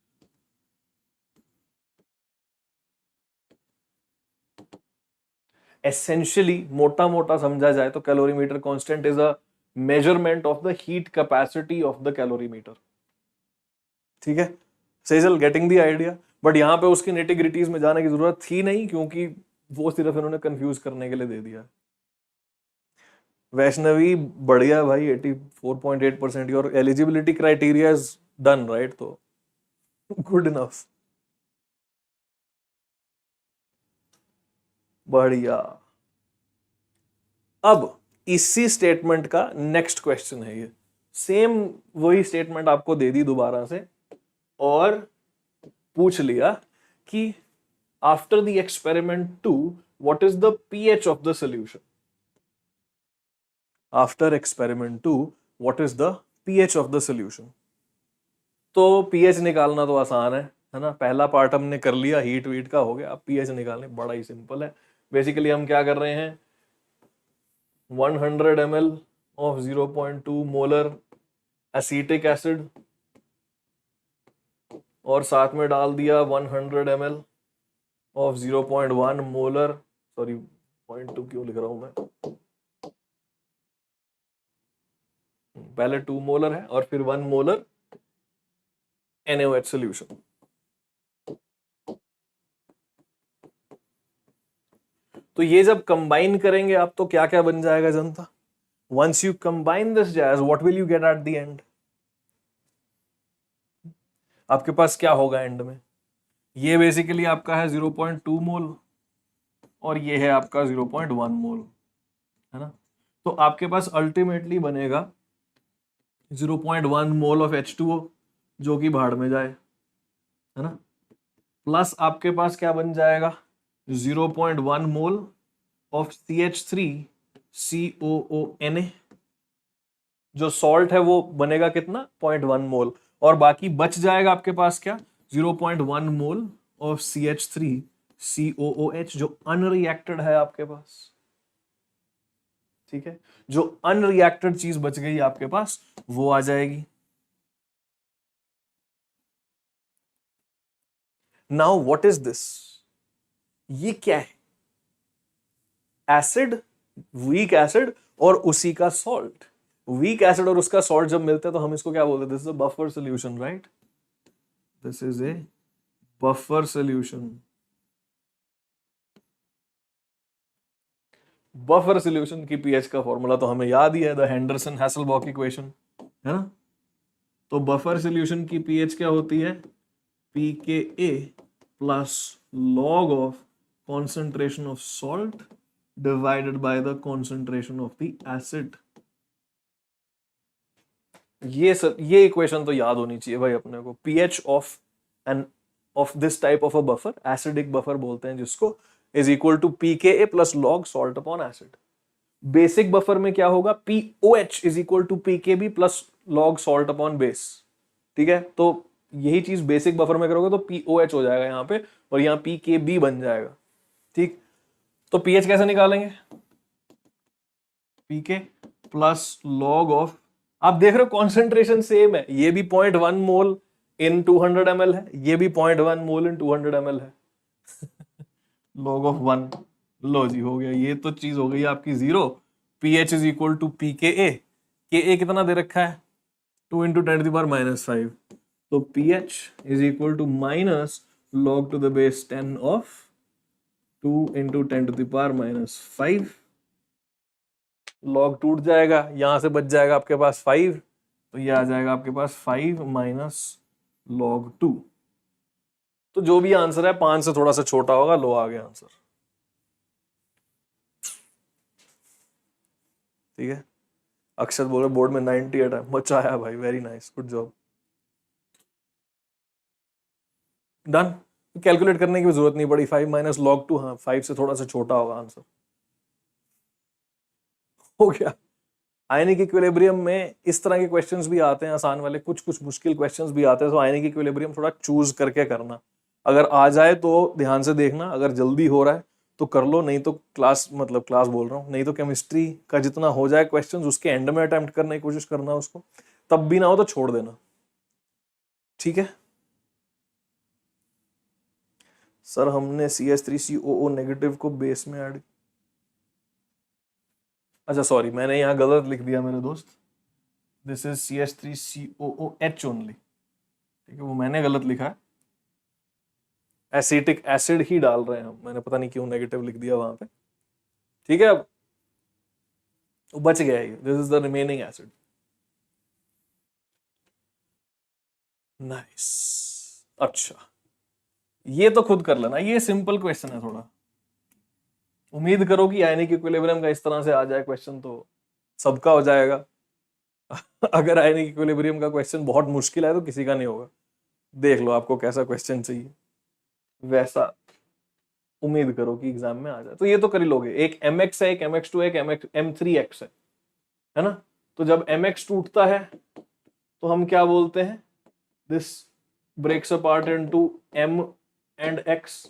Essentially मोटा मोटा समझा जाए तो calorimeter constant is a measurement of the heat capacity of the calorimeter. ठीक है, Sejal getting the idea. But यहां पे उसकी नेटिग्रिटीज में जाने की जरूरत थी नहीं, क्योंकि वो सिर्फ इन्होंने कंफ्यूज करने के लिए दे दिया। वैष्णवी बढ़िया भाई, 84.8%। Your eligibility criteria is done right, तो गुड इनफ, बढ़िया। अब इसी स्टेटमेंट का नेक्स्ट क्वेश्चन है ये, सेम वही स्टेटमेंट आपको दे दी दोबारा से, और पूछ लिया कि after the experiment 2 what is the pH of the solution. After experiment 2 what is the pH of the solution. तो पीएच निकालना तो आसान है ना, पहला पार्ट हमने कर लिया, हीट वीट का हो गया। अब पीएच निकालने बड़ा ही सिंपल है। बेसिकली हम क्या कर रहे हैं, 100 ml of 0.2 molar acetic acid, और साथ में डाल दिया 100 ml of 0.1 मोलर, सॉरी 0.2 क्यों लिख रहा हूं मैं, पहले 2 मोलर है और फिर 1 मोलर NaOH सॉल्यूशन। तो ये जब कंबाइन करेंगे आप तो क्या क्या बन जाएगा जनता, वंस यू कंबाइन दिस जैज what will you get at the end. आपके पास क्या होगा एंड में, ये बेसिकली आपका है 0.2 मोल और ये है आपका 0.1 मोल, है ना। तो आपके पास अल्टीमेटली बनेगा 0.1 मोल ऑफ H2O जो कि भाड़ में जाए, है ना, प्लस आपके पास क्या बन जाएगा 0.1 मोल ऑफ CH3COONA, जो सॉल्ट है वो बनेगा कितना 0.1 मोल, और बाकी बच जाएगा आपके पास क्या 0.1 मोल ऑफ CH3COOH जो अनरिएक्टेड है आपके पास। ठीक है, जो अनरिएक्टेड चीज बच गई आपके पास वो आ जाएगी। नाउ व्हाट इज दिस, ये क्या है, एसिड, वीक एसिड और उसी का सॉल्ट। वीक एसिड और उसका सॉल्ट जब मिलते हैं तो हम इसको क्या बोलते हैं, this is a buffer solution right, this is a buffer solution. Buffer solution की पीएच का फॉर्मूला तो हमें याद ही है, द हेंडरसन हैसलबॉक इक्वेशन, है ना। तो बफर सॉल्यूशन की पीएच क्या होती है, pKa plus log of concentration of salt divided by the concentration of the acid. ये इक्वेशन तो याद होनी चाहिए भाई अपने को। PH of an of this type of a buffer, acidic buffer बोलते हैं जिसको, is equal to pKa plus log salt upon acid. Basic buffer में क्या होगा, POH is equal to pKb plus log salt upon base. ठीक है, तो यही चीज बेसिक बफर में करोगे तो POH हो जाएगा यहाँ पे, और यहाँ pKb बन जाएगा। ठीक, तो pH कैसे निकालेंगे, pK प्लस लॉग ऑफ, आप देख रहे हो कॉन्सेंट्रेशन सेम है, ये भी 0.1 मोल इन 200 ml है, ये भी 0.1 मोल इन 200 ml है। लॉग ऑफ 1, लो जी हो गया, ये तो चीज हो गई आपकी 0। pH is equal to pKa, Ka कितना दे रखा है 2 इंटू 10⁻⁵, तो pH is equal to minus log to the base 10 of 2 into 10⁻⁵। Log टूट जाएगा, यहां से बच जाएगा आपके पास 5, तो ये आ जाएगा आपके पास 5 माइनस log 2। तो जो भी आंसर है 5 से थोड़ा सा छोटा होगा, लो आ गया आंसर। ठीक है, अक्षर बोल रहे बोर्ड में 98 है, मजा आया भाई, very nice, good job, done. Calculate करने की भी जरूरत नहीं पड़ी, 5 माइनस log 2, हाँ 5 से थोड़ा सा छोटा होगा आंसर, हो गया। आयनिक इक्विलिब्रियम में इस तरह के क्वेश्चंस भी आते हैं आसान वाले, कुछ कुछ मुश्किल क्वेश्चंस भी आते हैं, तो आयनिक इक्विलिब्रियम थोड़ा चूज करके करना। अगर आ जाए तो ध्यान से देखना, अगर जल्दी हो रहा है तो कर लो, नहीं तो क्लास, मतलब क्लास बोल रहा हूँ, नहीं तो केमिस्ट्री का जितना हो जाए क्वेश्चंस उसके एंड में अटेम्प्ट करने की कोशिश करना उसको, तब भी ना हो तो छोड़ देना। ठीक है सर, हमने CH3COO नेगेटिव को बेस में ऐड, अच्छा सॉरी, मैंने यहाँ गलत लिख दिया मेरे दोस्त, दिस इज CH3COOH ओनली, ठीक है, वो मैंने गलत लिखा है, एसिटिक एसिड ही डाल रहे हैं हम, मैंने पता नहीं क्यों नेगेटिव लिख दिया वहां पे, ठीक है। अब वो बच गया ये, this is the remaining acid. Nice, अच्छा ये तो खुद कर लेना, ये सिंपल क्वेश्चन है थोड़ा, उम्मीद करो कि आयनिक इक्विलिब्रियम का इस तरह से आ जाए क्वेश्चन तो सबका हो जाएगा। अगर आयनिक इक्विलिब्रियम का क्वेश्चन बहुत मुश्किल है तो किसी का नहीं होगा। देख लो आपको कैसा क्वेश्चन चाहिए, वैसा उम्मीद करो कि एग्जाम में आ जाए। तो ये तो कर ही लोगे, एक mx है, एक mx2 है, एक m3x है ना। तो जब mx टूटता है तो हम क्या बोलते हैं, this breaks apart into m and x,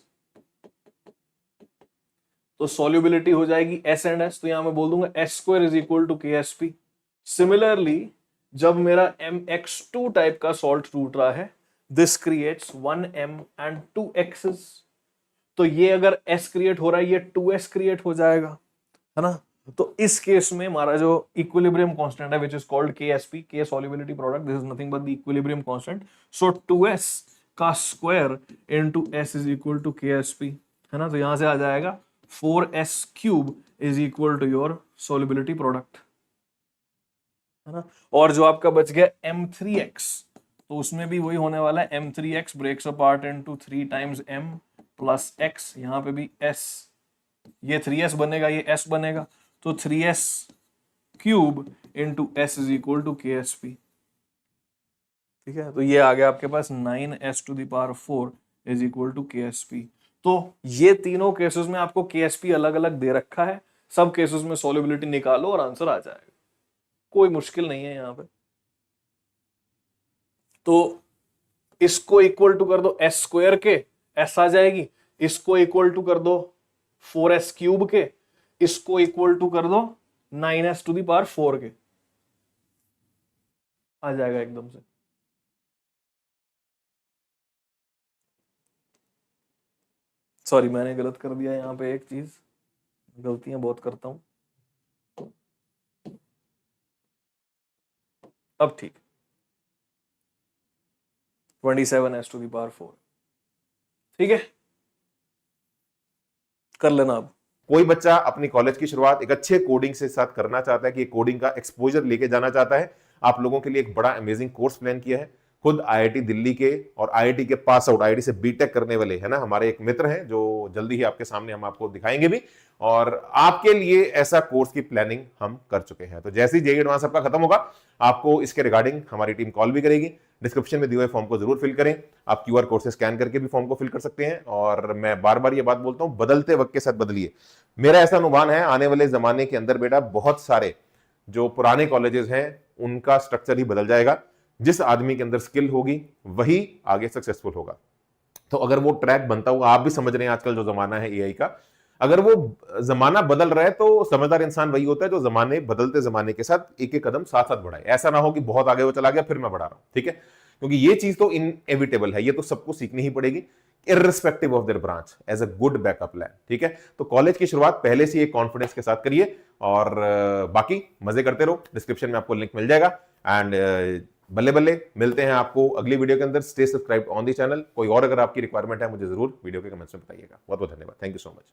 तो सॉल्युबिलिटी हो जाएगी s एंड s, तो यहां मैं बोल दूंगा s² is equal to KSP। Similarly जब मेरा mx2 टाइप का सॉल्ट टूट रहा है, this creates 1m and 2 x's, तो ये अगर s क्रिएट हो रहा है, ये 2s क्रिएट हो जाएगा, है ना। तो इस केस में हमारा जो इक्विलिब्रियम कांस्टेंट है, which is called KSP, K solubility product, this is nothing but the equilibrium constant, so 2s का square into s is equal to KSP, है ना। तो यहां से आ जाएगा 4s³ is equal to your solubility product, है ना। और जो आपका बच गया m3x, तो उसमें भी वही होने वाला है, m3x breaks apart into 3 times m plus x, यहां पे भी s, ये 3s बनेगा, ये s बनेगा, तो 3s³ into s is equal to KSP, ठीक है। तो ये आ गया आपके पास 9s⁴ is equal to KSP। तो ये तीनों केसेस में आपको KSP अलग अलग दे रखा है, सब केसेस में सॉल्युबिलिटी निकालो और आंसर आ जाएगा, कोई मुश्किल नहीं है यहां पे। तो इसको इक्वल टू कर दो s² के, s आ जाएगी, इसको इक्वल टू कर दो 4s³ के, इसको इक्वल टू कर दो 9s⁴ के, आ जाएगा एकदम से। सॉरी मैंने गलत कर दिया यहां पे एक चीज, गलतियां बहुत करता हूं, अब ठीक, 27s⁴, ठीक है, कर लेना अब। कोई बच्चा अपनी कॉलेज की शुरुआत एक अच्छे कोडिंग से साथ करना चाहता है, कि कोडिंग का एक्सपोजर लेके जाना चाहता है, आप लोगों के लिए एक बड़ा अमेजिंग कोर्स प्लान किया है। खुद IIT दिल्ली के और IIT के पास आउट, IIT से बीटेक करने वाले है ना हमारे एक मित्र हैं, जो जल्दी ही आपके सामने हम आपको दिखाएंगे भी, और आपके लिए ऐसा कोर्स की प्लानिंग हम कर चुके हैं। तो जैसे ही JEE एडवांस आपका खत्म होगा, आपको इसके रिगार्डिंग हमारी टीम कॉल भी करेगी। डिस्क्रिप्शन में दिए हुए फॉर्म को जरूर फिल करें, आप QR कोड से स्कैन करके भी फॉर्म को फिल कर सकते हैं। और मैं बार बार ये बात बोलता हूं, बदलते वक्त के साथ बदलिए। मेरा ऐसा अनुमान है, आने वाले जमाने के अंदर बेटा बहुत सारे जो पुराने कॉलेजेस हैं उनका स्ट्रक्चर ही बदल जाएगा। जिस आदमी के अंदर स्किल होगी वही आगे सक्सेसफुल होगा। तो अगर वो ट्रैक बनता हुआ, आप भी समझ रहे हैं आजकल जो जमाना है AI का, अगर वो जमाना बदल रहा है तो समझदार इंसान वही होता है जो जमाने बदलते जमाने के साथ एक एक कदम साथ साथ बढ़ाए। ऐसा ना हो कि बहुत आगे वो चला गया फिर मैं बढ़ा रहा हूं, ठीक है, क्योंकि ये चीज तो इनएविटेबल है, ये तो सबको सीखनी ही पड़ेगी, irrespective of their branch, as a good backup plan, ठीक है। तो कॉलेज की शुरुआत पहले से एक कॉन्फिडेंस के साथ करिए, और बाकी मजे करते रहो। डिस्क्रिप्शन में आपको लिंक मिल जाएगा। एंड बल्ले बल्ले मिलते हैं आपको अगली वीडियो के अंदर। Stay subscribe on the channel. कोई और अगर आपकी रिक्वायरमेंट है मुझे जरूर वीडियो के कमेंट्स में बताइएगा। बहुत बहुत धन्यवाद, थैंक यू सो मच।